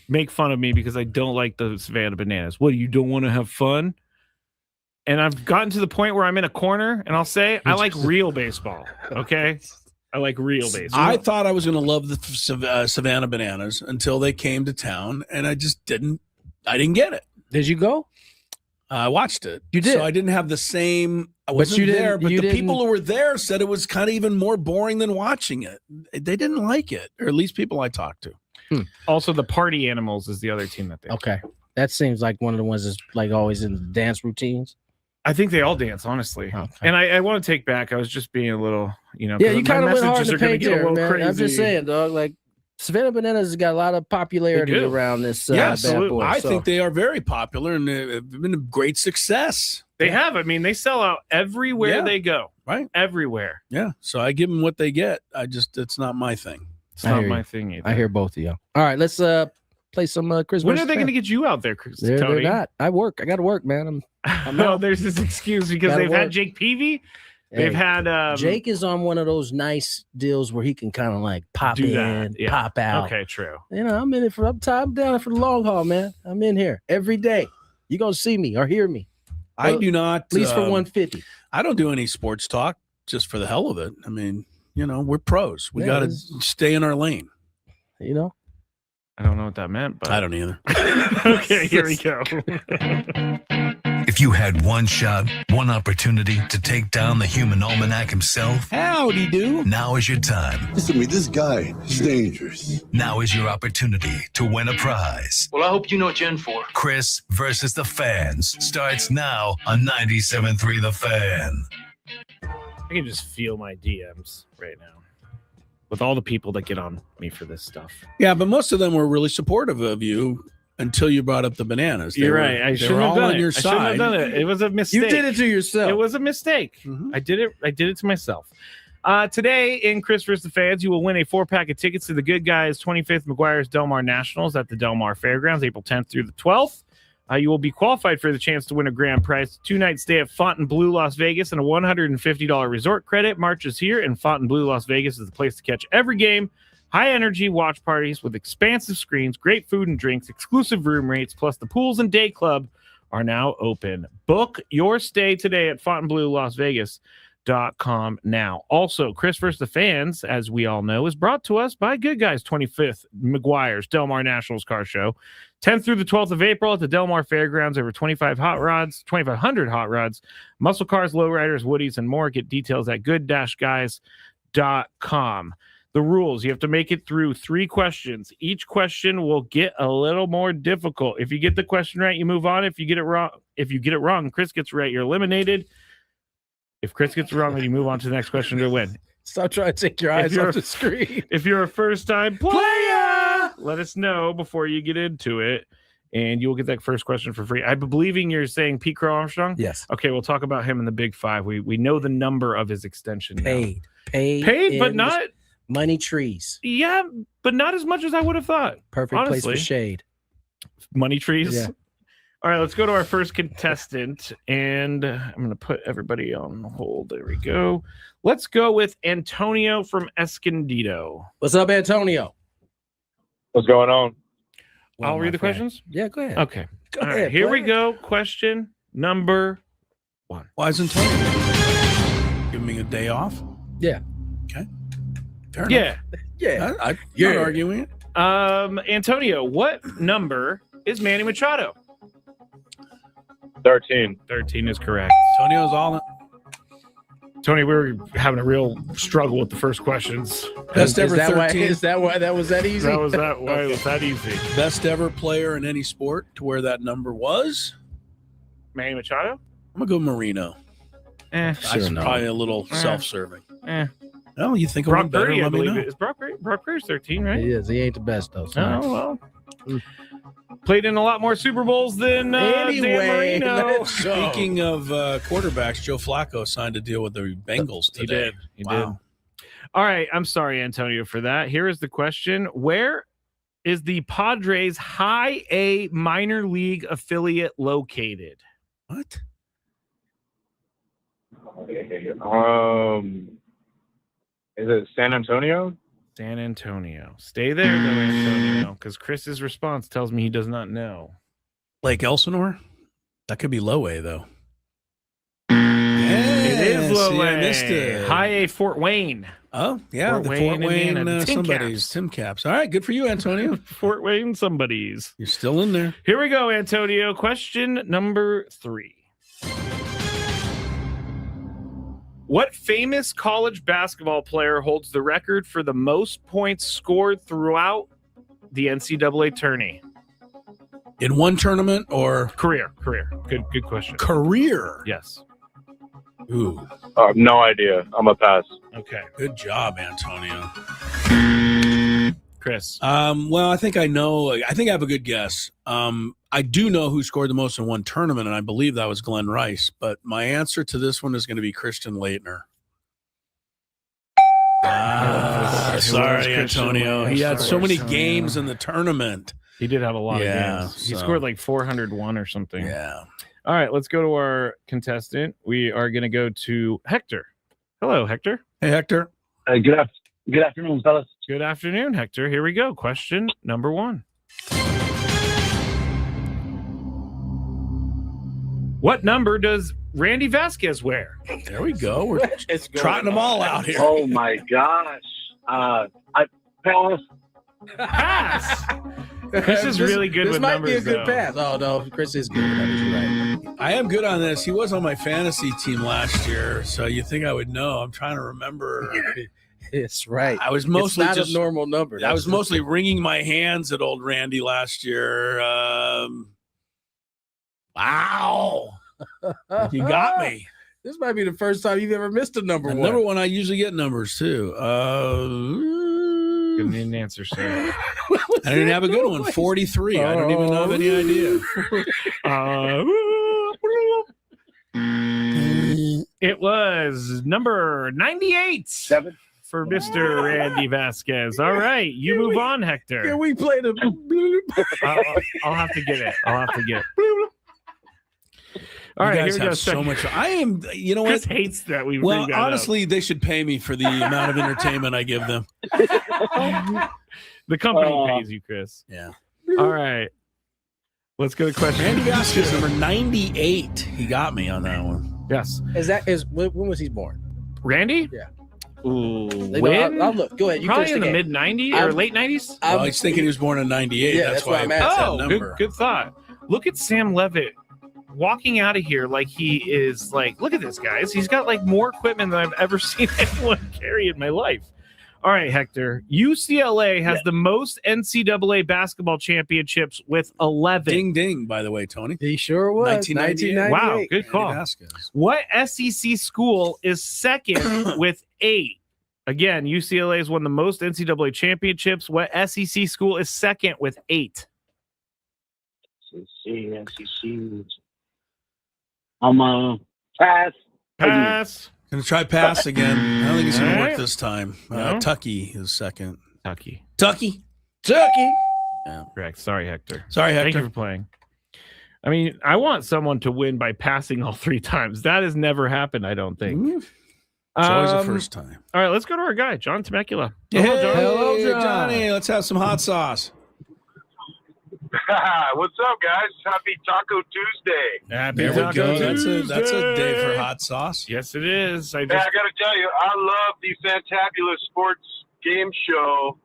make fun of me because I don't like the Savannah Bananas. What, you don't want to have fun? And I've gotten to the point where I'm in a corner and I'll say, I like real baseball. Okay. I like real baseball. I thought I was going to love the Savannah Bananas until they came to town, and I just didn't. I didn't get it. Did you go? I watched it. You did. So I didn't have the same. I wasn't you didn't- there, but you the didn't- people who were there said it was kind of even more boring than watching it. They didn't like it, or at least people I talked to. Also, the Party Animals is the other team that they. Okay, that seems like one of the ones that's like always in the dance routines. I think they all dance, honestly. Okay. And I want to take back. I was just being a little, Yeah, 'cause you my kind of went hard messages to are gonna paint get a there, little man. I'm just crazy. saying, dog. Like Savannah Bananas has got a lot of popularity They do. around this. Yes, bad boy. I so. think they are very popular and they've been a great success. They have. I mean, they sell out everywhere Yeah. they go. Right. Everywhere. Yeah. So I give them what they get. It's not my thing. It's I not hear my you. thing either. I hear both of you. All right, let's play some Chris. When versus are they Fan. going to get you out there, Chris? They're Tony? not. I work. I got to work, man. I'm No, out. there's this excuse because Gotta they've had work. Jake Peavy. Hey, They've had Jake is on one of those nice deals where he can kind of like pop do in, that. Yeah. pop out. Okay, true. You know, I'm in it for I'm down for the long haul, man. I'm in here every day. You're gonna see me or hear me. I Well, do not. At least for 150. I don't do any sports talk just for the hell of it. I mean, we're pros. We Yeah, got to it's- stay in our lane. You know? I don't know what that meant, but I don't either. okay, here we go. If you had one shot, one opportunity to take down the human almanac himself, howdy do. Now is your time. Listen to me, this guy is dangerous. Now is your opportunity to win a prize. Well, I hope you know what you're in for. Chris versus the Fans starts now on 97.3 The Fan. I can just feel my DMs right now with all the people that get on me for this stuff. Yeah, but most of them were really supportive of you until you brought up the bananas. You're right. I shouldn't have done it. I shouldn't have done it. It was a mistake. You did it to yourself. It was a mistake. I did it to myself. Today in Chris vs. the Fans, you will win a 4-pack of tickets to the Good Guys 25th McGuire's Del Mar Nationals at the Del Mar Fairgrounds, April 10th through the 12th. You will be qualified for the chance to win a grand prize, 2-night stay at Fontainebleau, Las Vegas, and a $150 resort credit. March is here, and Fontainebleau, Las Vegas is the place to catch every game. High-energy watch parties with expansive screens, great food and drinks, exclusive room rates, plus the pools and day club are now open. Book your stay today at FontainebleauLasVegas.com now. Also, Chris vs. the Fans, as we all know, is brought to us by Good Guys 25th McGuire's Del Mar Nationals Car Show. 10th through the 12th of April at the Del Mar Fairgrounds. Over 2,500 hot rods, muscle cars, lowriders, woodies, and more. Get details at good-guys.com. The rules: you have to make it through 3 questions. Each question will get a little more difficult. If you get the question right, you move on. If you get it wrong, Chris gets it right, you're eliminated. If Chris gets it wrong, then you move on to the next question to win. Stop trying to take your eyes off the screen. If you're a first-time player, let us know before you get into it, and you'll get that first question for free. I'm believing you're saying Pete Crow Armstrong? Yes. Okay, we'll talk about him in the Big Five. We know the number of his extension now. Paid, but not money trees. Yeah, but not as much as I would have thought. Perfect honestly. place for shade. Money trees. Yeah. All right, let's go to our first contestant, and I'm going to put everybody on hold. There we go. Let's go with Antonio from Escondido. What's up, Antonio? What's going on? I'll read the questions. Yeah, go ahead. Okay. Go All ahead. right, here we play. go. Question number 1. Why is Antonio giving me a day off? Yeah. Okay. Fair Yeah. Yeah. I'm not arguing it. Antonio, what number is Manny Machado? 13. 13 is correct. Antonio's all in. Tony, we were having a real struggle with the first questions. Best ever 13. Is that why that was that easy? That was that. Why it was that easy? Best ever player in any sport to where that number was? Manny Machado? I'm going to go Marino. That's probably a little self-serving. Well, you think Brock I'm better, Purdy, I let me believe know. it is. Brock Purdy's 13, right? He is. He ain't the best, though. Sorry. Oh, well. Played in a lot more Super Bowls than Anyway, Dan Marino. let's go. Speaking of quarterbacks, Joe Flacco signed a deal with the Bengals today. He did. All right. I'm sorry, Antonio, for that. Here is the question. Where is the Padres High A minor league affiliate located? What? Is it San Antonio? San Antonio. Stay there, though, Antonio, because Chris's response tells me he does not know. Lake Elsinore? That could be low A, though. It is low see, I A. missed it. High A Fort Wayne. Oh, yeah. Fort the Wayne, Fort Wayne Indiana. somebody's. Tim Caps. All right. Good for you, Antonio. Fort Wayne somebody's. You're still in there. Here we go, Antonio. Question number 3. What famous college basketball player holds the record for the most points scored throughout the NCAA tourney? In one tournament or Career. Good question. career? Yes. Ooh. No idea. I'm a pass. Okay. Good job, Antonio. Chris. Well, I think I know. I think I have a good guess. I do know who scored the most in one tournament, and I believe that was Glenn Rice. But my answer to this one is going to be Christian Leitner. Sorry, Antonio. He had so many games in the tournament. He did have a lot of games. He scored like 401 or something. Yeah. All right, let's go to our contestant. We are going to go to Hector. Hello, Hector. Hey, Hector. Good afternoon, fellas. Good afternoon, Hector. Here we go. Question number 1. What number does Randy Vasquez wear? There we go. We're trotting them all out here. Oh my gosh. I pass. Pass. Chris is really good this with might numbers. be a good though. pass. Oh no, Chris is good with numbers. You're right. I am good on this. He was on my fantasy team last year, so you think I would know. I'm trying to remember. It's right. I was mostly it's not just a normal number. I was mostly wringing my hands at old Randy last year. Wow. You got me. This might be the first time you've ever missed a number And one. number one, I usually get numbers too. Go Give me an answer, sir. I didn't have a good one. 43. I don't even have any idea. It was number 98. 7. For Mr. Randy Vasquez. All right, you move on, Hector. Can we play the? I'll have to get it. All right, you guys here we go. have so much. I am. You know Chris what? hates that we. Well, bring that honestly, they should pay me for the amount of entertainment I give them. up. The company pays you, Chris. Yeah. All right. Let's go to question. Randy Vasquez, number 98. He got me on that one. Yes. When was he born? Randy? Yeah. Ooh, I'll look. Go ahead. You probably finish in the game. mid 90s or late 90s. Well, he's thinking he was born in 98. Yeah, that's why why I'm I asking. asked that Oh, number. good thought. Look at Sam Levitt walking out of here like he is like, look at this, guys. He's got like more equipment than I've ever seen anyone carry in my life. All right, Hector. UCLA has the most NCAA basketball championships with 11. Ding, ding, by the way, Tony. He sure was. 1998. Wow, good call. Randy Vasquez. What SEC school is second with 8? Again, UCLA has won the most NCAA championships. What SEC school is second with 8? SEC. I'm pass. Pass. Gonna try pass again. I don't think it's gonna All work right. this time. No? Tucky is second. Tucky. Tucky. Yeah, correct. Sorry, Hector. Sorry, Hector. Thank you for playing. I mean, I want someone to win by passing all 3 times. That has never happened, I don't think. It's always the first time. All right, let's go to our guy, John Temecula. Hey, Hello, John. Johnny. Let's have some hot sauce. What's up, guys? Happy Taco Tuesday. Happy There we Taco go. That's a day for Tuesday. hot sauce. Yes, it is. I got to tell you, I love the Fantabulous Sports Game Show.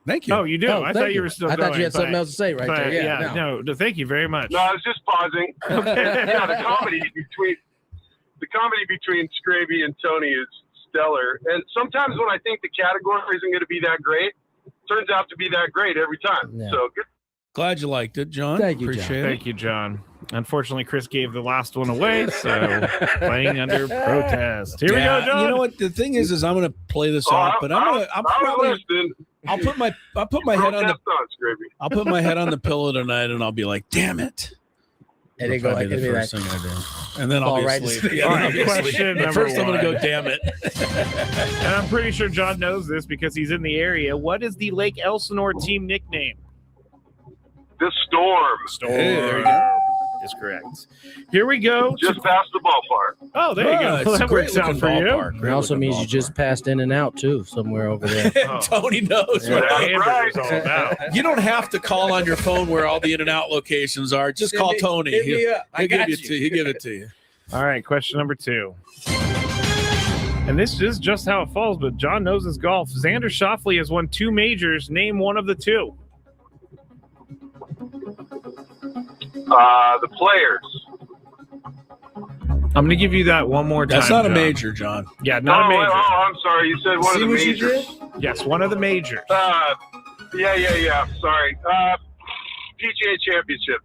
Thank you. Oh, you do? Oh, I thank thought you were still I going. thought you had something else to say right there. Yeah. No, thank you very much. No, I was just pausing. Yeah, the comedy between Scraby and Tony is stellar. And sometimes when I think the category isn't going to be that great, turns out to be that great every time. Yeah. So good. Glad you liked it, John. Thank you, Appreciate John. it. Thank you, John. Unfortunately, Chris gave the last one away, so playing under protest. Here we go, John. You know what? The thing is I'm going to play this off, but I'll put my head on the I'll put my head on the pillow tonight, and I'll be like, damn it. And they That'll go probably like, be the first thing I do. And then I'll fall be right to asleep. sleep. Yeah, All then right, I'll be asleep. question But first, I'm number going to one. go, damn it. And I'm pretty sure John knows this because he's in the area. What is the Lake Elsinore team nickname? The Storm. Storm. Hey, there you go. Is correct. Here we go. Just past the ballpark. Oh, there you go. It's a That great works out looking for you. ballpark. It also means you just passed in and out too, somewhere over there. Oh. Tony knows What what I hamburger's all about. You don't have to call on your phone where all the in and out locations are. Just Hit call me- Tony. hit me up. I got you. He'll give it to you. All right, question number 2. And this is just how it falls, but John knows his golf. Xander Schauffele has won 2 majors. Name one of the 2. The Players. I'm going to give you that one more time. That's not a John. major, John. Yeah, not a major. I'm sorry. You said one See of the what you majors. did? Yes, one of the majors. Yeah. Sorry. PGA Championship.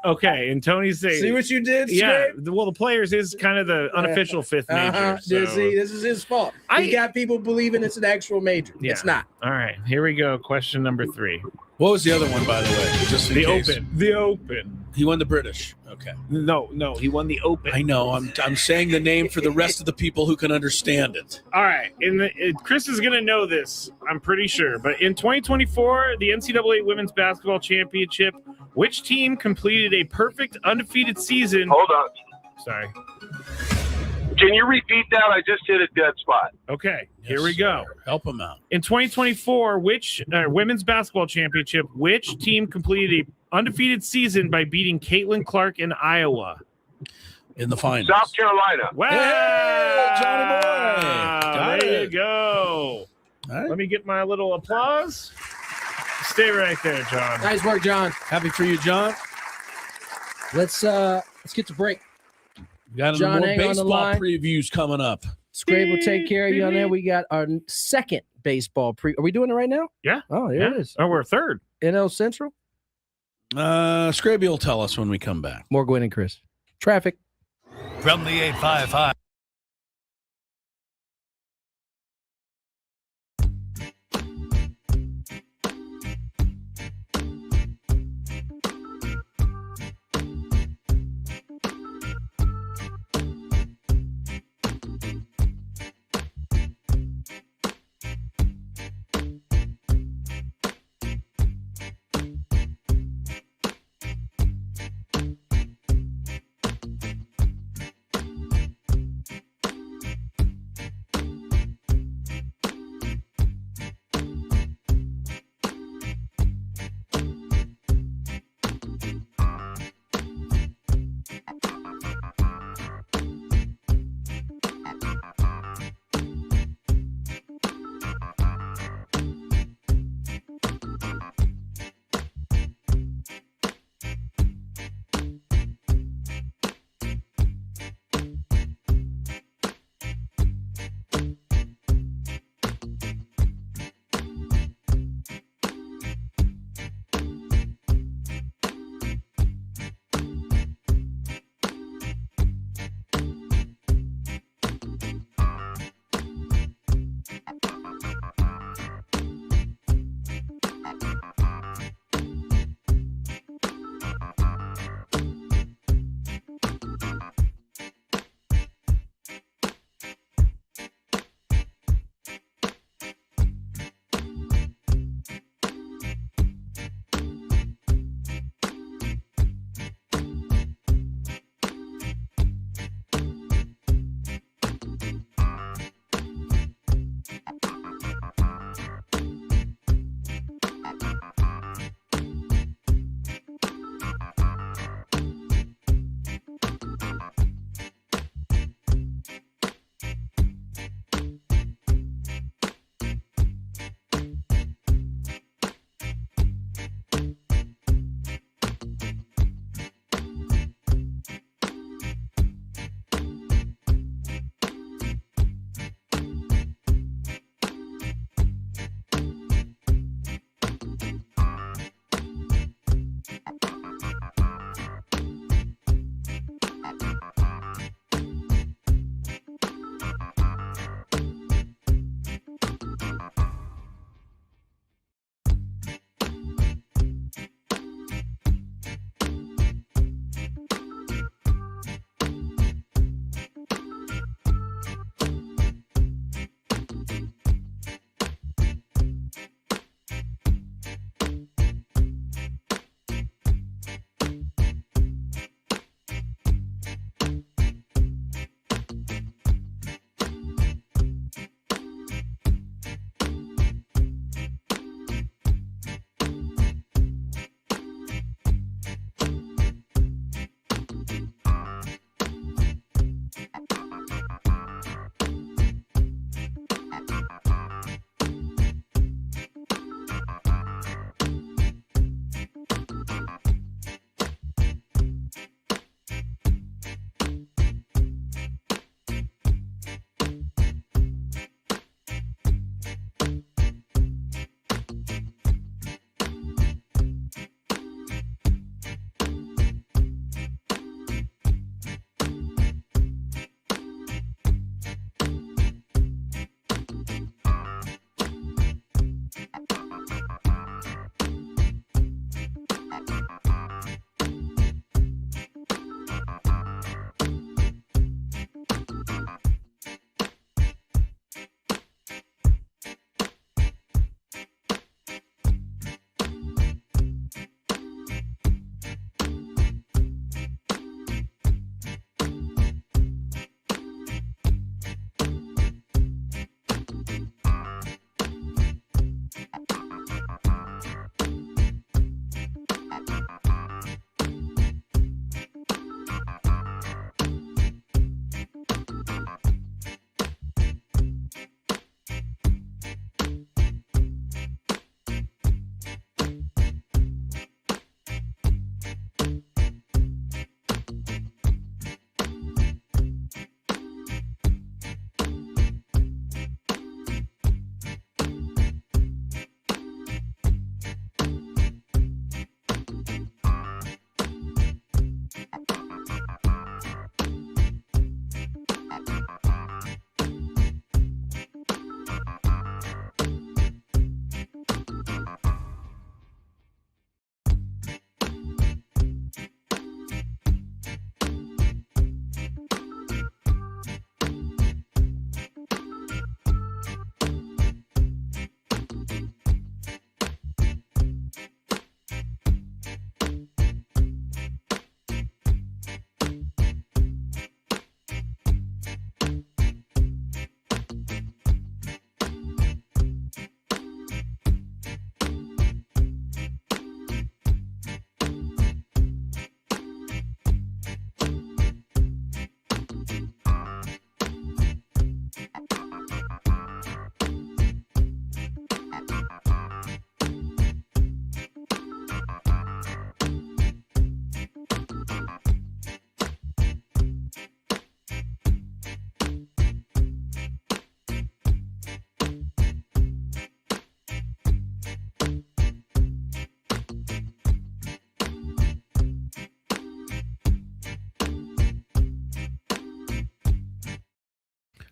Okay, and Tony's saying. See what you did? Yeah, Scrape? well, the Players is kind of the unofficial 5th major. So. See, this is his fault. He got people believing it's an actual major. Yeah. It's not. All right, here we go. Question number 3. What was the other one, by the way? Just in The case. Open. The Open. He won the British. Okay. No, he won the Open. I know. I'm saying the name for the rest of the people who can understand it. All right, Chris is going to know this, I'm pretty sure. But in 2024, the NCAA Women's Basketball Championship, which team completed a perfect undefeated season? Hold on. Sorry. Can you repeat that? I just hit a dead spot. Okay, here we go. Help him out. In 2024, which Women's Basketball Championship, which team completed a undefeated season by beating Caitlin Clark in Iowa? In the finals. South Carolina. Wow, Hey, Johnny boy. Got there it. you go. All right. Let me get my little applause. Stay right there, John. Nice work, John. Happy for you, John. Let's get to break. We got John, more hang on the baseball line. previews coming up. Scrape will take care of you on there. We got our second baseball pre. Are we doing it right now? Yeah. Oh, here it is. Oh, we're 3rd. NL Central. Scraby will tell us when we come back. More Gwynn and Chris. Traffic. From the 855.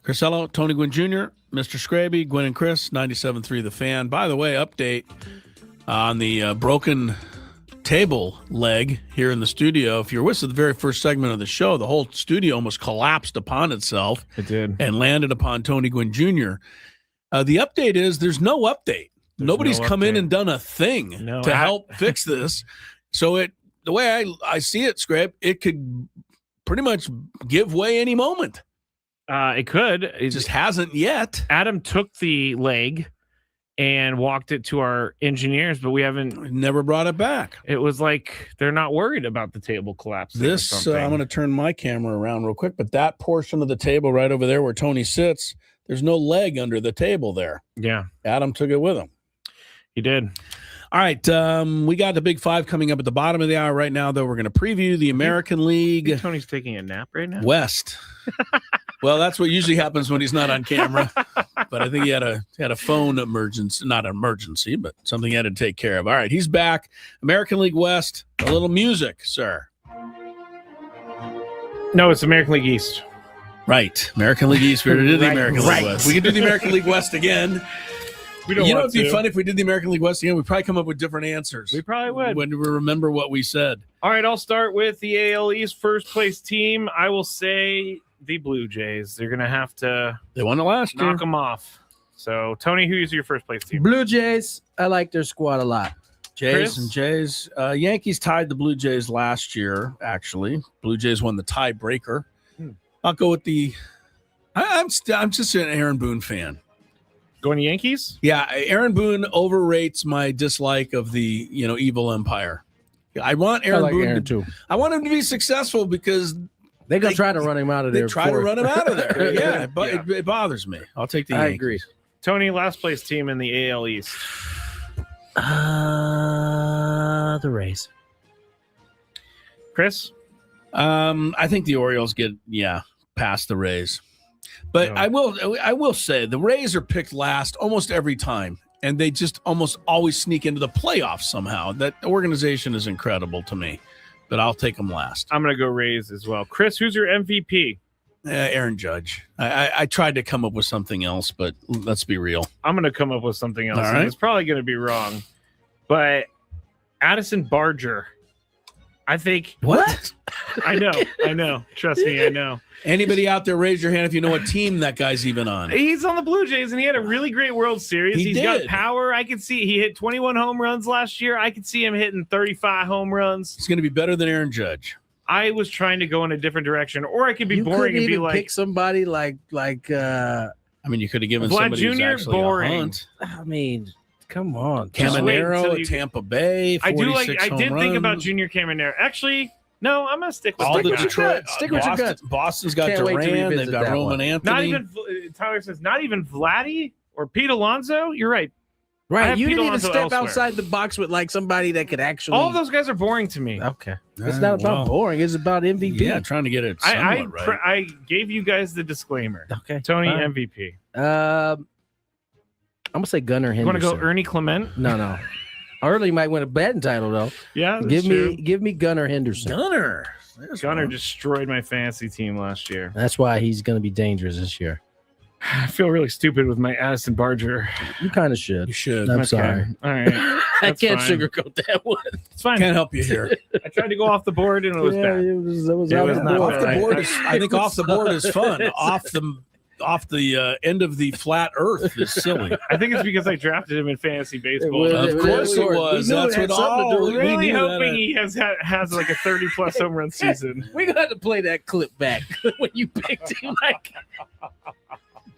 Crisello, Tony Gwynn Jr., Mr. Scraby, Gwynn and Chris, 97.3 The Fan. By the way, update on the broken table leg here in the studio. If you're with us at the very first segment of the show, the whole studio almost collapsed upon itself. It did. And landed upon Tony Gwynn Jr. The update is there's no update. Nobody's come in and done a thing to help fix this. So the way I see it, Scrape, it could pretty much give way any moment. It could. It just hasn't yet. Adam took the leg and walked it to our engineers, but we never brought it back. It was like they're not worried about the table collapsing. This I'm going to turn my camera around real quick, but that portion of the table right over there where Tony sits, there's no leg under the table there. Yeah. Adam took it with him. He did. All right, we got the Big Five coming up at the bottom of the hour right now, though. We're going to preview the American League. Tony's taking a nap right now? West. Well, that's what usually happens when he's not on camera. But I think he had a phone emergency, not an emergency, but something he had to take care of. All right, he's back. American League West. A little music, sir. No, it's American League East. Right. American League East. We did the American League West. We could do the American League West again. It'd be fun if we did the American League West again. We'd probably come up with different answers. We probably would. When we remember what we said. All right, I'll start with the AL East first place team. I will say the Blue Jays. They're going to have to They won the last year. knock them off. So, Tony, who's your first place team? Blue Jays. I like their squad a lot. Jays and Jays. Yankees tied the Blue Jays last year, actually. Blue Jays won the tiebreaker. I'll go with the I'm just an Aaron Boone fan. Going to Yankees? Yeah, Aaron Boone overrates my dislike of the evil empire. I want Aaron Boone too. I want him to be successful because they're gonna try to run him out of there. They try to run him out of there. Yeah, but it bothers me. I'll take the Yankees. I agree. Tony, last place team in the AL East. The Rays. Chris? I think the Orioles get past the Rays. But I will say the Rays are picked last almost every time, and they just almost always sneak into the playoffs somehow. That organization is incredible to me, but I'll take them last. I'm going to go Rays as well. Chris, who's your MVP? Aaron Judge. I tried to come up with something else, but let's be real. I'm going to come up with something else. All right. It's probably going to be wrong, but Addison Barger. I think. What? I know. Trust me, I know. Anybody out there, raise your hand if you know what team that guy's even on. He's on the Blue Jays, and he had a really great World Series. He's got power. I could see he hit 21 home runs last year. I could see him hitting 35 home runs. He's going to be better than Aaron Judge. I was trying to go in a different direction, or I could be boring and be like pick somebody like. I mean, you could have given Vlad somebody who's Jr. actually boring. a hunt. I mean, come on, Caminero at Tampa Bay. I do like. I did think about runs. Junior Caminero. Actually, no, I'm gonna stick with All the my guy. Detroit. Stick with your gut. Boston's got Can't wait to Duran. They've revisit got that Roman one. Anthony. Not even Tyler says not even Vladdy or Pete Alonso. You're right. I Right, have you Pete didn't even Alonso step elsewhere. outside the box with like somebody that could actually. All those guys are boring to me. Okay, it's not about boring. It's about MVP. Yeah, trying to get it somewhat right. I gave you guys the disclaimer. Okay, Tony fine. MVP. I'm gonna say Gunnar You want Henderson. to go Ernie Clement? No. Early might win a batting title though. Yeah, that's give true. me Gunnar Henderson. Gunnar. Gunner one. destroyed my fantasy team last year. That's why he's going to be dangerous this year. I feel really stupid with my Addison Barger. You kind of should. You should. I'm Okay. sorry. All right. I That's can't fine. sugarcoat that one. It's fine. Can't help you here. I tried to go off the board and it was bad. It was It was not Off bad. the board is, I think It off the was- board is fun. Off the end of the flat earth is silly. I think it's because I drafted him in fantasy baseball. was- Of course it was. We knew That's it had what something to all do with we Really knew hoping that. he has like a 30-plus home run season. We're going to have to play that clip back when you picked him. Like,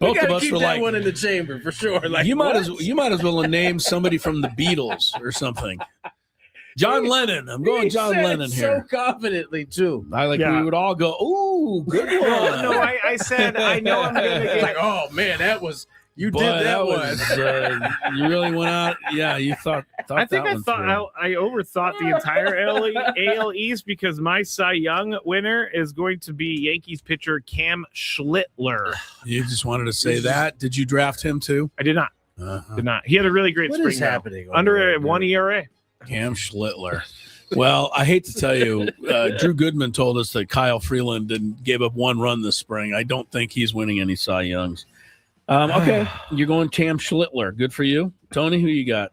Both of gotta us keep were that like, one in the chamber for sure. Like you might what? as well have named somebody from the Beatles or something. John Lennon. I'm going He John said it Lennon so here. confidently too. We would all go, ooh, good one. No, I said I know I'm going to It's get like, oh man, that was you Boy, did that one. was you really went out. Yeah, you thought I think that I one thought through. I overthought the entire AL East because my Cy Young winner is going to be Yankees pitcher Cam Schlittler. You just wanted to say that. Did you draft him too? I did not. Uh-huh. Did not. He had a really great What spring. is though. happening over Under there, a 1 ERA. Cam Schlittler. Well, I hate to tell you, Drew Goodman told us that Kyle Freeland gave up one run this spring. I don't think he's winning any Cy Youngs. Okay, you're going Cam Schlittler. Good for you. Tony, who you got?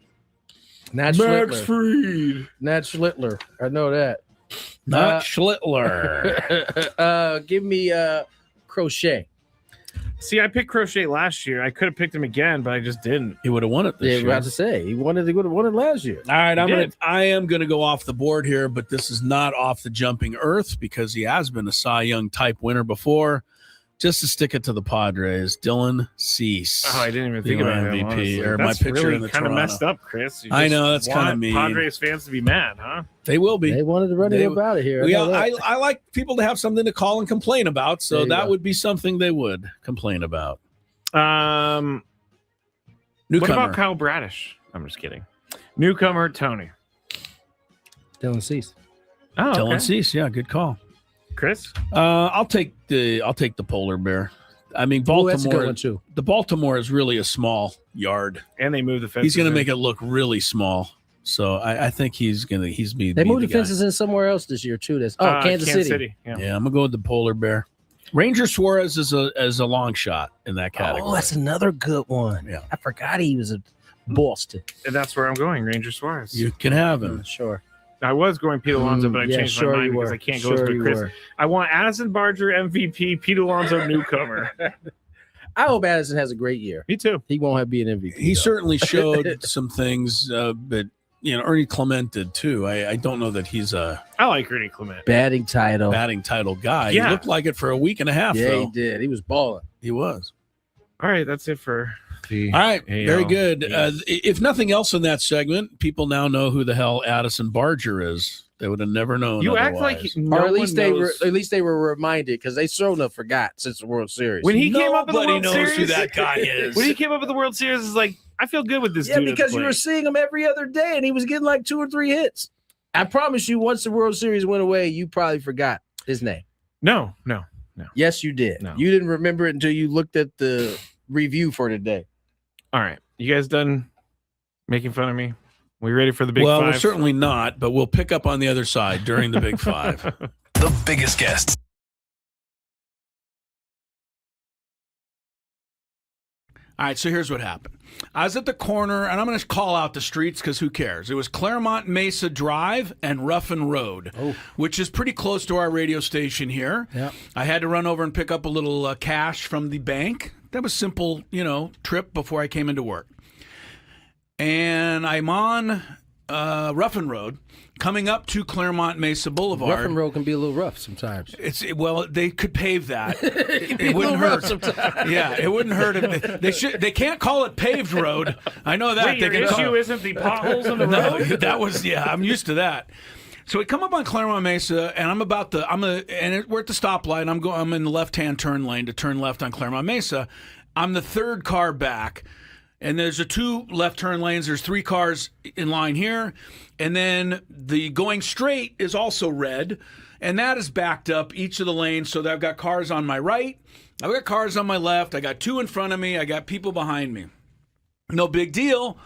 Nat Max Schlittler. Fried. Nat Schlittler. I know that. Not Schlittler. Give me Crochet. See, I picked Crochet last year. I could have picked him again, but I just didn't. He would have won it Yeah, this I was year. about to say he would have won it last year. All right, did. I am gonna go off the board here, but this is not off the jumping earth because he has been a Cy Young type winner before. Just to stick it to the Padres, Dylan Cease. Oh, I didn't even think Your about him, MVP, honestly. or my That's picture really in the kind of Toronto. messed up, Chris. You I just know, that's kinda want mean. Padres fans to be mad, huh? They will be. They wanted to run They- him out of here. I Yeah, know that. I like people to have something to call and complain about, There so you that go. would be something they would complain about. What Newcomer. about Kyle Bradish? I'm just kidding. Newcomer Tony. Dylan Cease. Oh, Dylan okay. Cease, yeah, good call. Chris. I'll take the polar bear. I mean, Ooh, that's a good Baltimore. one too. The Baltimore is really a small yard. And they moved the fence. He's going to make it look really small. So I think he's be. They moved the guy. fences in somewhere else this year too. Kansas City. Yeah. Yeah, I'm gonna go with the polar bear. Ranger Suarez is a long shot in that category. Oh, that's another good one. Yeah. I forgot he was a Boston. And that's where I'm going, Ranger Suarez. You can have him. Sure. I was going Pete Alonso, but I yeah, changed sure my mind you because were. I can't Sure go with you Chris. were. I want Addison Barger MVP, Pete Alonso newcomer. I hope Addison has a great year. Me too. He won't have be an MVP. He though. certainly showed some things, but Ernie Clement did too. I don't know that he's a I like Ernie Clement. batting title. batting title guy. Yeah. He looked like it for a week and a half. Yeah, though. he did. He was balling. He was. All right, that's it for the All right, AL very good. East. If nothing else in that segment, people now know who the hell Addison Barger is. They would have never known. You act like otherwise. no or at least one knows. they were reminded because they sure enough forgot since the World Series. When he came up with the Nobody World knows Series, who that guy is. When he came up with the World Series, it's like I feel good with this yeah, dude. at the because you plate. were seeing him every other day, and he was getting like 2 or 3 hits. I promise you, once the World Series went away, you probably forgot his name. No. Yes, you did. No. You didn't remember it until you looked at the review for today. All right, you guys done making fun of me? We ready for the big Well, five? we're certainly not, but we'll pick up on the other side during the Big Five. The biggest guests. All right, so here's what happened. I was at the corner, and I'm going to call out the streets because who cares? It was Claremont Mesa Drive and Ruffin Road, which is pretty close to our radio station here. Yep. I had to run over and pick up a little cash from the bank. That was simple, trip before I came into work. And I'm on Ruffin Road, coming up to Claremont Mesa Boulevard. Ruffin Road can be a little rough sometimes. Well, they could pave that. It It wouldn't hurt. sometimes. Yeah, it wouldn't hurt if they can't call it paved road. I know that. Wait, They your can call issue it- isn't the potholes in the No, road? that was I'm used to that. So we come up on Claremont Mesa, and we're at the stoplight. I'm in the left-hand turn lane to turn left on Claremont Mesa. I'm the third car back, and there's 2 left turn lanes. There's 3 cars in line here, and then the going straight is also red, and that is backed up each of the lanes. So that I've got cars on my right, I've got cars on my left, I got 2 in front of me, I got people behind me. No big deal.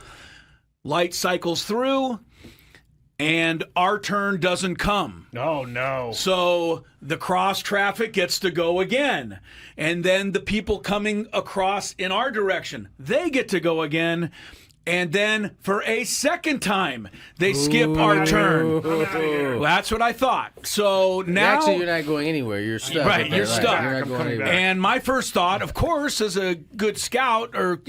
Light cycles through. and our turn doesn't come. Oh, no. So the cross traffic gets to go again. And then the people coming across in our direction, they get to go again. And then for a second time, they skip our turn. Well, that's what I thought. So now... Actually, you're not going anywhere. You're stuck. Right, you're stuck. You're not going anywhere. And my first thought, of course, as a good scout or,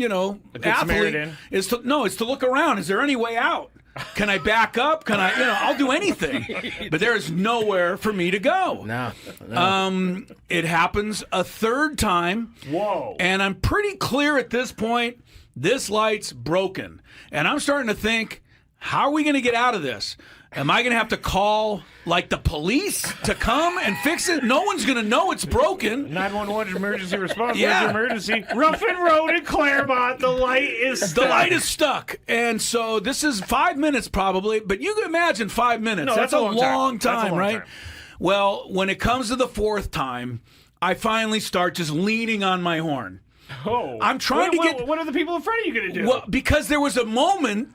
athlete, is to look around. Is there any way out? Can I back up? Can I, I'll do anything. But there is nowhere for me to go. No. It happens a third time. Whoa. And I'm pretty clear at this point, this light's broken. And I'm starting to think, how are we going to get out of this? Am I going to have to call, the police to come and fix it? No one's going to know it's broken. 911 emergency response. Yeah. Emergency. Ruffin Road in Claremont. The light is stuck. The light is stuck. And so this is 5 minutes probably, but you can imagine 5 minutes. No, that's a long That's a time, long right? time. Well, when it comes to the fourth time, I finally start just leaning on my horn. Oh, I'm trying to get... What are the people in front of you going to do? Well, because there was a moment,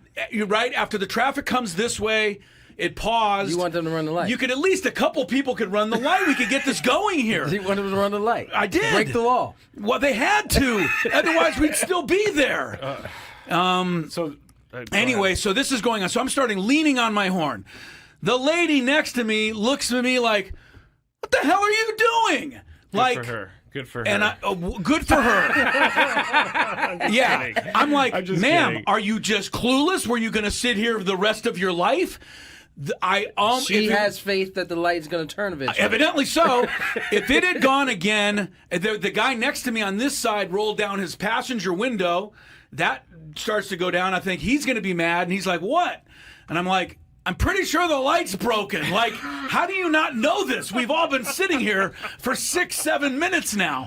right, after the traffic comes this way, it paused. You want them to run the light. You could at least, a couple people could run the light. We could get this going here. You want them to run the light. I did. Break the law. Well, they had to. Otherwise, we'd still be there. Anyway, so this is going on. So I'm starting leaning on my horn. The lady next to me looks at me like, what the hell are you doing? Good for her. Good for her. And good for her. Yeah. Kidding. I'm like, ma'am, kidding. are you just clueless? Were you going to sit here the rest of your life? She has faith that the light's going to turn eventually. Evidently so. If it had gone again, the guy next to me on this side rolled down his passenger window. That starts to go down. I think he's going to be mad. And he's like, what? And I'm like, I'm pretty sure the light's broken. Like, how do you not know this? We've all been sitting here for 6-7 minutes now.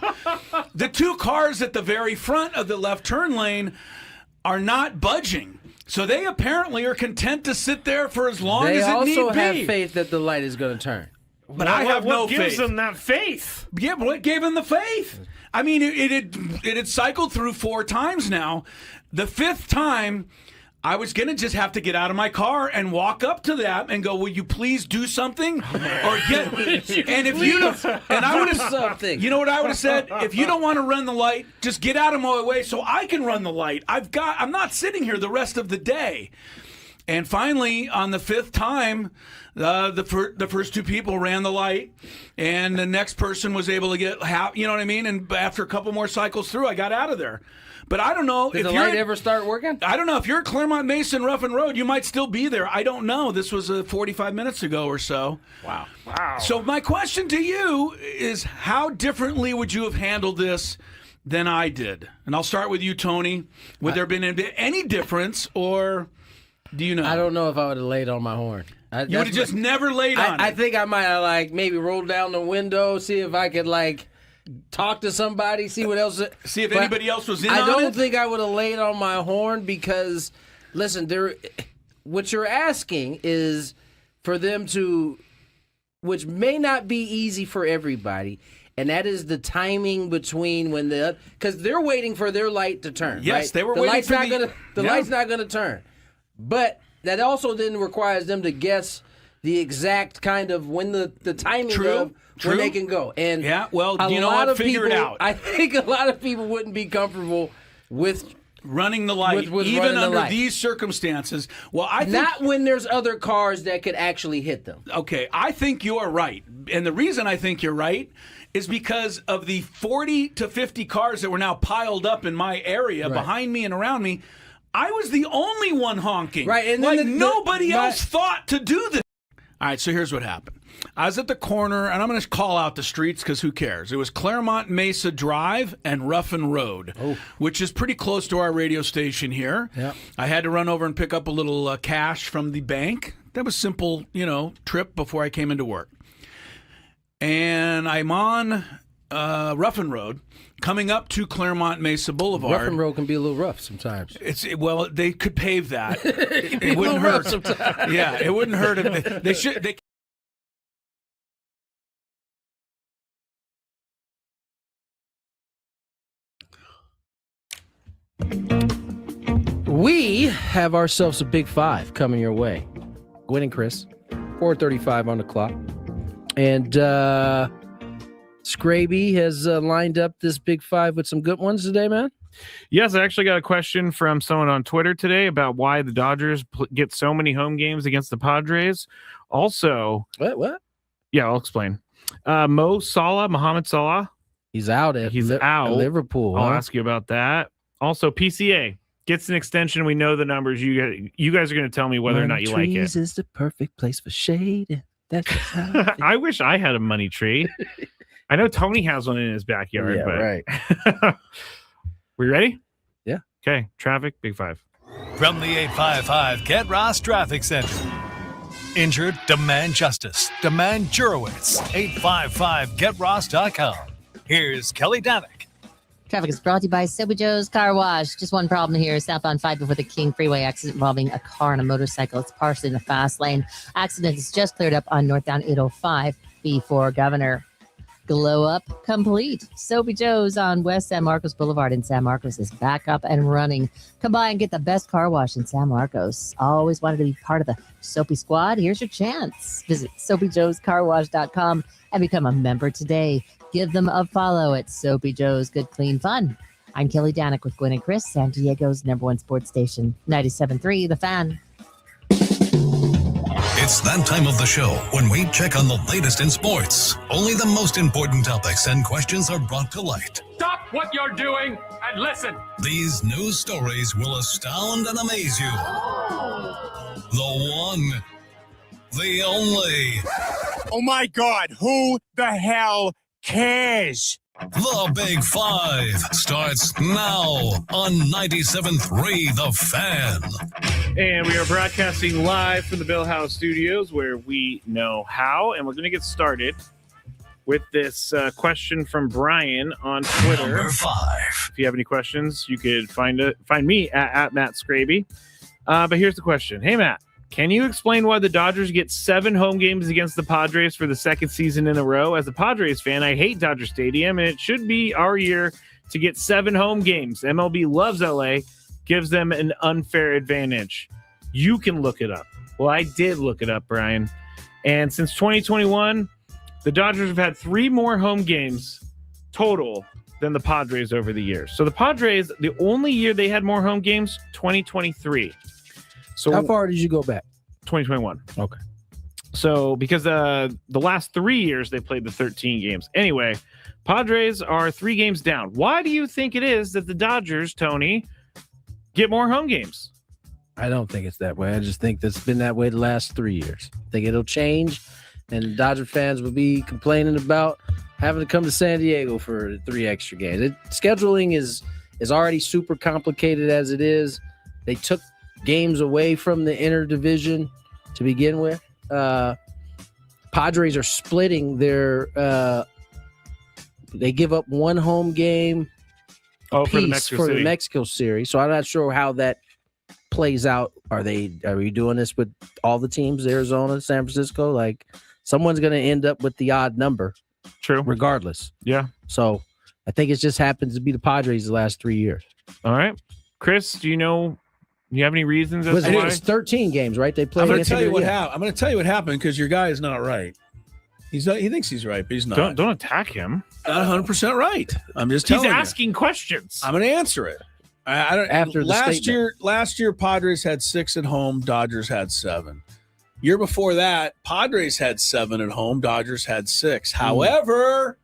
The two cars at the very front of the left turn lane are not budging. So they apparently are content to sit there for as long as it need be. They also have faith that the light is going to turn. But I have no faith. What gives them that faith? Yeah, but what gave them the faith? I mean, it had cycled through 4 times now. The 5th time, I was going to just have to get out of my car and walk up to that and go, will you please do something? Or get, and if you don't, and I would have, something. You know what I would have said? If you don't want to run the light, just get out of my way so I can run the light. I'm not sitting here the rest of the day. And finally, on the 5th time, the first 2 people ran the light, and the next person was able to get half. You know what I mean? And after a couple more cycles through, I got out of there. But I don't know Did if the light ever start working? I don't know if you're at Claremont Mason Ruffin Road, you might still be there. I don't know. This was 45 minutes ago or so. Wow. So my question to you is, how differently would you have handled this than I did? And I'll start with you, Tony. Would there have been any difference, or do you know? I don't know if I would have laid on my horn. You would have just never laid on it. I think I might have maybe rolled down the window, see if I could talk to somebody, see what else. See if anybody else was in on it? I don't think I would have laid on my horn because, listen, what you're asking is for them to, which may not be easy for everybody, and that is the timing between when because they're waiting for their light to turn. Yes, right? they were waiting for the light's not going to turn. But that also then requires them to guess the exact kind of when the timing of when they can go. And yeah, well, you know what? Figure it out. I think a lot of people wouldn't be comfortable with running the light, with even running under the light. these circumstances. Well, I think, not when there's other cars that could actually hit them. Okay, I think you are right, and the reason I think you're right is because of the 40 to 50 cars that were now piled up in my area behind me and around me. I was the only one honking. Right, and then nobody else thought to do this. All right, so here's what happened. I was at the corner, and I'm going to call out the streets because who cares? It was Claremont Mesa Drive and Ruffin Road, which is pretty close to our radio station here. Yep. I had to run over and pick up a little cash from the bank. That was simple, trip before I came into work. And I'm on Ruffin Road, coming up to Claremont Mesa Boulevard. Ruffin Road can be a little rough sometimes. Well, they could pave that. It wouldn't hurt. Yeah, it wouldn't hurt if they should. They. We have ourselves a Big 5 coming your way. Gwynn and Chris, 4:35 on the clock. And Scraby has lined up this Big Five with some good ones today, man. Yes, I actually got a question from someone on Twitter today about why the Dodgers get so many home games against the Padres. Also, what? Yeah, I'll explain. Mohamed Salah. He's out at Liverpool. I'll ask you about that. Also, PCA gets an extension. We know the numbers. You guys are going to tell me whether or not you like it. Trees is the perfect place for shade. That's I wish I had a money tree. I know Tony has one in his backyard. Yeah, but... right. We ready? Yeah. Okay. Traffic, Big Five. From the 855 Get Ross Traffic Center. Injured? Demand justice. Demand Jurowitz. 855GetRoss.com. Here's Kelly Danick. Traffic is brought to you by Soapy Joe's Car Wash. Just one problem here. Southbound 5 before the King Freeway accident involving a car and a motorcycle. It's partially in the fast lane. Accident is just cleared up on northbound 805 before Governor. Glow up complete. Soapy Joe's on West San Marcos Boulevard in San Marcos is back up and running. Come by and get the best car wash in San Marcos. Always wanted to be part of the Soapy Squad? Here's your chance. Visit SoapyJoesCarWash.com and become a member today. Give them a follow at Soapy Joe's Good Clean Fun. I'm Kelly Danick with Gwynn and Chris, San Diego's #1 sports station, 97.3 The Fan. It's that time of the show when we check on the latest in sports. Only the most important topics and questions are brought to light. Stop what you're doing and listen. These news stories will astound and amaze you. The one, the only. Oh my God, who the hell cares? The Big Five starts now on 97.3 The Fan. And we are broadcasting live from the Bill House Studios where we know how. And we're going to get started with this question from Brian on Twitter. Number 5. If you have any questions, you could find me at Matt Scraby. But here's the question. Hey, Matt, can you explain why the Dodgers get 7 home games against the Padres for the second season in a row? As a Padres fan, I hate Dodger Stadium, and it should be our year to get 7 home games. MLB loves LA, gives them an unfair advantage. You can look it up. Well, I did look it up, Brian. And since 2021, the Dodgers have had 3 more home games total than the Padres over the years. So the Padres, the only year they had more home games, 2023. So how far did you go back? 2021. Okay. So because the last 3 years they played the 13 games. Anyway, Padres are 3 games down. Why do you think it is that the Dodgers, Tony, get more home games? I don't think it's that way. I just think that's been that way the last 3 years. I think it'll change, and Dodger fans will be complaining about having to come to San Diego for 3 extra games. Scheduling is already super complicated as it is. They took games away from the interdivision to begin with. Padres are splitting their they give up 1 home game for the Mexico series. So I'm not sure how that plays out. Are we doing this with all the teams, Arizona, San Francisco? Like, someone's going to end up with the odd number. True. Regardless. Yeah. So I think it just happens to be the Padres the last 3 years. All right. Chris, do you have any reasons as to why? It's 13 games, right? They play. I'm going to tell you what happened. I'm going to tell you what happened because your guy is not right. He thinks he's right, but he's not. Don't attack him. Not 100% right. I'm just telling you. He's asking questions. I'm going to answer it. I don't. After the last year, Padres had 6 at home. Dodgers had 7. Year before that, Padres had 7 at home. Dodgers had 6. However,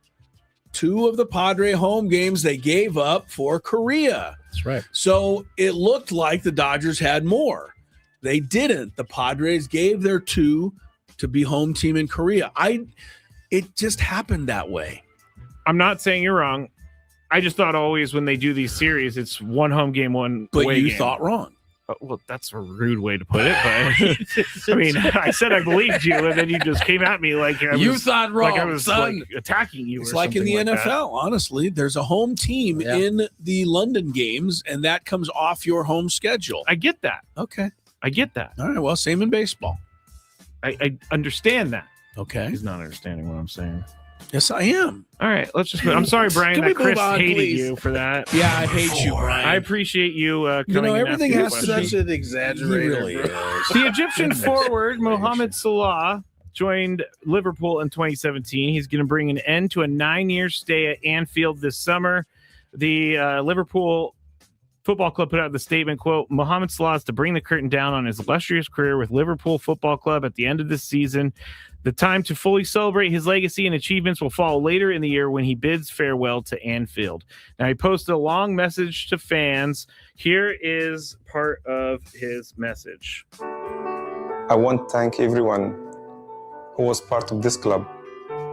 2 of the Padre home games they gave up for Korea. That's right. So it looked like the Dodgers had more. They didn't. The Padres gave their 2 to be home team in Korea. It just happened that way. I'm not saying you're wrong. I just thought always when they do these series, it's 1 home game, 1 But away you game. thought wrong. Well, that's a rude way to put it. But I mean, I said I believed you, and then you just came at me like you thought wrong, like I was son. like attacking you. It's or like in the something like NFL, honestly. There's a home team in the London games, and that comes off your home schedule. I get that. Okay. I get that. All right. Well, same in baseball. I understand that. Okay. He's not understanding what I'm saying. Yes, I am. All right, let's just. I'm sorry, Brian. Can we That Chris move on, hated please? you for that. Yeah, I hate you, Brian. I appreciate you. Coming everything and has asking to a be question. Such an exaggerator. He really bro. is. The Egyptian forward Mohamed Salah joined Liverpool in 2017. He's going to bring an end to a 9-year stay at Anfield this summer. The Liverpool Football Club put out the statement, quote, Mohamed Salah is to bring the curtain down on his illustrious career with Liverpool Football Club at the end of this season. The time to fully celebrate his legacy and achievements will follow later in the year when he bids farewell to Anfield. Now, he posted a long message to fans. Here is part of his message. I want to thank everyone who was part of this club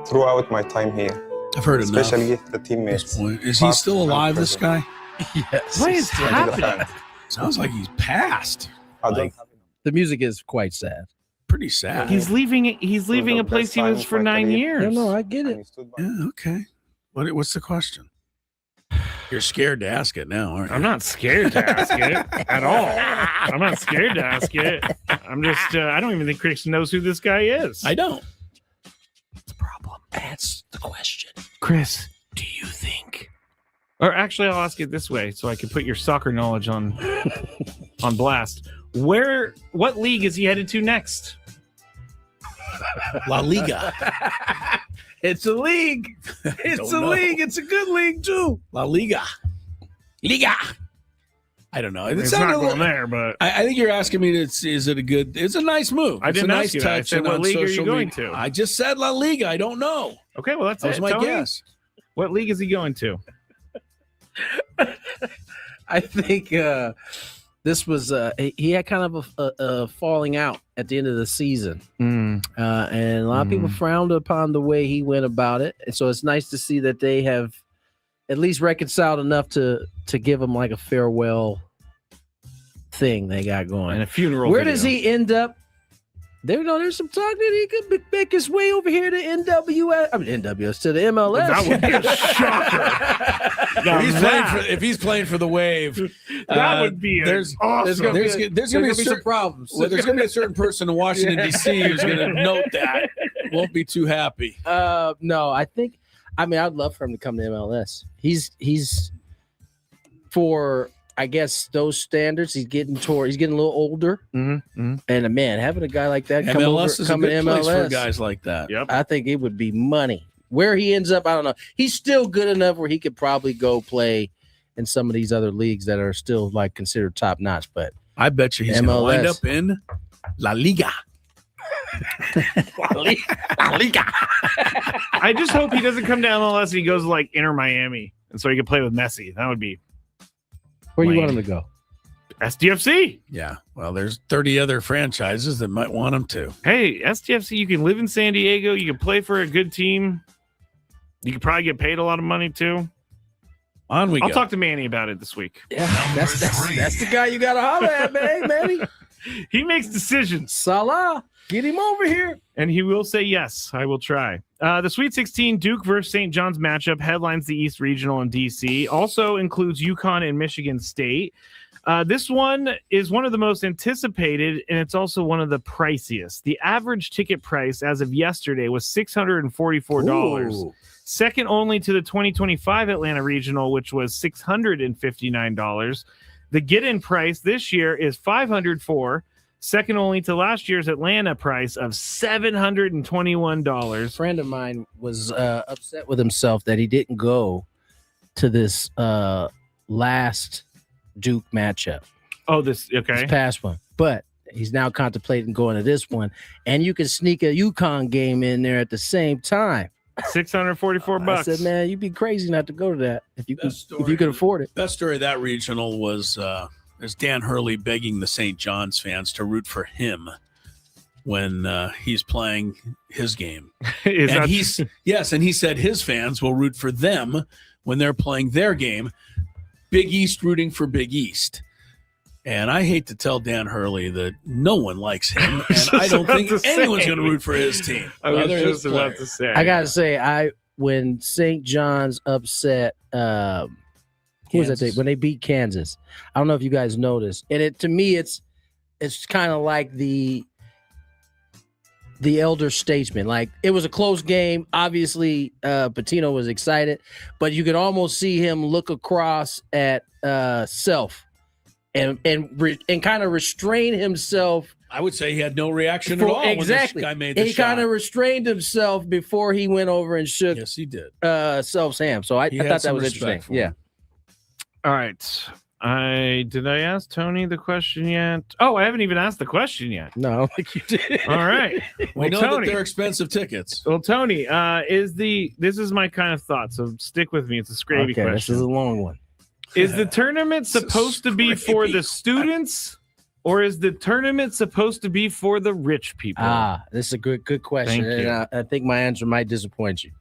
throughout my time here. I've heard especially enough the teammates. Is he still alive, this guy? Yes. What is happening? Sounds like he's passed. Like, the music is quite sad. Pretty sad. He's leaving a place he was for 9 years. No, I get it. Yeah, okay. What's the question? You're scared to ask it now, aren't you? I'm not scared to ask it at all. I'm not scared to ask it. I'm just, I don't even think Chris knows who this guy is. I don't. That's the problem. That's the question. Chris, do you think? Or actually, I'll ask it this way so I can put your soccer knowledge on blast. What league is he headed to next? La Liga. It's a league. It's a league. It's a good league, too. La Liga. Liga. I don't know. It's not going there, but I think you're asking me, is it a good, it's a nice move. I It's didn't a ask nice you that. I touch said, and what on league are you social going media. to? I just said La Liga. I don't know. Okay, well, that's That was it. my Tell me. guess. What league is he going to? I think this was he had kind of a falling out at the end of the season, and a lot of people frowned upon the way he went about it. And so it's nice to see that they have at least reconciled enough to give him like a farewell thing they got going. And a funeral. Where video. does he end up? There's some talk that he could make his way over here to NWS to the MLS. That would be a shocker. If he's playing for the Wave, That would be awesome. There's going to be some problems. Well, there's going to be a certain person in Washington D.C. who's going to note that. Won't be too happy. No, I'd love for him to come to MLS. He's for, I guess, those standards. He's getting a little older, and man, having a guy like that come MLS is a to good place MLS for guys like that. Yep. I think it would be money. Where he ends up, I don't know. He's still good enough where he could probably go play in some of these other leagues that are still like considered top notch. But I bet you he's going to wind up in La Liga. La Liga. I just hope he doesn't come to MLS and he goes to like Inter Miami, and so he can play with Messi. That would be Where do you lame. want him to go? SDFC. Yeah. Well, there's 30 other franchises that might want him to. Hey, SDFC, you can live in San Diego. You can play for a good team. You could probably get paid a lot of money too. On we I'll go. talk to Manny about it this week. Yeah, that's the guy you got to holler at, man, Manny. He makes decisions. Salah, get him over here. And he will say yes. I will try. The Sweet 16 Duke versus St. John's matchup headlines the East Regional in D.C. Also includes UConn and Michigan State. This one is one of the most anticipated, and it's also one of the priciest. The average ticket price as of yesterday was $644. Ooh. Second only to the 2025 Atlanta Regional, which was $659. The get-in price this year is $504. Second only to last year's Atlanta price of $721. A friend of mine was upset with himself that he didn't go to this last Duke matchup. Oh, this past one, but he's now contemplating going to this one, and you can sneak a UConn game in there at the same time. $644. I said, man, you'd be crazy not to go to that if you could afford it. Best story of that regional was there's Dan Hurley begging the St. John's fans to root for him when he's playing his game. And he said his fans will root for them when they're playing their game. Big East rooting for Big East. And I hate to tell Dan Hurley that no one likes him, and I don't think anyone's going to root for his team. I was just about to say. I gotta say, when St. John's upset, who was that? When they beat Kansas, I don't know if you guys noticed, and to me, it's kind of like the the elder statesman. Like, it was a close game. Obviously, Patino was excited, but you could almost see him look across at Self and kind of restrain himself. I would say he had no reaction at all. Exactly. When this guy made the he shot. kind of restrained himself before he went over and shook. Yes, he did. Self's hand. So I thought that was interesting. Yeah. All right. Did I ask Tony the question yet? Oh, I haven't even asked the question yet. No, I don't think you did. All right. We know that they're expensive tickets. Well, Tony, this is my kind of thought, so stick with me. It's a scravy question. This is a long one. Is the tournament supposed to be for the students, or is the tournament supposed to be for the rich people? This is a good question. Thank you. And I think my answer might disappoint you.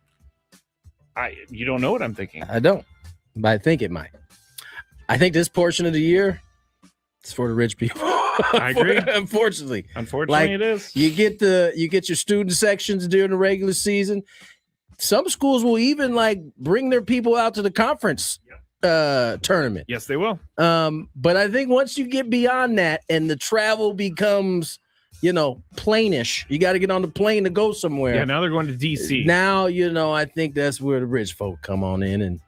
You don't know what I'm thinking. I don't, but I think it might. I think this portion of the year is for the rich people. I agree. Unfortunately, it is. You get your student sections during the regular season. Some schools will even bring their people out to the conference tournament. Yes, they will. But I think once you get beyond that and the travel becomes, plane-ish, you got to get on the plane to go somewhere. Yeah, now they're going to DC. Now, I think that's where the rich folk come on in and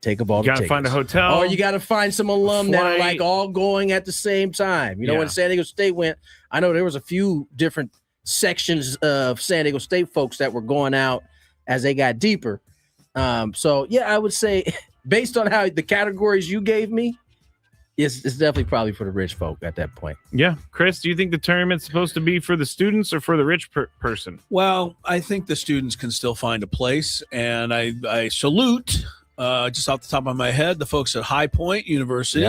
take up all the tickets. You got to find a hotel. Or you got to find some alum that are all going at the same time. When San Diego State went, I know there was a few different sections of San Diego State folks that were going out as they got deeper. So, I would say based on how the categories you gave me, it's definitely probably for the rich folk at that point. Yeah. Chris, do you think the tournament's supposed to be for the students or for the rich person? Well, I think the students can still find a place, and I salute just off the top of my head, the folks at High Point University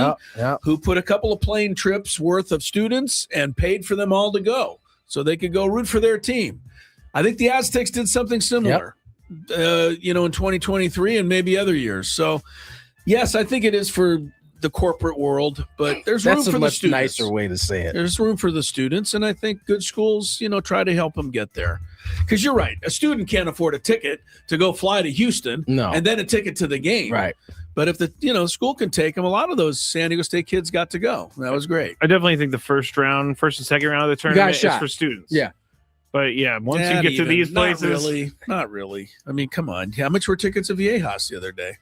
who put a couple of plane trips worth of students and paid for them all to go so they could go root for their team. I think the Aztecs did something similar, in 2023 and maybe other years. So, yes, I think it is for the corporate world, but there's room for the students. That's a much nicer way to say it. There's room for the students, and I think good schools, try to help them get there. Because you're right, a student can't afford a ticket to go fly to Houston and then a ticket to the game. Right. But if the school can take them, a lot of those San Diego State kids got to go. That was great. I definitely think the first and second round of the tournament is for students. Yeah. But once you get to these places, not really. I mean, come on. How much were tickets at Viejas the other day?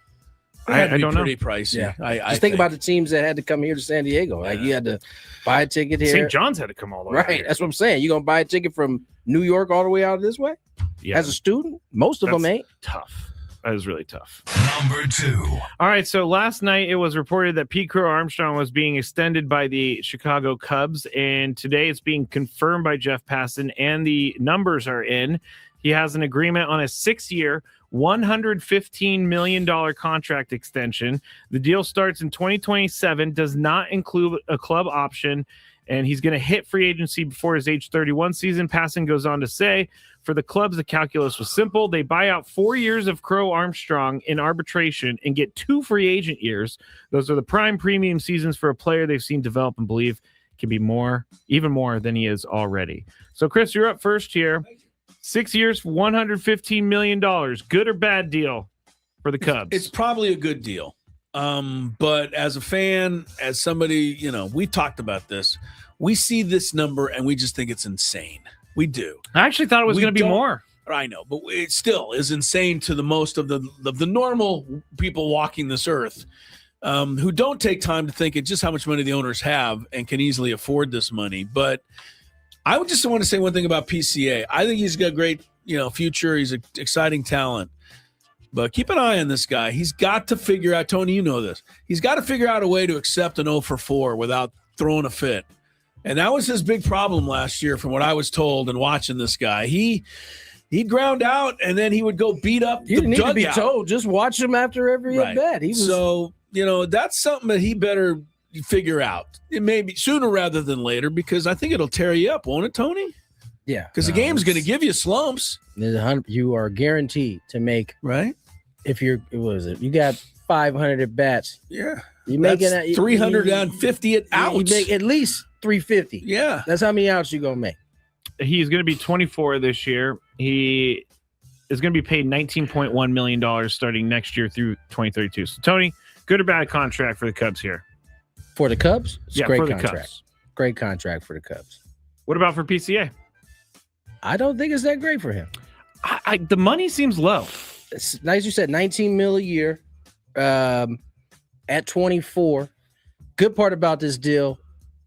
I don't know. Pretty pricey. Yeah. I Just think about the teams that had to come here to San Diego. Like you had to buy a ticket here. St. John's had to come all the way. Right. That's what I'm saying. You're gonna buy a ticket from New York all the way out this way? Yeah. As a student? Most of them ain't. Tough. That is really tough. Number 2. All right. So last night it was reported that Pete Crow Armstrong was being extended by the Chicago Cubs, and today it's being confirmed by Jeff Passan, and the numbers are in. He has an agreement on a 6-year, $115 million contract extension. The deal starts in 2027, does not include a club option, and he's going to hit free agency before his age 31 season. Passan goes on to say, for the clubs, the calculus was simple. They buy out 4 years of Crow Armstrong in arbitration and get 2 free agent years. Those are the prime premium seasons for a player they've seen develop and believe can be even more than he is already. So, Chris, you're up first here. 6 years, $115 million. Good or bad deal for the Cubs? It's probably a good deal. But as a fan, as somebody, we talked about this. We see this number and we just think it's insane. We do. I actually thought it was going to be more. I know, but it still is insane to the most of the normal people walking this earth who don't take time to think of just how much money the owners have and can easily afford this money. But I would just want to say one thing about PCA. I think he's got a great, future. He's an exciting talent. But keep an eye on this guy. He's got to figure out, Tony, you know this. He's got to figure out a way to accept an 0 for 4 without throwing a fit. And that was his big problem last year from what I was told and watching this guy. He'd ground out, and then he would go beat up the dugout. You need to be told. Just watch him after every at bat. So, that's something that he better figure out. It may be sooner rather than later, because I think it'll tear you up, won't it, Tony? Yeah. Because the game's going to give you slumps. You are guaranteed to make, right? If you got 500 at bats. Yeah. You make it 350 at outs. You make at least 350. Yeah. That's how many outs you're going to make. He's going to be 24 this year. He is going to be paid $19.1 million starting next year through 2032. So, Tony, good or bad contract for the Cubs here? For the Cubs? It's great for contract. The Cubs. Great contract for the Cubs. What about for PCA? I don't think it's that great for him. The money seems low. It's, as you said, $19 million a year at 24. Good part about this deal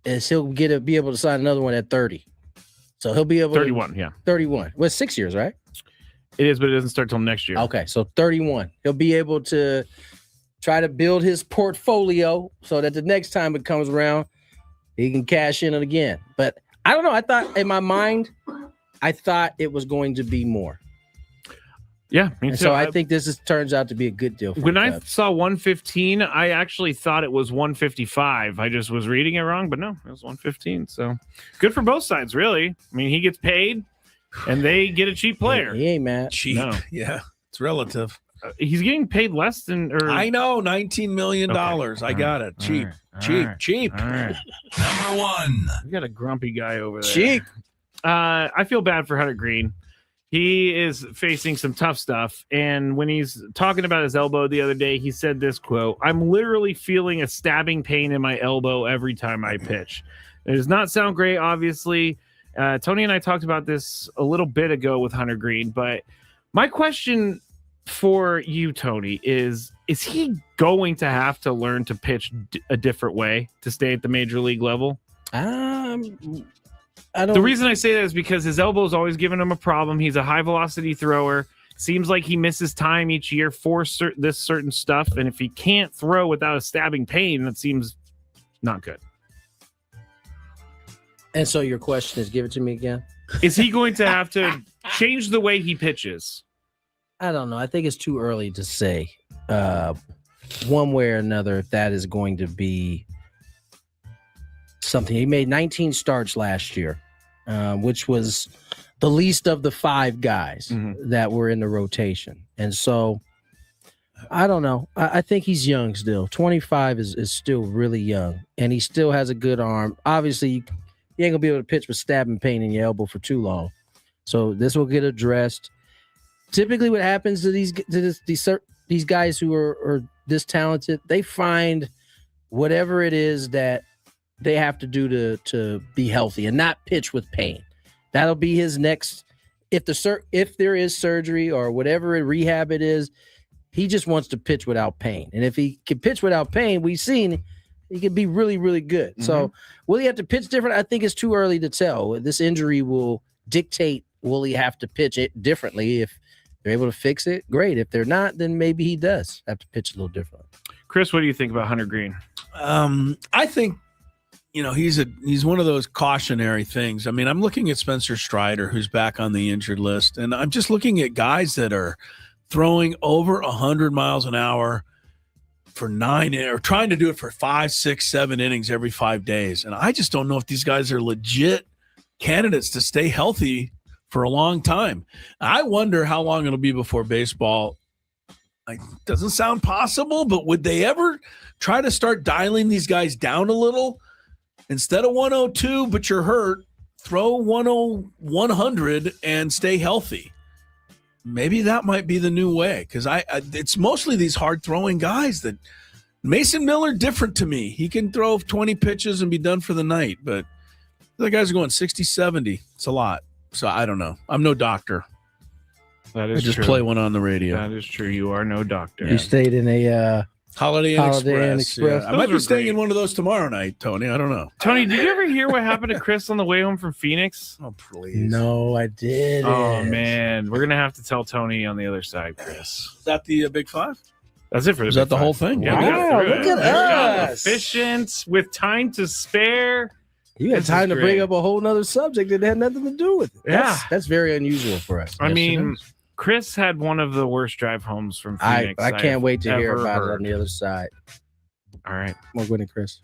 is he'll be able to sign another one at 30. So he'll be able 31, to, yeah. 31. Well, 6 years, right? It is, but it doesn't start till next year. Okay, so 31. He'll be able to try to build his portfolio so that the next time it comes around, he can cash in it again. But I don't know. I thought in my mind, it was going to be more. Yeah, me and too. So I think this turns out to be a good deal. When I saw 115, I actually thought it was 155. I just was reading it wrong, but no, it was 115. So good for both sides, really. I mean, he gets paid, and they get a cheap player. He ain't mad. Cheap. No. Yeah, it's relative. He's getting paid less than. I know, $19 million. Okay. I got it. Cheap, cheap. All right. Number 1. We got a grumpy guy over there. Cheap. I feel bad for Hunter Green. He is facing some tough stuff. And when he's talking about his elbow the other day, he said this quote, "I'm literally feeling a stabbing pain in my elbow every time I pitch." It does not sound great, obviously. Tony and I talked about this a little bit ago with Hunter Green. But my question for you, Tony, is he going to have to learn to pitch a different way to stay at the major league level? The reason I say that is because his elbow is always giving him a problem. He's a high velocity thrower. Seems like he misses time each year for this certain stuff. And if he can't throw without a stabbing pain, that seems not good. And so your question is, give it to me again. Is he going to have to change the way he pitches? I don't know. I think it's too early to say one way or another if that is going to be something. He made 19 starts last year, which was the least of the 5 guys that were in the rotation. And so I don't know. I think he's young still. 25 is still really young, and he still has a good arm. Obviously, you ain't going to be able to pitch with stabbing pain in your elbow for too long. So this will get addressed. Typically what happens to these guys who are this talented, they find whatever it is that they have to do to be healthy and not pitch with pain. That'll be his next. If there is surgery or whatever rehab it is, he just wants to pitch without pain. And if he can pitch without pain, we've seen he can be really, really good. So will he have to pitch different? I think it's too early to tell. This injury will dictate, will he have to pitch it differently? If they're able to fix it, great. If they're not, then maybe he does have to pitch a little different. Chris, what do you think about Hunter Green? I think, he's one of those cautionary things. I mean, I'm looking at Spencer Strider, who's back on the injured list, and I'm just looking at guys that are throwing over 100 miles an hour for 9 or trying to do it for 5, 6, 7 innings every 5 days. And I just don't know if these guys are legit candidates to stay healthy for a long time. I wonder how long it'll be before baseball. Doesn't sound possible, but would they ever try to start dialing these guys down a little? Instead of 102, but you're hurt, throw 100 and stay healthy. Maybe that might be the new way, because it's mostly these hard-throwing guys that Mason Miller, different to me. He can throw 20 pitches and be done for the night, but the guys are going 60, 70. It's a lot. So I don't know. I'm no doctor. That is I just true. play one on the radio. That is true. You are no doctor. You stayed in a Holiday Inn Express. Yeah. I might be staying great. in one of those tomorrow night, Tony. I don't know. Tony, did you ever hear what happened to Chris on the way home from Phoenix? Oh, please. No, I didn't. Oh, man. We're going to have to tell Tony on the other side, Chris. Is that the Big Five? That's it for the Is Big that the Five. whole thing? Yeah, we got Wow, through look it. at us. Efficient, with time to spare. You had This time is to bring great. up a whole nother subject that had nothing to do with it. Yeah. That's very unusual for us. I mean, Chris had one of the worst drive homes from I Phoenix. can't wait to hear ever about it heard. on the other side. All right. More Gwynn and Chris.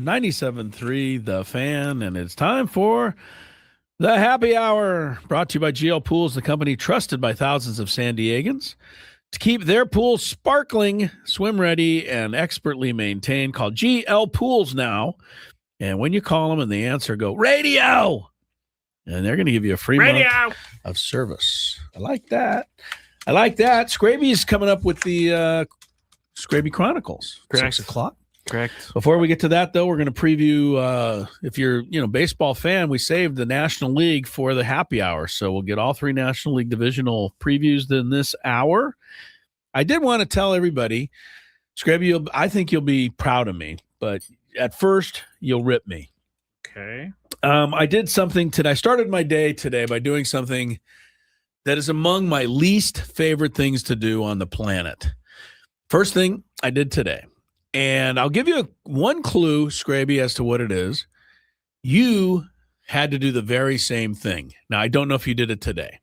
97.3 The Fan, and it's time for the Happy Hour, brought to you by GL Pools, the company trusted by thousands of San Diegans to keep their pools sparkling, swim ready, and expertly maintained. Call GL Pools now, and when you call them and the answer go, radio, and they're going to give you a free month of service. I like that. Scraby's coming up with the Scraby Chronicles. Correct. 6 o'clock. Correct. Before we get to that, though, we're going to preview, if you're baseball fan, we saved the National League for the happy hour. So we'll get all 3 National League divisional previews in this hour. I did want to tell everybody, Scraby, I think you'll be proud of me, but at first you'll rip me. Okay. I did something today. I started my day today by doing something that is among my least favorite things to do on the planet. First thing I did today, and I'll give you one clue, Scraby, as to what it is. You had to do the very same thing. Now, I don't know if you did it today,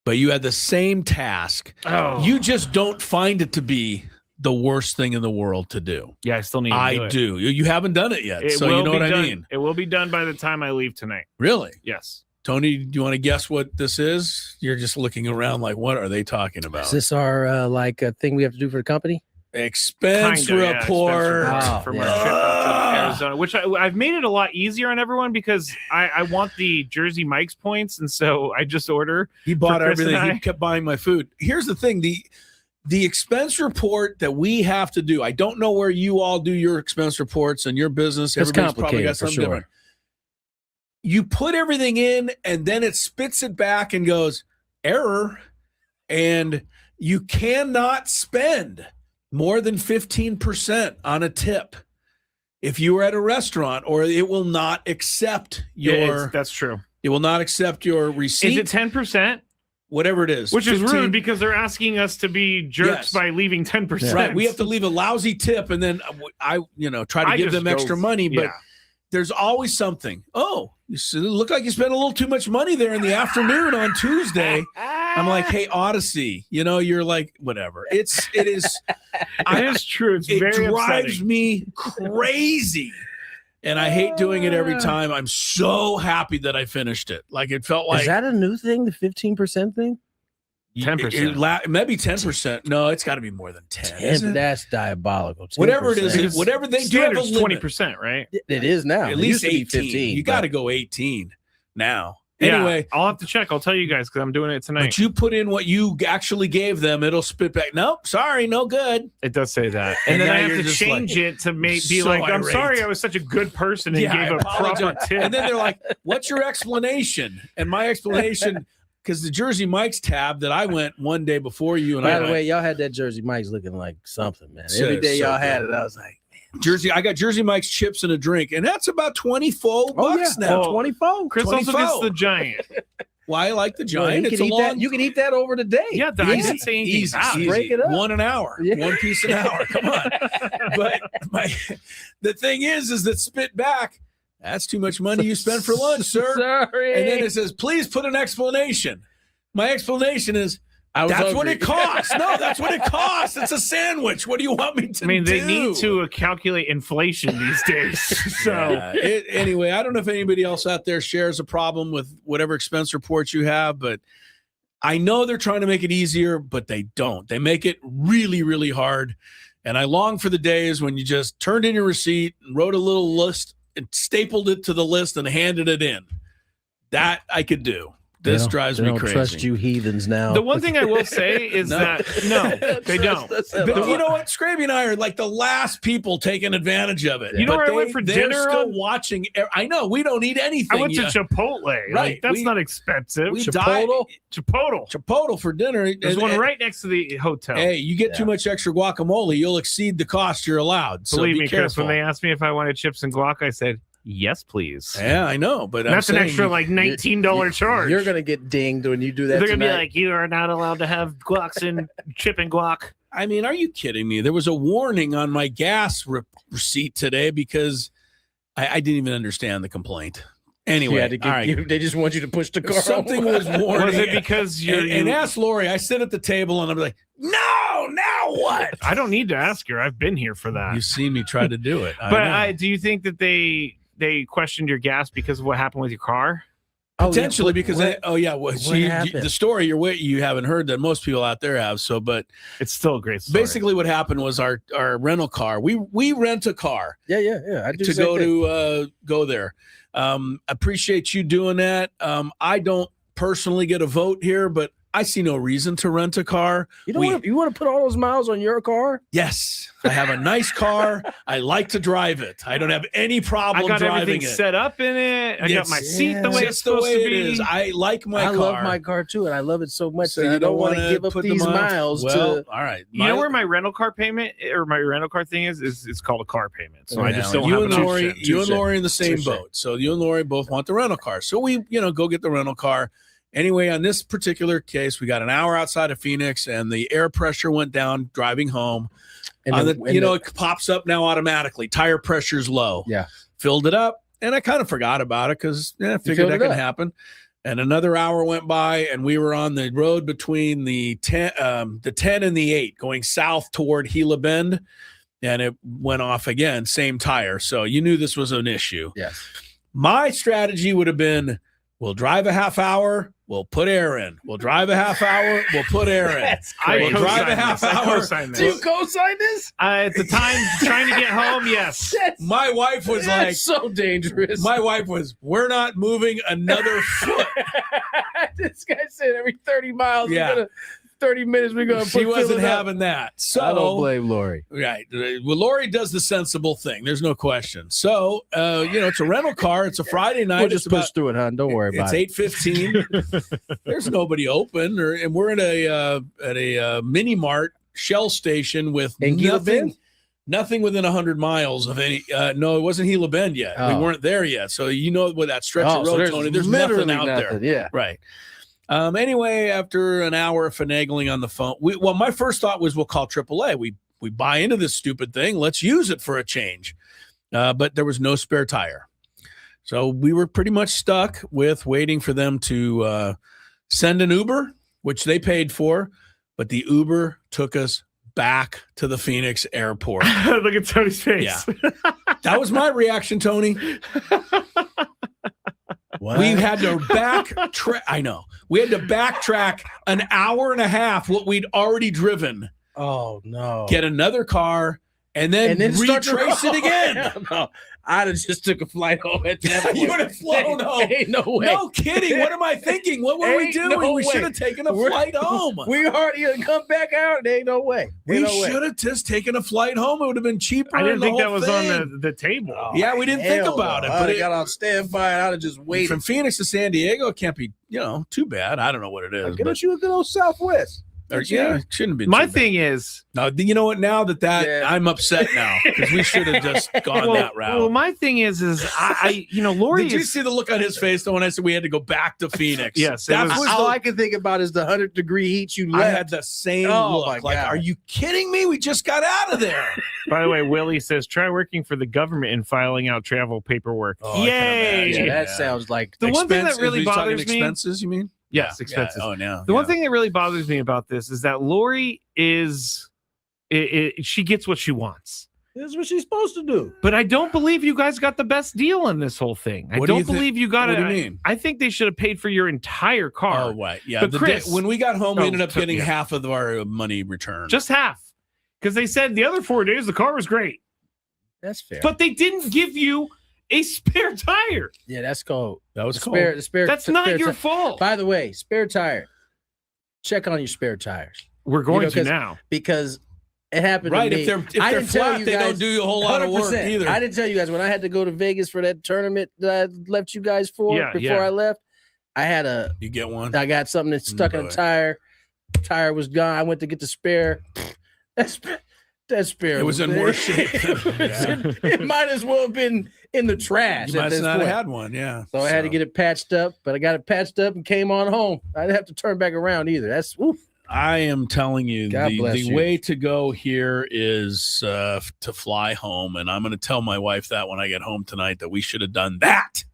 but you had the same task. Oh. You just don't find it to be the worst thing in the world to do. Yeah, I still need to do it. You haven't done it yet, so you know what I mean. It will be done by the time I leave tonight. Really? Yes. Tony, do you want to guess what this is? You're just looking around like, what are they talking about? Is this our a thing we have to do for the company? Expense report from our trip up to Arizona, which I've made it a lot easier on everyone because I want the Jersey Mike's points, and so I just order. He bought for Chris and everything. I. He kept buying my food. Here's the thing: the expense report that we have to do. I don't know where you all do your expense reports and your business. It's Everybody's probably complicated got for something sure. different. You put everything in, and then it spits it back and goes error, and you cannot spend more than 15% on a tip if you are at a restaurant, or it will not accept your. That's true. It will not accept your receipt. Is it 10%? Whatever it is, Which is 15. rude because they're asking us to be jerks Yes. by leaving 10%. Right, we have to leave a lousy tip, and then I try to I give just them extra go- money, but. yeah. There's always something. Oh, it looked like you spent a little too much money there in the afternoon on Tuesday. I'm like, hey, Odyssey, you're like, whatever. It is. It is true. It's it very drives upsetting. me crazy. And I hate doing it every time. I'm so happy that I finished it. Like it felt like Is that a new thing, the 15% thing? 10%. Maybe 10%. No, it's got to be more than 10. isn't it? That's diabolical. 10%. Whatever it is, whatever they do have a Standard's limit. 20%, right? It is now. At It least used to be 18. 15. You got to go 18 now. Yeah, Anyway, I'll have to check. I'll tell you guys because I'm doing it tonight. but you put in what you actually gave them, it'll spit back. Nope, sorry, no good. It does say that. And And then now I have you're to just change like, it to be so like, I'm irate. sorry I was such a good person and I gave a proper apologize. tip. And then they're like, what's your explanation? And my explanation, because the Jersey Mike's tab that I went one day before you and By I the went, way, y'all had that Jersey Mike's looking like something, man. So- Every day so y'all had good. it, I was like, I got Jersey Mike's chips and a drink, and that's about 24 oh yeah, bucks now. 24. Chris also 24. gets the giant. Why I like the Well, giant? you It's can a eat long. that. You can eat that over the day. Yeah, I didn't say anything Easy, bad. easy. Break it up. One an hour. Yeah. One piece an hour. Come on. But the thing is that spit back. That's too much money you spent for lunch, sir. Sorry. And then it says, please put an explanation. My explanation is, that's what it costs. No, that's what it costs. It's a sandwich. What do you want me to do? I mean, they need to calculate inflation these days. So Anyway, I don't know if anybody else out there shares a problem with whatever expense reports you have, but I know they're trying to make it easier, but they don't. They make it really, really hard. And I long for the days when you just turned in your receipt and wrote a little list and stapled it to the list and handed it in. That I could do. This drives me crazy. They don't trust you heathens now. the one thing I will say is that no, they don't. But you know what? Scraby and I are like the last people taking advantage of it. You know But where I went for they're dinner still on- watching. I know. We don't eat anything. I went to Yeah. Chipotle. Right. Like, that's We- not expensive. we died- Chipotle for dinner. There's And- one and- right next to the hotel. Hey, you get too much extra guacamole, you'll exceed the cost you're allowed. So Believe be me, careful. Chris, when they asked me if I wanted chips and guac, I said, yes, please. Yeah, I know, but that's I'm an saying extra you- like $19 charge. You're gonna get dinged when you do that. They're going to be tonight. like, you are not allowed to have guacs and chip and guac. I mean, are you kidding me? There was a warning on my gas receipt today because I didn't even understand the complaint. Anyway, to all right. they just want you to push the car. Something was warning. Was it because you're and ask Lori? I sit at the table and I'm like, no, now what? I don't need to ask her. I've been here for that. You've seen me try to do it. Do you think that they questioned your gas because of what happened with your car? Potentially because happened? the story you haven't heard that most people out there have. So, but it's still a great story. Basically, what happened was our rental car. We rent a car. Yeah. I do to go there. Appreciate you doing that. I don't personally get a vote here, but I see no reason to rent a car. You want to put all those miles on your car? Yes, I have a nice car. I like to drive it. I don't have any problem driving it. I got everything set up in it. I got my seat the way it's supposed to be. It is. I like my car. I love my car too, and I love it so much So that you I don't want to wanna give up put these them up? miles Well, to. all right. You know where my rental car payment or my rental car thing is? It's called a car payment. So I just don't have an option. You and Lori in the same boat. So you and Lori both want the rental car. So we, go get the rental car. Anyway, on this particular case, we got an hour outside of Phoenix, and the air pressure went down driving home. And it pops up now automatically. Tire pressure's low. Yeah. Filled it up, and I kind of forgot about it because I figured that could happen. And another hour went by, and we were on the road between the 10 and the 8 going south toward Gila Bend, and it went off again, same tire. So you knew this was an issue. Yes. My strategy would have been, we'll drive a half hour, we'll put air in. We'll drive a half hour, we'll put air in. We'll drive a half hour. Do you co-sign this? At the time, trying to get home, yes. My wife was like, so dangerous. My wife was, we're not moving another foot. This guy said every 30 miles, Yeah. 30 minutes, we're going to put She wasn't fill it up. having that. So I don't blame Lori. Right. Well, Lori does the sensible thing. There's no question. So, it's a rental car. It's a Friday night. We'll just push through it, hon. Don't worry about it. It's 8:15. There's nobody open, and we're at a mini mart Shell station with nothing within 100 miles of any. No, it wasn't Gila Bend yet. We weren't there yet. So with that stretch of road, Tony, there's nothing out there. Yeah. Right. Anyway, after an hour of finagling on the phone, my first thought was we'll call AAA. We buy into this stupid thing. Let's use it for a change. But there was no spare tire. So we were pretty much stuck with waiting for them to send an Uber, which they paid for. But the Uber took us back to the Phoenix airport. Look at Tony's face. Yeah. That was my reaction, Tony. What? We had to backtrack. I know. We had to backtrack an hour and a half what we'd already driven. Oh, no. Get another car and then retrace it again. No. I'd have just took a flight home at that point. You would have flown home. Ain't no way. No kidding. What am I thinking? What were we doing? We should have taken a flight home. We already come back out. There ain't no way. We should have just taken a flight home. It would have been cheaper. I didn't think that was thing. on the table. Oh, yeah, we didn't think about it. But But got on standby. I'd have just waited. From Phoenix to San Diego, it can't be, too bad. I don't know what it is. Get you a good old Southwest. It shouldn't be. My thing is, no, you know what? Now that I'm upset now because we should have just gone that route. Well, my thing is Lori. Did you see the look on his face though when I said we had to go back to Phoenix? Yes, all I can think about is the 100-degree heat you left. I had the same look. My like, God. are you kidding me? We just got out of there. By the way, Willie says try working for the government and filing out travel paperwork. Yay! Yeah, that sounds like the one thing that really bothers me. Expenses, you mean? Yes, expenses. Yeah. Oh, no. The one thing that really bothers me about this is that Lori she gets what she wants. This is what she's supposed to do. But I don't believe you guys got the best deal on this whole thing. I don't believe you got it. What do you mean? I think they should have paid for your entire car. Oh, right. Yeah. But Chris, when we got home, we ended up getting half of our money returned. Just half. Because they said the other 4 days the car was great. That's fair. But they didn't give you a spare tire. Yeah, that's cold. That was cold. The spare. That's not your fault. By the way, spare tire. Check on your spare tires. We're going to now because it happened. Right. To me. If they're flat, they don't do a whole lot of work either. I didn't tell you guys when I had to go to Vegas for that tournament that I left you guys for before I left. I had You get one. I got something that stuck in a tire. Tire was gone. I went to get the spare. That spare. It was in worse shape. It might as well have been in the trash. You might not have had one, yeah. So I had to get it patched up, but I got it patched up and came on home. I didn't have to turn back around either. That's oof. I am telling you, the you. way to go here is to fly home, and I'm going to tell my wife that when I get home tonight that we should have done that.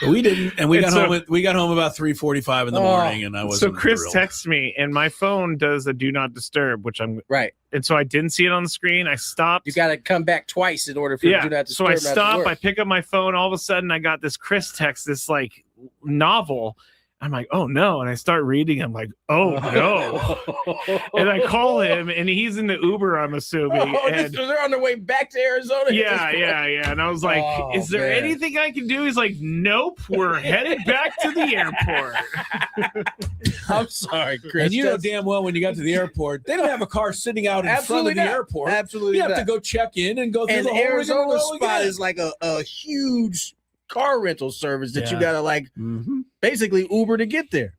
We didn't, and we got home about 3:45 in the morning, and I wasn't. So Chris thrilled. texts me, and my phone does a do not disturb, which I'm right. And so I didn't see it on the screen. I stopped. You got to come back twice in order for do not disturb. So I stop. I pick up my phone. All of a sudden, I got this Chris text, this like novel. I'm like, oh no. And I start reading. I'm like, oh no. And I call him, and he's in the Uber, I'm assuming. And so they're on their way back to Arizona. yeah. And I was like, is there anything I can do? He's like, nope, we're headed back to the airport. I'm sorry, Chris. And you know damn well when you got to the airport, they don't have a car sitting out in front of the airport. Absolutely, you have to go check in and go through and the whole Arizona rigmarole spot again. is like a huge car rental service that you gotta like basically Uber to get there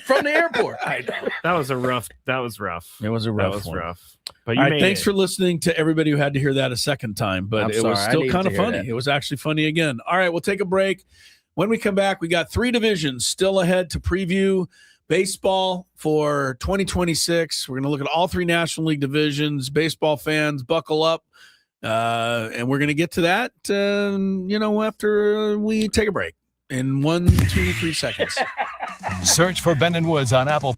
from the airport. I know. That was rough. It was a But rough you All right, made thanks it. for listening to everybody who had to hear that a second time, but it was still kind of funny. It was actually funny again. All right, we'll take a break. When we come back, we got 3 divisions still ahead to preview baseball for 2026. We're going to look at all 3 National League divisions. Baseball fans, buckle up. And we're going to get to that, after we take a break in 1, 2, 3 seconds. Search for Ben & Woods on Apple.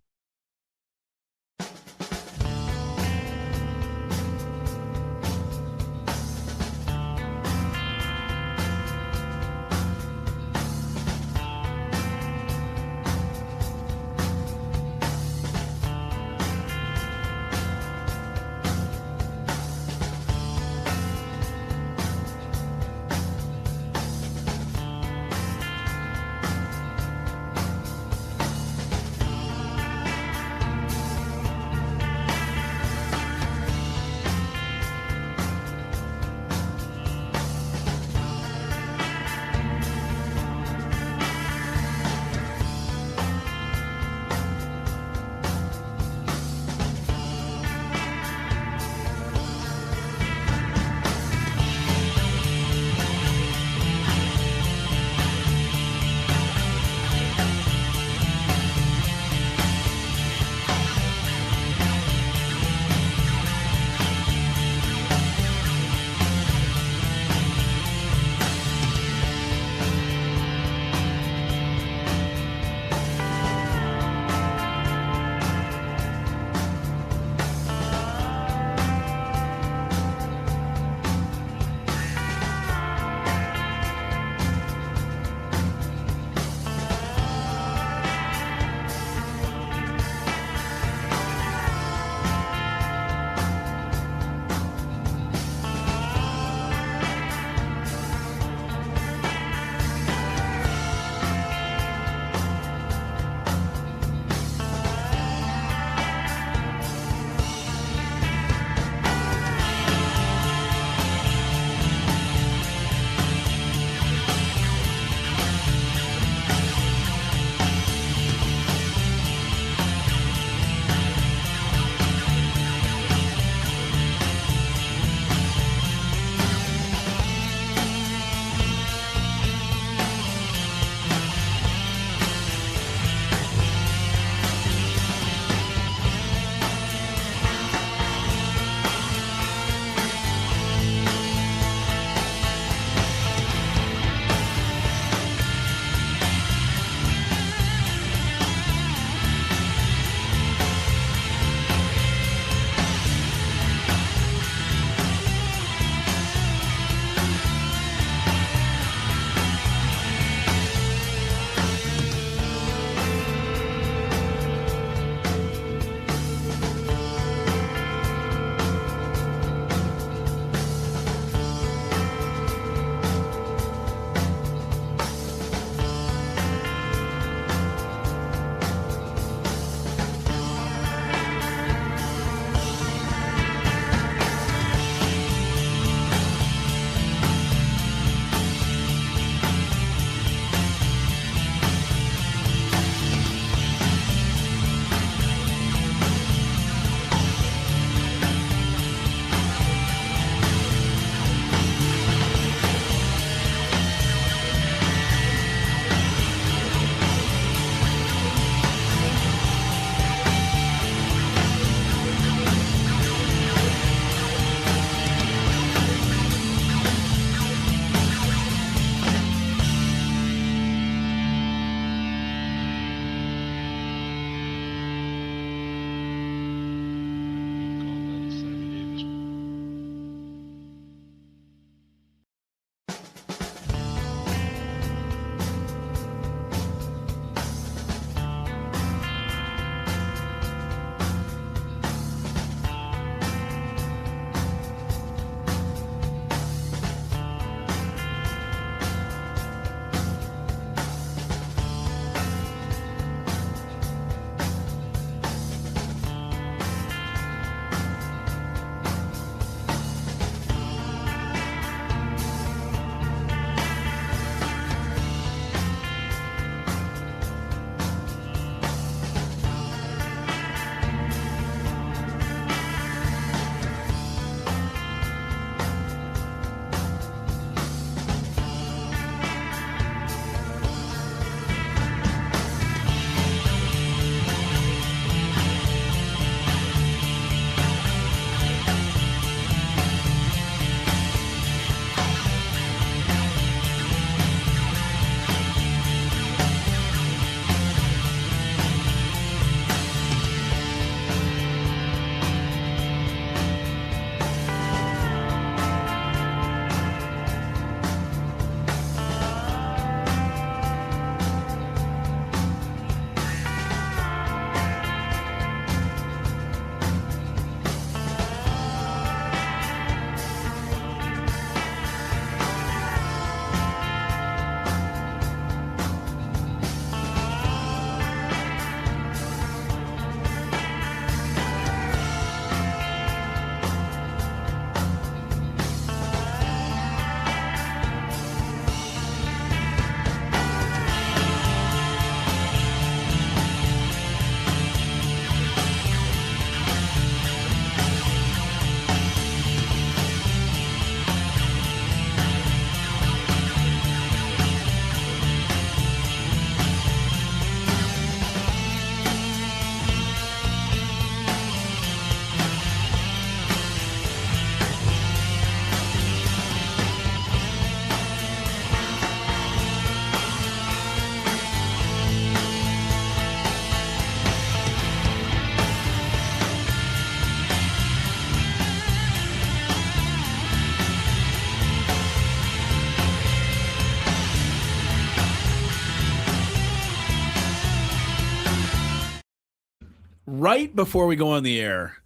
right before we go on the air,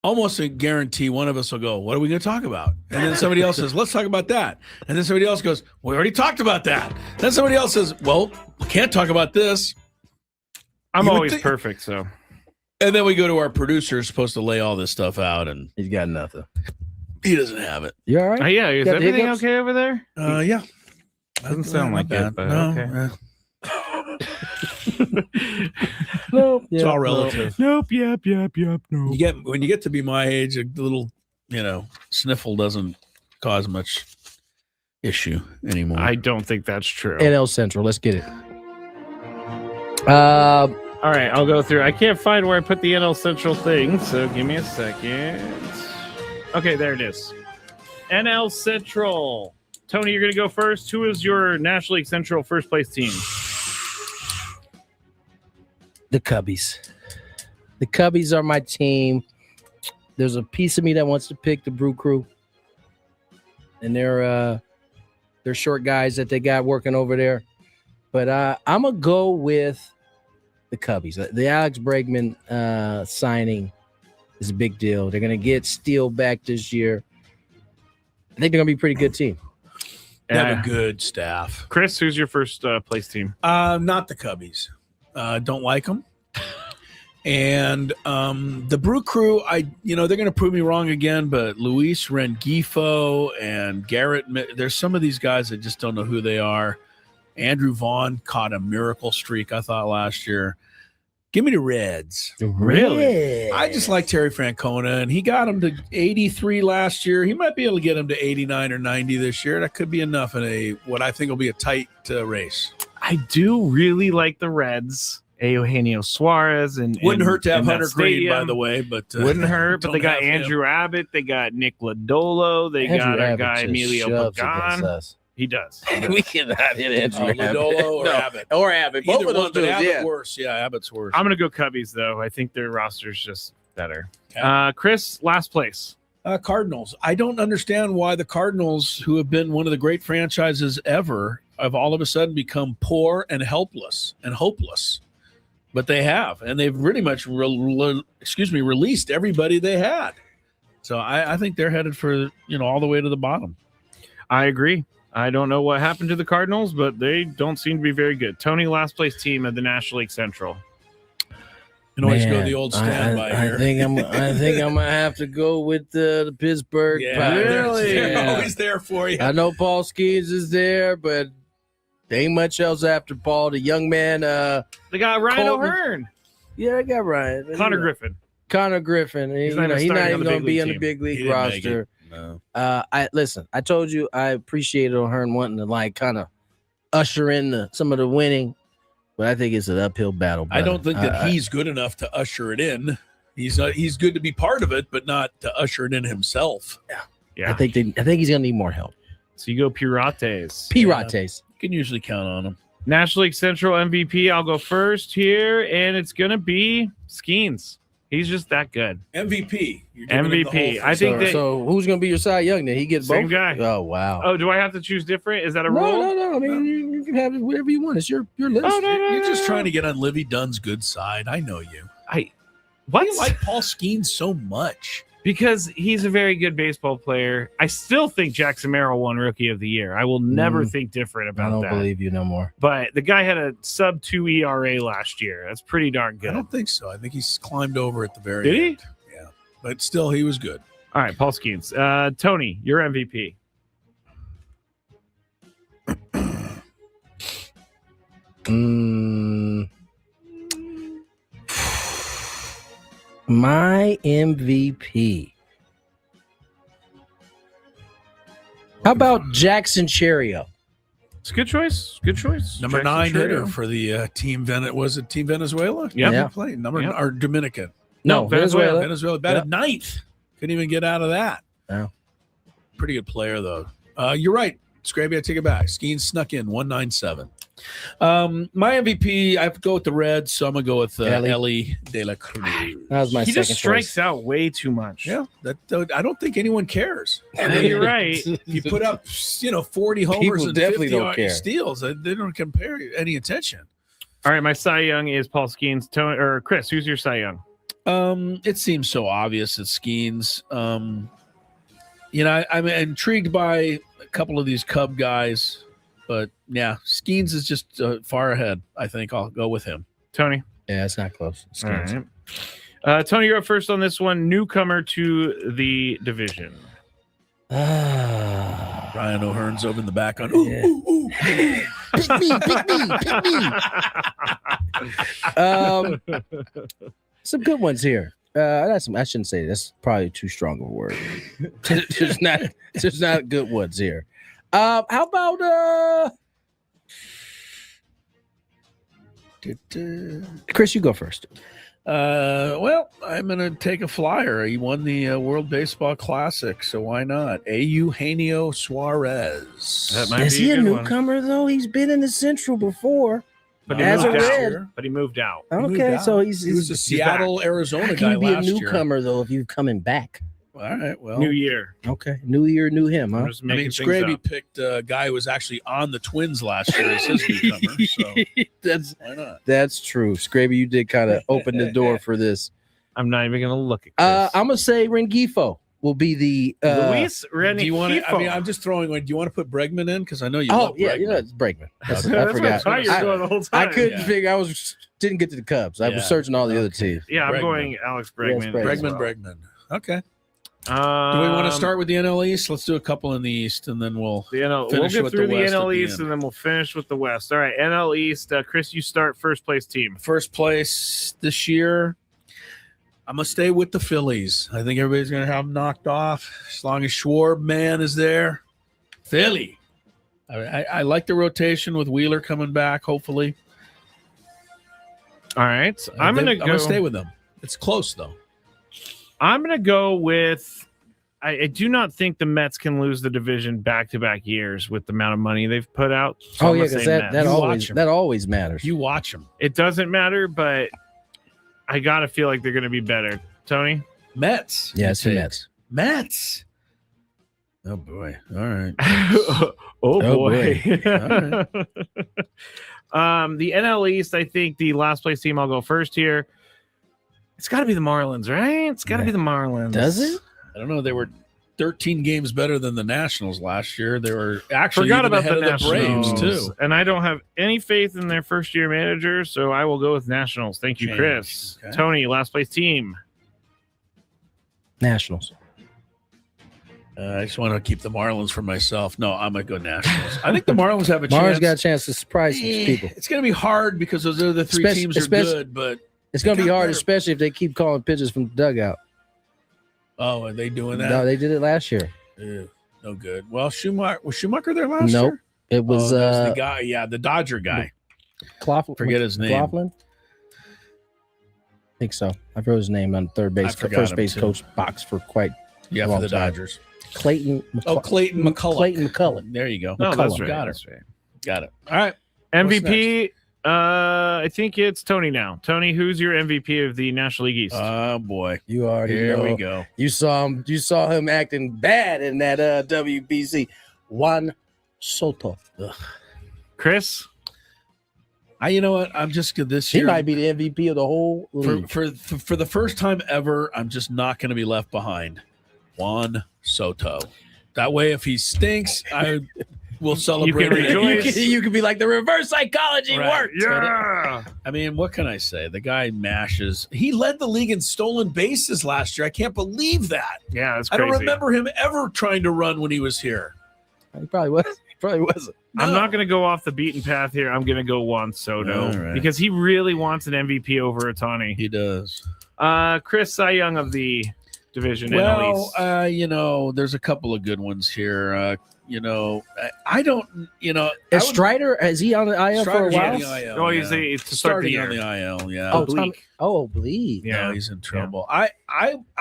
almost a guarantee one of us will go, what are we going to talk about? And then somebody else says, let's talk about that. And then somebody else goes, we already talked about that. Then somebody else says, well, we can't talk about this. I'm always perfect, so. And then we go to our producer who's supposed to lay all this stuff out, and he's got nothing. He doesn't have it. You all right? Yeah, is Got everything hiccups? okay over there? Yeah. Doesn't sound like it, but No, okay. Nope. It's all relative. Nope. Yep. Nope. When you get to be my age, a little, sniffle doesn't cause much issue anymore. I don't think that's true. NL Central. Let's get it. All right, I'll go through. I can't find where I put the NL Central thing, so give me a second. Okay, there it is. NL Central. Tony, you're going to go first. Who is your National League Central first place team? The Cubbies. The Cubbies are my team. There's a piece of me that wants to pick the Brew Crew. And they're short guys that they got working over there. But I'm going to go with the Cubbies. The Alex Bregman signing is a big deal. They're going to get Steele back this year. I think they're going to be a pretty good team. They have a good staff. Chris, who's your first place team? Not the Cubbies. Don't like them. And the Brew Crew, they're going to prove me wrong again, but Luis Rengifo and Garrett, there's some of these guys that just don't know who they are. Andrew Vaughn caught a miracle streak, I thought, last year. Give me the Reds. Really? I just like Terry Francona, and he got him to 83 last year. He might be able to get him to 89 or 90 this year. That could be enough in what I think will be a tight race. I do really like the Reds. Eugenio Suarez and wouldn't hurt to have that Hunter Green, by stadium. the way, but wouldn't hurt. But they got have him. Andrew Abbott, they got Nick Lodolo, they Andrew got our Abbott guy just Emilio shoves against Pagan. us. He does. We cannot hit Andrew Abbott. Lodolo or No, Abbott. Or Abbott. Both Either of those one, but dudes, Abbott yeah. worse. Yeah, Abbott's worse. I'm gonna go Cubbies though. I think their roster's just better. Okay. Chris, last place. Cardinals. I don't understand why the Cardinals, who have been one of the great franchises ever, have all of a sudden become poor and helpless and hopeless. But they have, and they've pretty much released everybody they had. So I think they're headed for all the way to the bottom. I agree. I don't know what happened to the Cardinals, but they don't seem to be very good. Tony, last place team of the National League Central. You can always go Man, the old standby I here. think I'm gonna have to go with the Pittsburgh Pirates. They're always there for you. I know Paul Skeens is there, but there ain't much else after Paul. The young man, They got Ryan Colton. O'Hearn. Yeah, I got Ryan. Connor Griffin. Connor Griffin. He's He's not even not starting even going to be on the team. big He league didn't make roster. it. No. I told you I appreciated O'Hearn wanting to kind of usher in some of the winning, but I think it's an uphill battle. I don't brother. think that he's good enough to usher it in. He's good to be part of it, but not to usher it in himself. Yeah. I think he's going to need more help. So you go Pirates. Pirates. You can usually count on him. National League Central MVP. I'll go first here, and it's gonna be Skeens. He's just that good. MVP. You're giving him the whole MVP. thing. I think that. So who's going to be your Cy Young then? He gets Same both? guy. Oh, wow. Oh, do I have to choose different? Is that a rule? No. I mean, you can have whatever you want. It's your list. Oh, no. You're just trying to get on Livy Dunn's good side. I know you. What? Why do you like Paul Skeens so much? Because he's a very good baseball player. I still think Jackson Merrill won Rookie of the Year. I will never think different about I don't that. believe you no more. But the guy had a sub-2 ERA last year. That's pretty darn good. I don't think so. I think he's climbed over at the very Did he? end. Yeah. But still, he was good. All right, Paul Skeens. Tony, your MVP. My MVP. How about Jackson Cherio? It's a good choice. Good choice. Number Jackson 9 Cherio. hitter for the team. Was it Team Venezuela? Yeah. Played number Yep. or Dominican. No, Venezuela. Venezuela batted ninth. Couldn't even get out of that. Yeah. Pretty good player though. You're right, Scraby. I take it back. Skeens snuck in 197. My MVP. I have to go with the Reds, so I'm gonna go with Ellie De La Cruz. That was my He second just strikes out way too much. Yeah, I don't think anyone cares. You're right. You put up 40 homers People and definitely 50 don't care. steals. They don't compare any attention. All right, my Cy Young is Paul Skeens. Tony or Chris, who's your Cy Young? It seems so obvious it's Skeens. I'm intrigued by a couple of these Cub guys, but yeah, Skeens is just far ahead. I think I'll go with him. Tony? Yeah, it's not close. All right. Tony, you're up first on this one. Newcomer to the division. Ryan O'Hearn's over in the back on. Yeah. Ooh. Pick me. Some good ones here. I shouldn't say that's probably too strong of a word. there's not good ones here. How about Chris? You go first. Well, I'm going to take a flyer. He won the World Baseball Classic, so why not? Eugenio Suarez. That might Is be he a good one. newcomer though? He's been in the Central before. But he As moved a out. Red. But he moved out. Okay, so he was a Seattle, Arizona How guy can you be a last year. newcomer though if you're coming back? All right, well, New year. Okay, new year, new him, huh? I'm just I making mean, things Scraby up. picked a guy who was actually on the Twins last year as his newcomer. So why not? That's true. Scraby, you did kind of open the door for this. I'm not even going to look at Chris. I'm gonna say Rengifo will be the Luis Do you want to? I mean, Rengifo. I'm just throwing one. Do you want to put Bregman in? Because I know you. Oh love yeah, Bregman. you know it's Bregman. That's I what I forgot. thought you were going the whole I time. couldn't Yeah. figure. didn't get to the Cubs. I Yeah. was searching all the other teams. Yeah, I'm Bregman. going Alex Bregman. Yes, as well. Bregman. Okay. Do we want to start with the NL East? Let's do a couple in the East, and then we'll The NL, we'll finish get with through the West at NL the East end. and then we'll finish with the West. All right, NL East. Chris, you start first place team. First place this year. I'm gonna stay with the Phillies. I think everybody's gonna have them knocked off as long as Schwarb man is there. Philly. I like the rotation with Wheeler coming back. Hopefully, All right, I'm gonna stay with them. It's close though. I'm gonna go with. I do not think the Mets can lose the division back-to-back years with the amount of money they've put out. So Oh I'm yeah, gonna because say Mets. that always matters. You watch them. It doesn't matter, but I gotta feel like they're gonna be better. Tony, Mets. Yeah, it's the Mets. Mets. Oh boy. All right. oh boy. The NL East. I think the last place team. I'll go first here. It's got to be the Marlins, right? It's got to be the Marlins. Does it? I don't know. They were 13 games better than the Nationals last year. They were actually Forgot even about ahead the of the Braves Nationals, too. and I don't have any faith in their first-year manager, so I will go with Nationals. Thank you, Change. Chris. Okay. Tony, last place team. Nationals. I just want to keep the Marlins for myself. No, I'm going to go Nationals. I think the Marlins have a Marlins chance. got a chance to surprise some people. It's going to be hard because those other three teams are good, but It's going to be got hard, better. especially if they keep calling pitches from the dugout. oh, are they doing that? No, they did it last year. Ew, no good. Well, Schumacher was Schumacher there last Nope. year? It was, that was the guy. Yeah, the Dodger guy. Claflin. Forget his name. Claflin? I think so. I wrote his name on third base, forgot first him, base too. coach box for quite Yeah, a for long the time. Dodgers. Clayton. Clayton McCullough. Clayton McCullough. There you go. Oh, that's McCullum. right. Got That's it. right. Got it. All right. MVP. I think it's Tony now. Tony, who's your MVP of the National League East? Oh boy. You already Here know. we go. You saw him acting bad in that WBC. Juan Soto. Ugh. Chris. You know what? I'm just good this He year. might be the MVP of the whole league. For the first time ever, I'm just not going to be left behind. Juan Soto. That way, if he stinks, I will celebrate. rejoice. You could be like the reverse psychology Right. worked. Yeah. I mean, what can I say? The guy mashes. He led the league in stolen bases last year. I can't believe that. Yeah, that's I crazy. don't remember him ever trying to run when he was here. He probably was. He probably wasn't. I'm not going to go off the beaten path here. I'm going to go Juan Soto All right. because he really wants an MVP over Ohtani. He does. Chris Cy Young of the division. NL East. There's a couple of good ones here. I don't, Is Strider, is he on the IL for a Strider's while? on the IL, Oh, he's yeah. to start the starting year. on the IL. Yeah. Oh, Oblique. oblique. Yeah, he's in trouble. I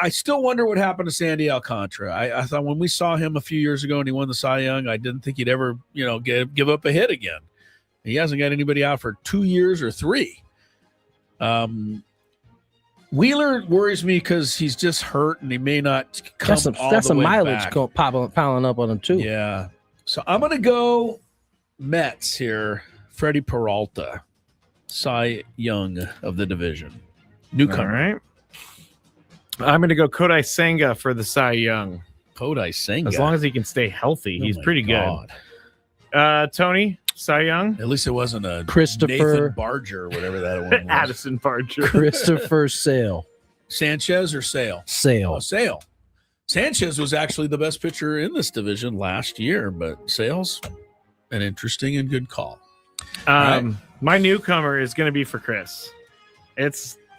still wonder what happened to Sandy Alcantara. I thought when we saw him a few years ago and he won the Cy Young, I didn't think he'd ever, give up a hit again. He hasn't got anybody out for 2 years or 3. Wheeler worries me because he's just hurt and he may not come all That's the some way mileage back. piling up on him too. Yeah. So I'm going to go Mets here. Freddie Peralta, Cy Young of the division. All Newcomer. right. I'm going to go Kodai Senga for the Cy Young. Kodai Senga. As long as he can stay healthy, he's my pretty God. good. Tony, Cy Young? At least it wasn't a Christopher Nathan Barger or whatever that one was. Addison Barger. Christopher Sale. Sanchez or Sale? Sale. Oh, Sale. Sanchez was actually the best pitcher in this division last year, but Sale's an interesting and good call. My newcomer is going to be for Chris.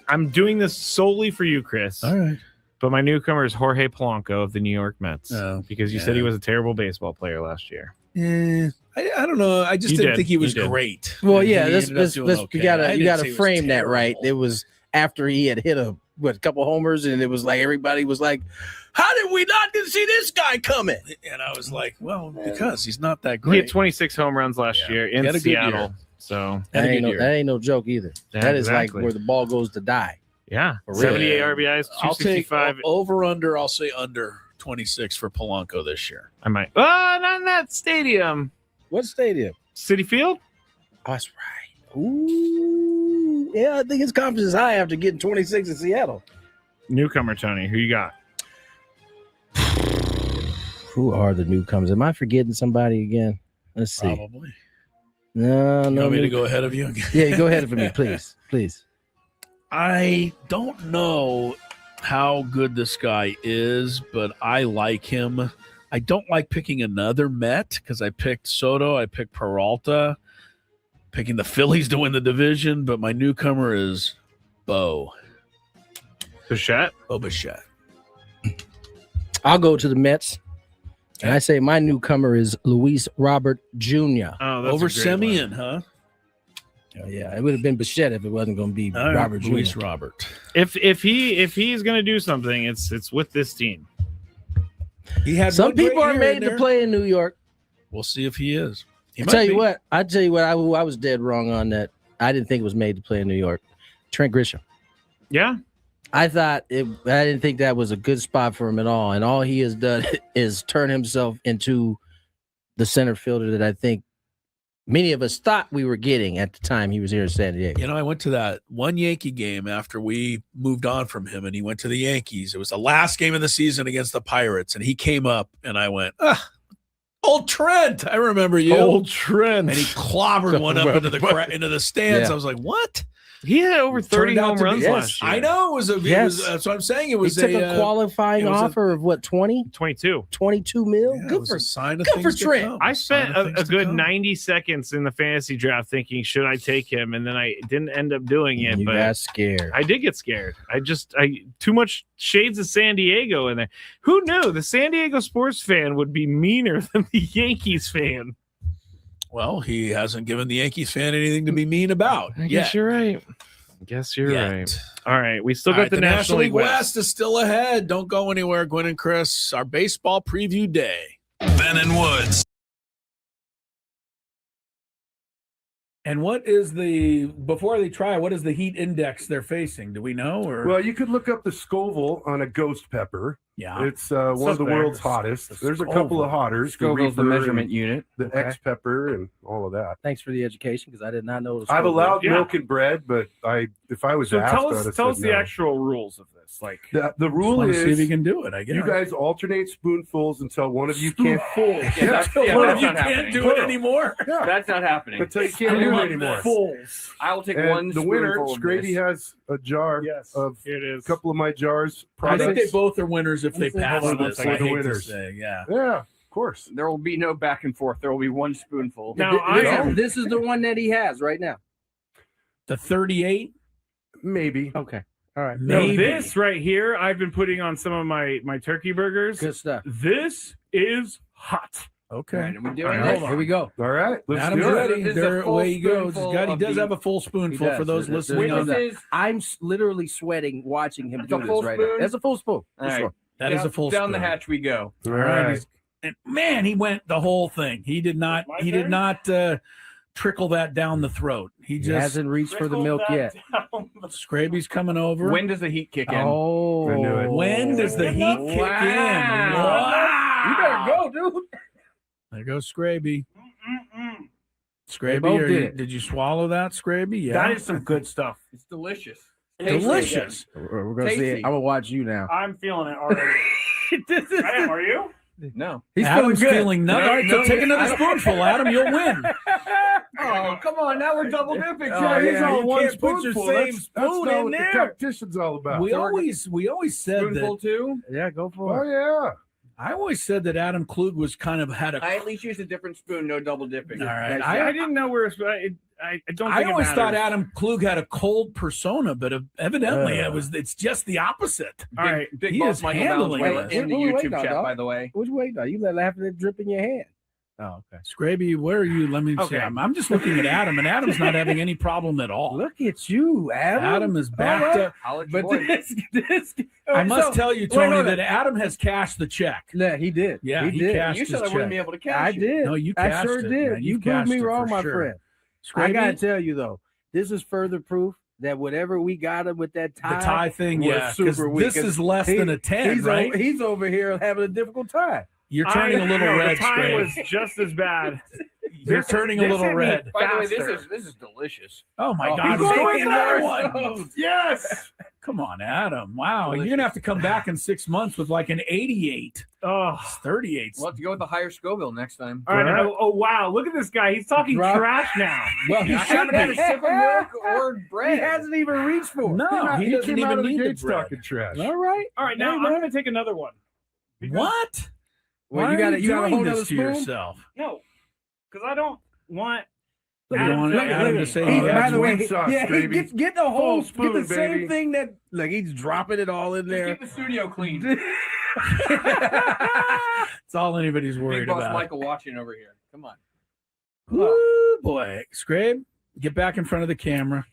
I'm doing this solely for you, Chris. All right. But my newcomer is Jorge Polanco of the New York Mets because you said he yeah. was a terrible baseball player last year. I don't know. I just didn't think he was great. Well, And yeah, he let's, ended up let's, doing let's okay. you I gotta didn't say gotta he was frame that right. terrible. It was after he had hit a couple homers, and it was like everybody was like, "How did we not see this guy coming?" And I was like, well, because he's not that He great. had 26 home runs last year He in had a good year. Seattle. So That ain't no joke either. Yeah, that is exactly. like where the ball goes to die. Yeah, For real. 78 RBIs, I'll take 265. over under. I'll say under 26 for Polanco this year. I might. Oh, not in that stadium. What stadium? City Field? Oh, that's right. Ooh, yeah, I think his confidence is high after getting 26 in Seattle. Newcomer, Tony. Who you got? Who are the newcomers? Am I forgetting somebody again? Let's see. Probably. No, You no. want me to go ahead of you? Yeah, go ahead for me, please. Please. I don't know how good this guy is, but I like him. I don't like picking another Met because I picked Soto, I picked Peralta, picking the Phillies to win the division, but my newcomer is Bo Bichette. I'll go to the Mets. And I say my newcomer is Luis Robert Jr. Oh, that's over a great Semien, one. huh? Oh, yeah, it would have been Bichette if it wasn't going to be All right, Robert Jr. Luis Robert. If he's going to do something, it's with this team. He had Some one great people are year made in to there. play in New York. We'll see if he is. He I might tell you be. what, I was dead wrong on that. I didn't think it was made to play in New York. Trent Grisham. Yeah. I didn't think that was a good spot for him at all. And all he has done is turn himself into the center fielder that I think many of us thought we were getting at the time he was here in San Diego. You know, I went to that one Yankee game after we moved on from him, and he went to the Yankees. It was the last game of the season against the Pirates, and he came up, and I went, old Trent, I remember you. Old Trent. And he clobbered one up into the stands. Yeah. I was like, what? He had over 30 Turned out home to be- runs yes, last year. I know. That's what I'm saying. It was He took a qualifying it was offer of what, 22 mil? Yeah, it Good was for a sign of good for things to Trent. come. I Sign spent of a things to good come. 90 seconds in the fantasy draft thinking, should I take him? And then I didn't end up doing it. You but got scared. I did get scared. I too much shades of San Diego in there. Who knew the San Diego sports fan would be meaner than the Yankees fan? Well, he hasn't given the Yankees fan anything to be mean about. I guess you're right. Yet. All right. We still All got right, the National League West is still ahead. Don't go anywhere, Gwynn and Chris. Our baseball preview day. Ben and Woods. And what is before they try, what is the heat index they're facing? Do we know? Or Well, you could look up the Scoville on a ghost pepper. Yeah. It's one of the world's hottest. There's a couple of hotters. Scoville's the Reaper measurement and unit. The Okay. X pepper and all of that. Thanks for the education because I did not know. I've allowed milk and bread, but if I was So asked, tell I'd us have tell said us the no. actual rules of this. Like The rule want is to see if you can do it. I guess you guys alternate spoonfuls until one of you can't. That's one not of you can't happening. do it anymore. Yeah. That's not happening. Until you can't do it anymore. Fulls. I will take And one. the winner, spoonful of Scraby, this. has a jar of Here it is. a couple of my jars. I think they products. both are winners if they pass Hold on, this. for I the hate to winners. say, yeah. Yeah, of course. There will be no back and forth. There will be one spoonful. Now, This is the one that he has right now. The 38, Maybe. Okay. All right. No, maybe. this right here, I've been putting on some of my turkey burgers. Good stuff. This is hot. Okay. All right, are we doing All it? right, Here we go. All right. Let's Adam's do it. ready. This is a There, full away he goes. spoonful He of does the- have a full spoonful for those listening. This on that. is I'm literally sweating watching him That's do a this full right now. spoon? That's a full spoon. all For right. sure. That is a full down the spoon. hatch we go. All All right. right. And man, he went the whole thing. He did not. My He turn? did not trickle that down the throat. He He just. hasn't reached for the milk yet. Scraby's coming over. When does the heat kick in? Oh, I knew it. When does the heat kick in? Wow. You better go, dude. There goes Scraby. They Scraby, both did it. did you swallow that, Scraby? Yeah. That is some good stuff. It's delicious. Delicious. We're gonna see it. Tasty. I'm gonna watch you now. I'm feeling it already. I am, are you? No. He's Adam's feeling good. feeling nothing. All right, so take another spoonful, Adam. You'll win. Oh, come on. Now we're double dipping. Oh, He's yeah, all you one can't put your spoonful. same That's spoon not in what the there. Competition's all about. We always said Spoonful that. too? Yeah, go for Oh it. yeah. I always said that Adam Klug was kind of had a. I at least used a different spoon, no double dipping. All right. I didn't know where I don't. I Think always it thought matters. Adam Klug had a cold persona, but evidently it's just the opposite. Big, All right, Big he Boss is Michael handling Valenzuela it. in the Wait, YouTube no, chat, dog. by the way. What you waiting on? You let laughing at drip in your hand. Oh, okay. Scraby, where are you? Let me see. Okay. I'm just looking at Adam, and Adam's not having any problem at all. Look at you, Adam. Adam is back All right. to. I'll let you But boy. this I must tell you, Tony, hold on. that Adam has cashed the check. Yeah, he did. Yeah, he did. cashed You his said I wouldn't check. be able to catch I you. did. No, you I cashed sure it, did. man. You You proved cashed me it wrong, for my sure. friend. I Scraby, gotta tell you though, this is further proof that whatever we got him with that the tie, tie thing, was yeah, because super weak. this is less than a 10, he's right? He's over here having a difficult time. You're turning a little no, red, The time Scraby. was just as bad. You're turning a This little hit me red. By the way, faster. this is delicious. Oh my God! he's Go going with that worse. one. Yes. Come on, Adam. Wow, Delicious. you're gonna have to come back in 6 months with like an 88. Oh. It's 38. We'll have to go with the higher Scoville next time. All right. Oh, wow. Look at this guy. He's talking Drop- trash now. Well, he I should haven't had a be. sip of milk or He bread. hasn't even reached for it. No, he doesn't came out even of the need the gates bread. talking trash. All right. All right. Now Hey, I'm man. going to take another one. What? Well, Why you got are to you got a doing whole this other to spoon. yourself? No, because I don't want. You don't want Adam to say He, he by has the way, wing sauce, yeah, he baby. get the whole Full spoon, get the same baby. thing that like he's dropping it all in there. Keep the studio clean. It's all anybody's Big worried Boss about. Michael watching over here. Come on. Ooh, boy, Scrabe, get back in front of the camera.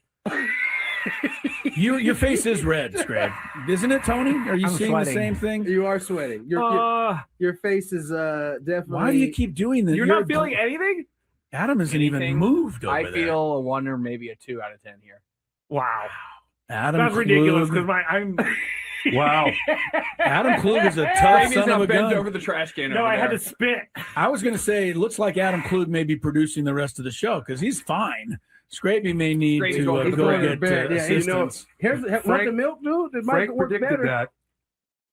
Your face is red, Scrabe, isn't it, Tony? Are you I'm seeing sweating. the same thing? You are sweating. Your face is definitely. Why do you keep doing this? You're not feeling anything? Adam isn't even Anything? moved over I there. feel a 1 or maybe a 2 out of 10 here. Wow. Adam That's ridiculous Klug. because I'm. Wow. Adam Klug is a tough Maybe son now of a bent gun. over the trash can. No, over I had there. to spit. I was going to say it looks like Adam Klug may be producing the rest of the show because he's fine. Scraby may need Scraby's to going to go bed. get bed. Yeah, you know, assistance. Here's want the milk, dude. It might Frank work predicted better. that.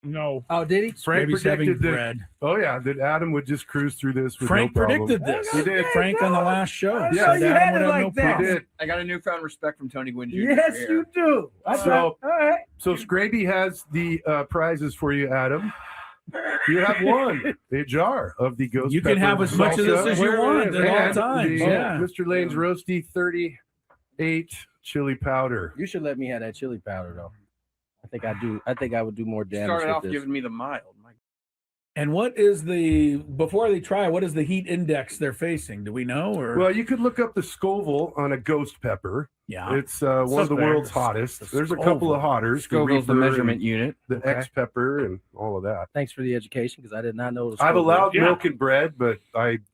No. Oh, did he? Frank Scraby's having predicted that. bread. Oh yeah, that Adam would just cruise through this with Frank no problem. predicted this. He did. Frank on the last show. I said know you Adam had would it have like no that. He problem. did. I got a newfound respect from Tony Gwynn Jr. Yes, here. you do. So- all right. So Scraby has the prizes for you, Adam. You have one, a jar of the ghost. You can pepper have as much of this salsa. as you want at all And times. the, Yeah. Mr. Lane's Roasty 38 chili powder. You should let me have that chili powder though. I think I do. I think I would do more damage. Started with off this. giving me the mild. My And what is before they try, what is the heat index they're facing? Do we know? Or Well, you could look up the Scoville on a ghost pepper. yeah. It's one of the world's hottest. There's a couple of hotters. Scoville's the Reaper measurement and unit. the Okay. X pepper and all of that. Thanks for the education because I did not know. It was I've Scoville. allowed Yeah. milk and bread, but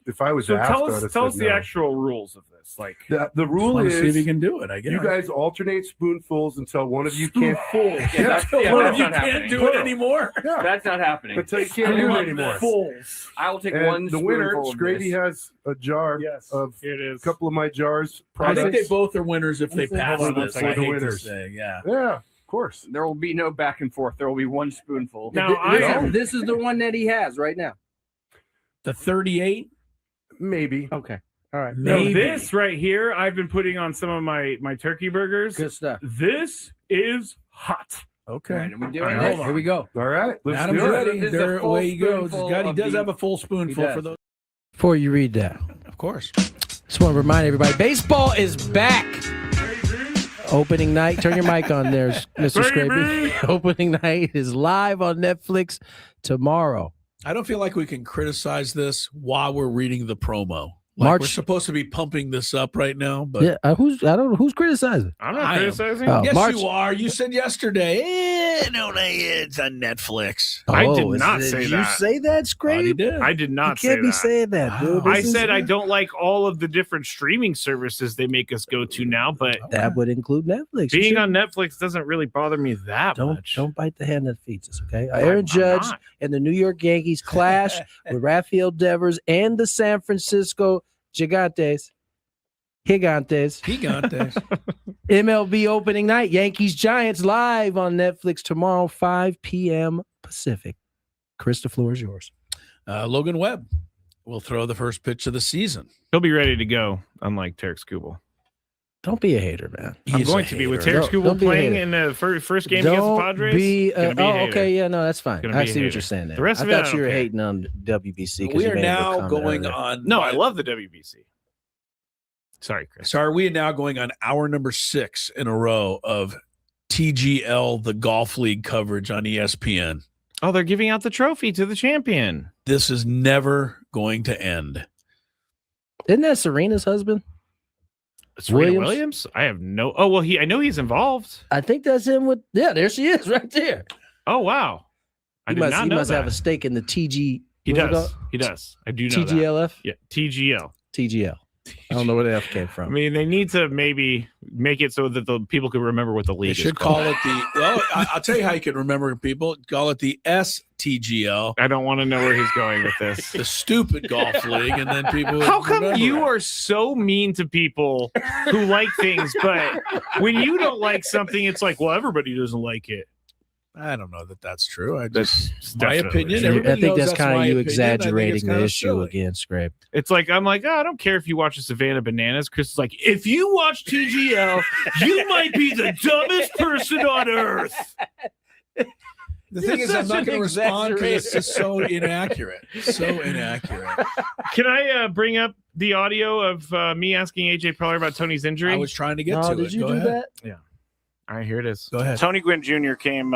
if I was So asked, tell I'd us have tell said us the no. actual rules of this. Like The rule Want to see if you is can do it. I guess you guys alternate spoonfuls until one of you can't. Yeah, that's, One yeah, of that's you not can't happening. do it anymore. Yeah, That's not happening. until you can't do it anymore. Fools. I will take And one the winner, spoonful of Scraby, this. has a jar yes, of here it a is. couple of my jars. I think they Products. both are winners if they Hold on, pass hold on, this. let's I say the hate to winners. say, yeah. Yeah, of course. There will be no back and forth. There will be one spoonful. Now I am. This is the one that he has right now. The 38, Maybe. Okay. All right. No, maybe. this right here, I've been putting on some of my turkey burgers. Good stuff. This is hot. Okay. All right, are we All doing right, this? here we go. All right, let's Adam's do it. ready. This is a There, full away he goes. spoonful He of does the- have a full spoonful does. for those. Before you read that, Of course. just want to remind everybody, baseball is back. Opening night. Turn your mic on there, Mr. Scraby. Opening night is live on Netflix tomorrow. I don't feel like we can criticize this while we're reading the promo. Like we're March. supposed to be pumping this up right now, but Yeah, who's criticizing? I'm not I am. criticizing. Oh. yes, March. you are. You said yesterday, no, it's on Netflix. I did is not it- say did that. You say that, Already Scraby? did. I did You not can't say be that. saying that, dude. Wow. I This is- said I don't like all of the different streaming services they make us go to now, but that would include Netflix. You being should- on Netflix doesn't really bother me that much. don't bite the hand that feeds us, okay? I'm Aaron Judge not. and the New York Yankees clash with Rafael Devers and the San Francisco Gigantes. He got this. MLB opening night, Yankees Giants live on Netflix tomorrow, 5 p.m. Pacific. Chris, the floor is yours. Logan Webb will throw the first pitch of the season. He'll be ready to go, unlike Tarek Skubal. Don't be a hater, man. I'm going to be with Tarek Skubal playing in the first game against the Padres. Okay, yeah, no, that's fine. I see what you're saying there. The rest I of it, thought you were hating on WBC. We are now going on. No, I love the WBC. Sorry, Chris. So are we now going on hour number 6 in a row of TGL, the Golf League coverage on ESPN? Oh, they're giving out the trophy to the champion. This is never going to end. Isn't that Serena's husband? Serena Williams? I have no. Oh well, I know he's involved. I think that's him with. Yeah, there she is, right there. Oh wow, He must have a stake in the TG. He does. He does. I do know TGLF. That. Yeah, TGL. I don't know where the F came from. I mean, they need to maybe make it so that the people can remember what the league They is should call it the. Well, I'll tell you how you can remember people. Call it the STGL. I don't want to know where he's going with this. The stupid golf league, and then people. How come you are so mean to people who like things, but when you don't like something, it's like, well, everybody doesn't like it. I don't know that that's true. That's my opinion. I think that's kind of you my exaggerating opinion. the issue again, Scrape. It's like, I'm like, oh, I don't care if you watch the Savannah Bananas. Chris is like, if you watch TGL, you might be the dumbest person on earth. The thing is, I'm not going to respond because it's just so inaccurate. So inaccurate. Can I bring up the audio of me asking AJ Preller about Tony's injury? I was trying to get to it. Did you Go do ahead. that? Yeah. All right, here it is. Go ahead. Tony Gwynn Jr. came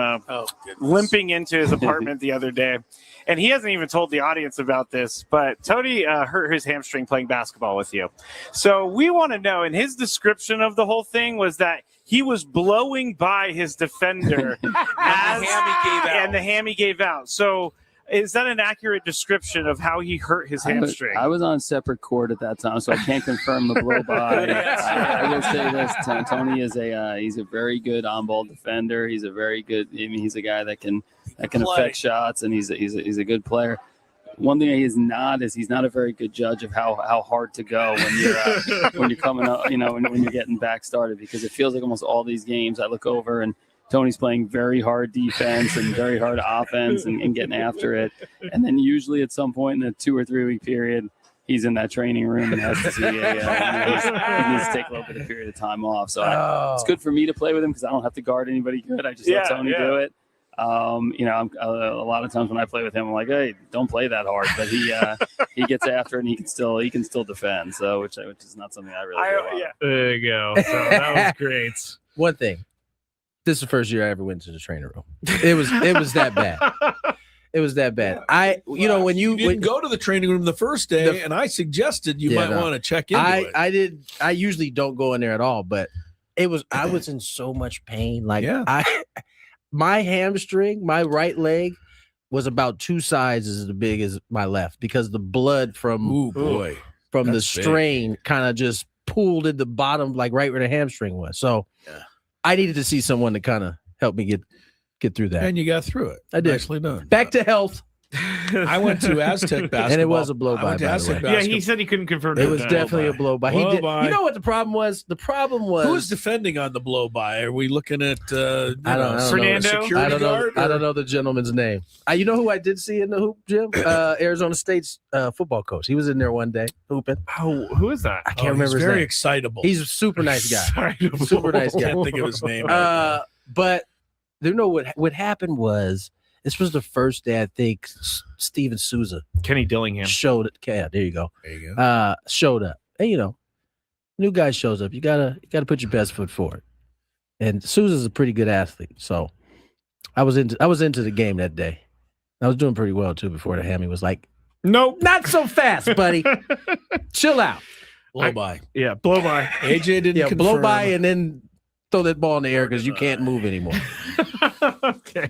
limping into his apartment the other day, and he hasn't even told the audience about this, but Tony hurt his hamstring playing basketball with you. So we want to know, and his description of the whole thing was that he was blowing by his defender and the hammy gave out. So is that an accurate description of how he hurt his hamstring? I was on separate court at that time, so I can't confirm the blow by. I will say this: Tony is he's a very good on-ball defender. He's a very good. I mean, he's a guy that can affect shots, and he's a good player. One thing he's not a very good judge of how hard to go when you're coming up, when you're getting back started, because it feels like almost all these games I look over and Tony's playing very hard defense and very hard offense and getting after it. And then usually at some point in a 2 or 3 week period, he's in that training room and has to see he needs to take a little bit of period of time off. So it's good for me to play with him because I don't have to guard anybody good. I just let Tony do it. A lot of times when I play with him, I'm like, hey, don't play that hard. But he gets after it and he can still defend. So which is not something I really do. There you go. So that was great. One thing. This is the first year I ever went to the training room. It was that bad. It was that bad. When you didn't go to the training room the first day, and I suggested you might want to check into it. I did. I usually don't go in there at all, but I was in so much pain. Like my hamstring, my right leg was about 2 sizes as big as my left because the blood from the strain kind of just pooled at the bottom, like right where the hamstring was. So I needed to see someone to kind of help me get through that. And you got through it. I did. Nicely done. Back to health. I went to Aztec basketball. And it was a blow by the way. Yeah, he said he couldn't confirm it. It was definitely a blow by. Blow He did. by. You know what the problem was? The problem was who was defending on the blow by? Are we looking at I don't know. Fernando? I don't know. I don't know the gentleman's name. You know who I did see in the hoop, Jim? Arizona State's football coach. He was in there one day hooping. Oh, who is that? I can't remember his very name. excitable. He's a super nice guy. Super nice guy. Can't think of his name. But you know what happened was. This was the first day I think Steven Souza, Kenny Dillingham showed it. Yeah, there you go. There you go. Showed up, and new guy shows up. You gotta put your best foot forward. And Souza's a pretty good athlete, so I was into the game that day. I was doing pretty well too before the hammy was like, nope, not so fast, buddy. Chill out. Blow by. Yeah, blow by. AJ didn't. Yeah, confirm. blow by and then throw that ball in the air because you can't move anymore. Okay,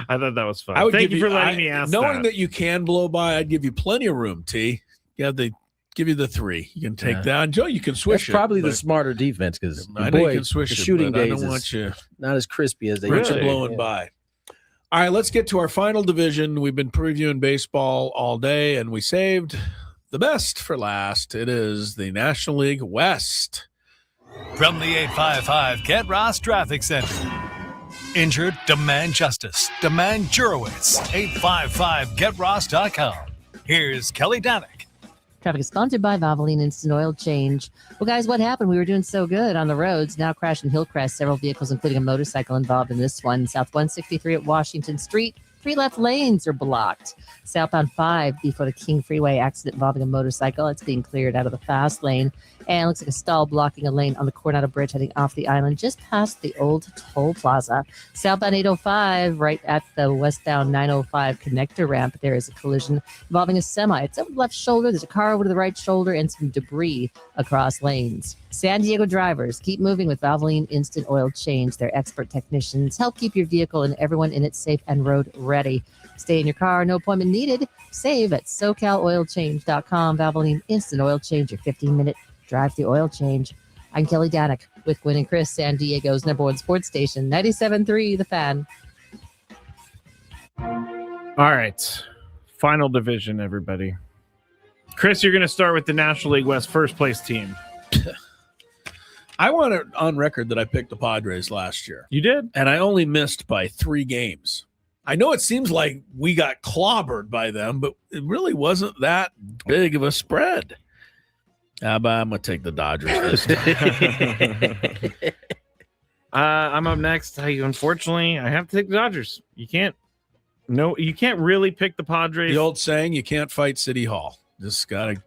I thought that was fun. I would Thank you for letting me ask. Knowing that you can blow by, I'd give you plenty of room. T. Yeah, they give you the 3. You can take that. And Joe, you can swish. That's probably the smarter defense because I know you can swish the it, shooting but I days don't want you not as crispy as they really? used to be. Blowing by. All right, let's get to our final division. We've been previewing baseball all day, and we saved the best for last. It is the National League West. From the 855 Get Ross Traffic Center. Injured? Demand justice. Demand Jurowitz. 855GetRoss.com. Here's Kelly Danick. Traffic is sponsored by Valvoline Instant Oil Change. Well, guys, what happened? We were doing so good on the roads. Now crash in Hillcrest. Several vehicles, including a motorcycle, involved in this one. South 163 at Washington Street. 3 left lanes are blocked. Southbound 5 before the King Freeway, accident involving a motorcycle. It's being cleared out of the fast lane. And it looks like a stall blocking a lane on the Coronado Bridge heading off the island just past the old toll plaza. Southbound 805 right at the westbound 905 connector ramp. There is a collision involving a semi. It's over the left shoulder. There's a car over to the right shoulder and some debris across lanes. San Diego drivers, keep moving with Valvoline Instant Oil Change. Their expert technicians help keep your vehicle and everyone in it safe and road ready. Stay in your car, no appointment needed. Save at SoCalOilChange.com. Valvoline Instant Oil Change, your 15-minute drive-through oil change. I'm Kelly Danick with Gwynn and Chris, San Diego's #1 sports station, 97.3 The Fan. All right. Final division, everybody. Chris, you're going to start with the National League West first place team. I want it on record that I picked the Padres last year. You did? And I only missed by 3 games. I know it seems like we got clobbered by them, but it really wasn't that big of a spread. But I'm going to take the Dodgers this time. I'm up next. Unfortunately, I have to take the Dodgers. You can't really pick the Padres. The old saying, you can't fight City Hall. Just got to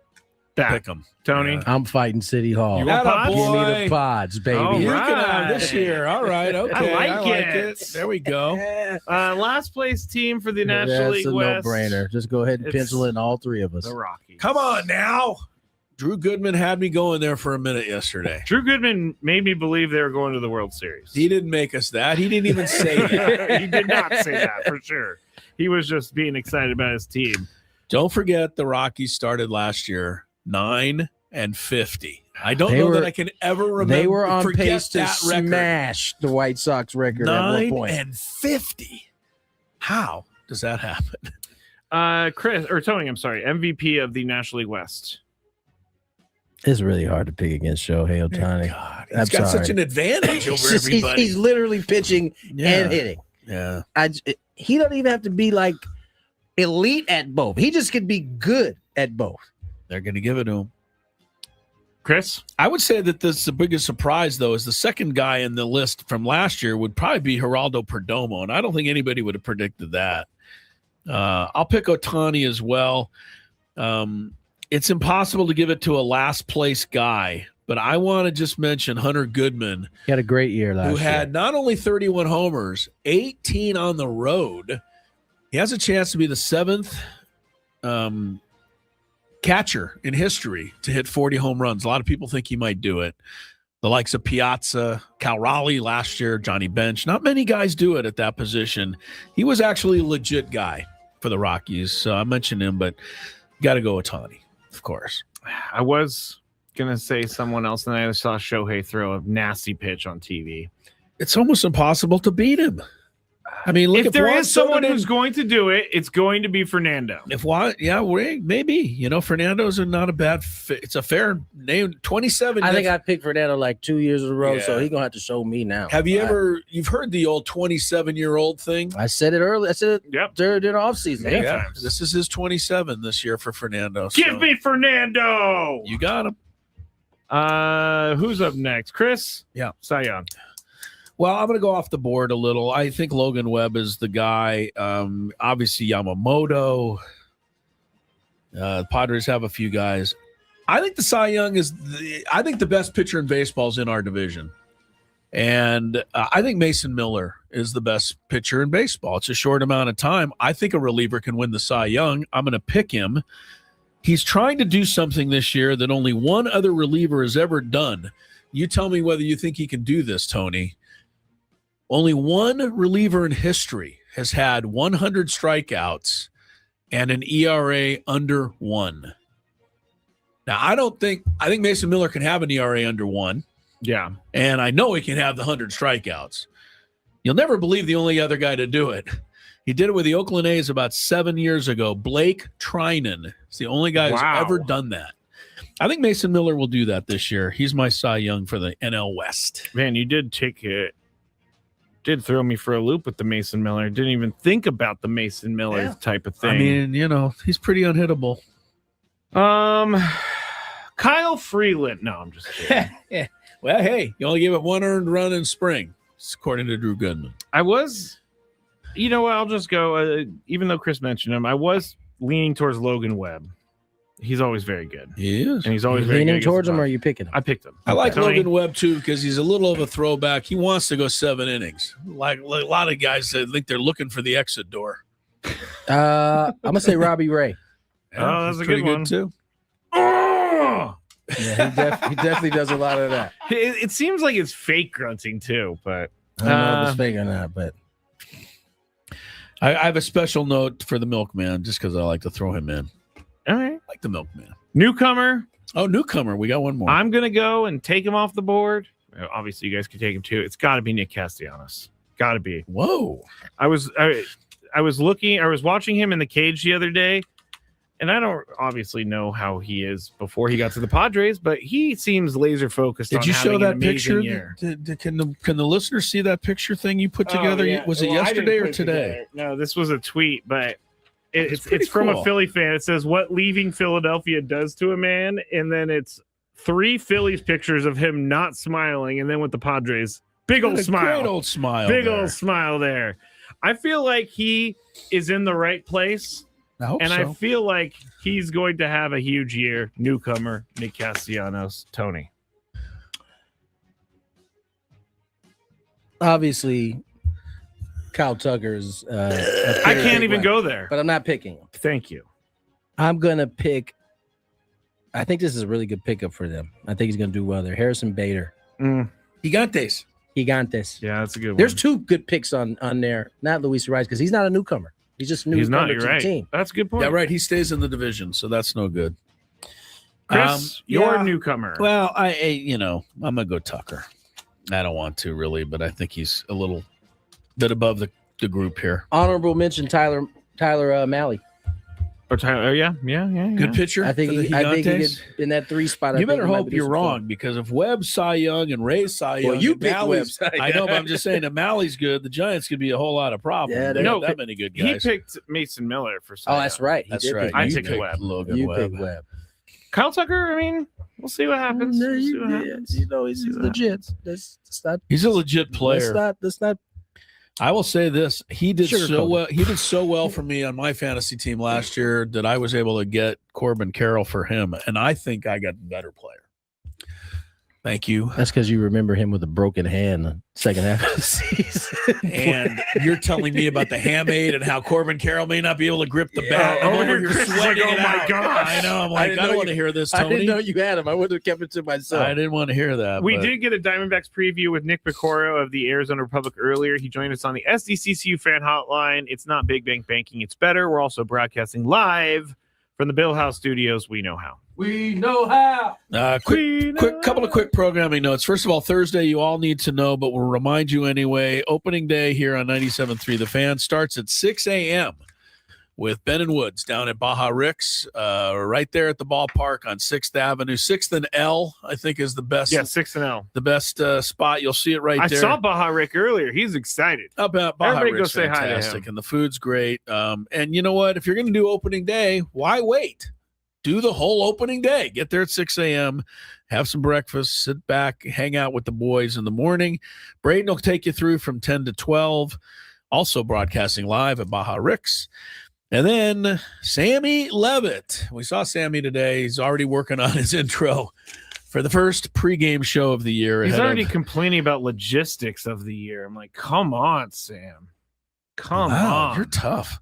pick them. Tony? Yeah. I'm fighting City Hall. You want Pods? Give me the Pods, baby. All You right. can have this year. All right. Okay. I like it. There we go. Last place team for the National League That's a West. no-brainer. Just go ahead and pencil in all 3 of us. The Rockies. Come on now. Drew Goodman had me going there for a minute yesterday. Drew Goodman made me believe they were going to the World Series. He didn't make us that. He didn't even say that. He did not say that for sure. He was just being excited about his team. Don't forget the Rockies started last year 9-50. I don't They know were- that I can ever remember. They were on forget pace to that record. smash the White Sox record at one point. 9-50. How does that happen? Chris or Tony, I'm sorry, MVP of the National League West. It's really hard to pick against Shohei Ohtani. He's got such an advantage over everybody. He's literally pitching and hitting. Yeah. He doesn't even have to be like elite at both. He just could be good at both. They're going to give it to him. Chris? I would say that the biggest surprise, though, is the second guy in the list from last year would probably be Geraldo Perdomo, and I don't think anybody would have predicted that. I'll pick Ohtani as well. It's impossible to give it to a last-place guy, but I want to just mention Hunter Goodman. He had a great year last year. Who had not only 31 homers, 18 on the road. He has a chance to be the 7th catcher in history to hit 40 home runs. A lot of people think he might do it. The likes of Piazza, Cal Raleigh last year, Johnny Bench. Not many guys do it at that position. He was actually a legit guy for the Rockies, so I mentioned him, but got to go Ohtani, of course. I was going to say someone else, and I saw Shohei throw a nasty pitch on TV. It's almost impossible to beat him. I mean, look, if there Juan is someone Soto who's going to do it, it's going to be Fernando. Maybe. You know, Fernando's not a bad fit. It's a fair name. 27. I think I picked Fernando like 2 years in a row, Yeah. so he's going to have to show me now. Have you you've heard the old 27-year-old thing? I said it earlier. I said it during the offseason. Yeah. This is his 27 this year for Fernando. Give me Fernando. You got him. Who's up next? Chris? Yeah. Cy Young. Well, I'm going to go off the board a little. I think Logan Webb is the guy. Obviously, Yamamoto. The Padres have a few guys. I think the Cy Young is I think the best pitcher in baseball is in our division. And I think Mason Miller is the best pitcher in baseball. It's a short amount of time. I think a reliever can win the Cy Young. I'm going to pick him. He's trying to do something this year that only one other reliever has ever done. You tell me whether you think he can do this, Tony. Only one reliever in history has had 100 strikeouts and an ERA under 1. Now, I think Mason Miller can have an ERA under 1. Yeah. And I know he can have the 100 strikeouts. You'll never believe the only other guy to do it. He did it with the Oakland A's about 7 years ago. Blake Trinan is the only guy who's ever done that. I think Mason Miller will do that this year. He's my Cy Young for the NL West. Man, you did throw me for a loop with the Mason Miller. Didn't even think about the Mason Miller type of thing. I mean, he's pretty unhittable. Kyle Freeland. No, I'm just kidding. Well, hey, you only gave it one earned run in spring, according to Drew Goodman. I was, I'll just go. Even though Chris mentioned him, I was leaning towards Logan Webb. He's always very good. He is. And he's always You very leaning good. towards him, or are you picking him? I picked him. I like Tony? Logan Webb, too, because he's a little of a throwback. He wants to go 7 innings. Like a lot of guys that think they're looking for the exit door. I'm going to say Robbie Ray. Oh, that's a pretty good one. too. Oh! Yeah, he definitely does a lot of that. It seems like it's fake grunting, too, but... I don't know if it's fake or not, but... I have a special note for the Milkman, just because I like to throw him in. All right. I like the Milkman. Newcomer. Oh, newcomer. We got one more. I'm going to go and take him off the board. Obviously, you guys can take him, too. It's got to be Nick Castellanos. Got to be. Whoa. I was watching him in the cage the other day, and I don't obviously know how he is before he got to the Padres, but he seems laser focused. Did you show that picture? Year. Can the listeners see that picture thing you put together? Oh, yeah. Was it Well, I yesterday didn't or put it today? together. No, this was a tweet, but it's pretty from a cool. Philly fan. It says what leaving Philadelphia does to a man, and then it's 3 Phillies pictures of him not smiling, and then with the Padres, big old smile, Great old smile. big there. old smile there. I feel like he is in the right place. I hope And so. I feel like he's going to have a huge year. Newcomer, Nick Castellanos, Tony. Obviously, Kyle Tucker's... I can't even go there. But I'm not picking him. Thank you. I'm going to pick... I think this is a really good pickup for them. I think he's going to do well there. Harrison Bader. Gigantes. Gigantes. Yeah, that's a good one. There's 2 good picks on there. Not Luis Rice, because he's not a newcomer. He's just a He's newcomer not. You're to right. the team. That's a good point. Yeah, right. He stays in the division, so that's no good. Chris, your yeah. newcomer. Well, I'm gonna go Tucker. I don't want to really, but I think he's a little bit above the group here. Honorable mention Tyler Malley. Or Tyler, yeah. Good pitcher. I think for the he could Gigantes. in that 3 spot. I You think better he might hope be you're this wrong, good. because if Webb's Cy Young and Ray's Cy Young, Well, you and picked Malley's- Webb, Cy I know, but Young. I'm just saying if Malley's good, the Giants could be a whole lot of problems. Yeah, They they- don't No, have that many good He guys. picked Mason Miller for Cy Oh, Young. that's right. He That's did right. pick I You picked picked Webb. Logan You Webb. picked Webb. Kyle Tucker, I mean, we'll see what happens. No, We'll see what happens. he's legit. That's not. He's a legit player. That's not. I will say this: he did so Sugarcoat. well. He did so well for me on my fantasy team last year that I was able to get Corbin Carroll for him, and I think I got a better player. Thank you. That's because you remember him with a broken hand the second half of the season. And you're telling me about the hamate and how Corbin Carroll may not be able to grip the bat. I'm over over here, here Chris is sweating like, it "Oh my out." gosh. I know. I'm I like, didn't I know don't want you- to hear this, I Tony. didn't know you had him. I would have kept it to myself. I didn't want to hear that. We but- did get a Diamondbacks preview with Nick Picoro of the Arizona Republic earlier. He joined us on the SDCCU fan hotline. It's not Big Bang Banking, it's better. We're also broadcasting live from the Bill House Studios. We know how. We know how. Couple of quick programming notes. First of all, Thursday, you all need to know, but we'll remind you anyway. Opening day here on 97.3 The Fan starts at 6 a.m. with Ben and Woods down at Baja Rick's, right there at the ballpark on 6th Avenue. 6th and L, I think, is the best. Yeah, 6 and L. The best spot. You'll see it right I there. saw Baja Rick earlier. He's excited. Baja Everybody Rick's go say hi to fantastic, him. and the food's great. And you know what? If you're going to do opening day, why wait? Do the whole opening day. Get there at 6 a.m., have some breakfast, sit back, hang out with the boys in the morning. Braden will take you through from 10 to 12, also broadcasting live at Baja Rick's. And then Sammy Levitt. We saw Sammy today. He's already working on his intro for the first pregame show of the year. He's ahead already of- complaining about logistics of the year. I'm like, come on, Sam. Come Wow, on. you're tough.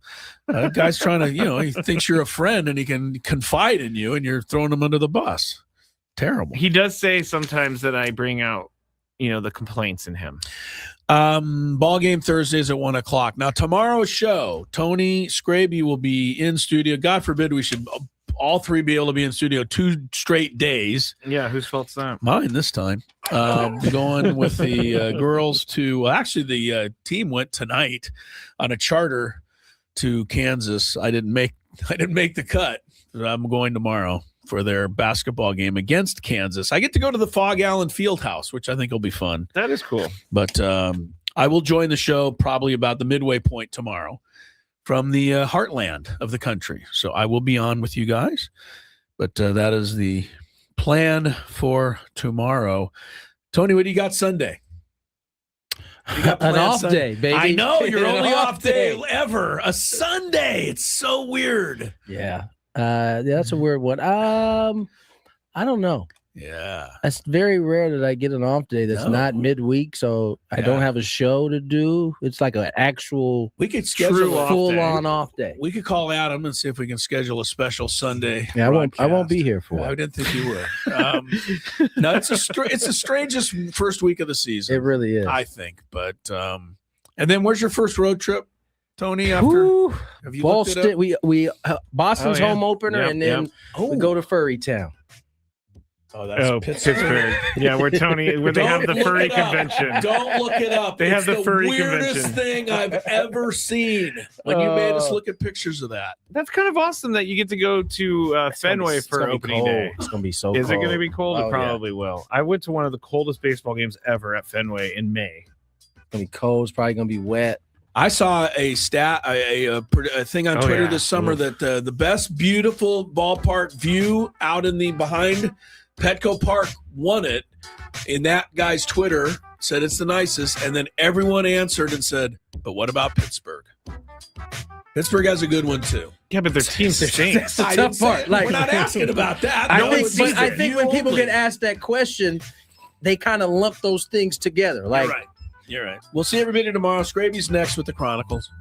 That guy's trying to, he thinks you're a friend and he can confide in you, and you're throwing him under the bus. Terrible. He does say sometimes that I bring out, the complaints in him. Ball game Thursdays at 1:00. Now, tomorrow's show, Tony Scraby will be in studio. God forbid we should all three be able to be in studio 2 straight days. Yeah, whose fault's that? Mine this time. Going with the girls to actually the team went tonight on a charter to Kansas. I didn't make the cut. I'm going tomorrow. for their basketball game against Kansas. I get to go to the Fog Allen Fieldhouse, which I think will be fun. That is cool. But I will join the show probably about the midway point tomorrow from the heartland of the country. So I will be on with you guys. But that is the plan for tomorrow. Tony, what do you got Sunday? You got An planned off Sunday? day, baby. I know, your An only off off day ever. A Sunday. It's so weird. Yeah. That's a weird one. I don't know. Yeah. It's very rare that I get an off day that's not midweek, so I don't have a show to do. It's like an actual we could schedule a full-on off day. We could call Adam and see if we can schedule a special Sunday. Yeah, I won't be here for it. I didn't think you would. No, it's the strangest first week of the season. It really is. I think. But and then where's your first road trip, Tony? After have you looked it up? We Boston's home opener, Yep, and then we go to Furry Town. Oh, that's Pittsburgh. Yeah, where they have the furry convention. Don't look it up. They have It's the furry weirdest convention. thing I've ever seen. When you made us look at pictures of that. That's kind of awesome that you get to go to Fenway for opening day. It's gonna be so. Is cold. it going to be cold? Oh, It probably will. I went to one of the coldest baseball games ever at Fenway in May. It's gonna be cold. It's probably gonna be wet. I saw a stat, a thing on Twitter this summer that the best beautiful ballpark view out in the behind Petco Park won it. And that guy's Twitter said it's the nicest, and then everyone answered and said, "But what about Pittsburgh? Pittsburgh has a good one too." Yeah, but their team stinks. That's the tough part. We're not asking about that. I think when people get asked that question, they kind of lump those things together. Like, You're right. We'll see everybody tomorrow. Scraby's next with the Chronicles.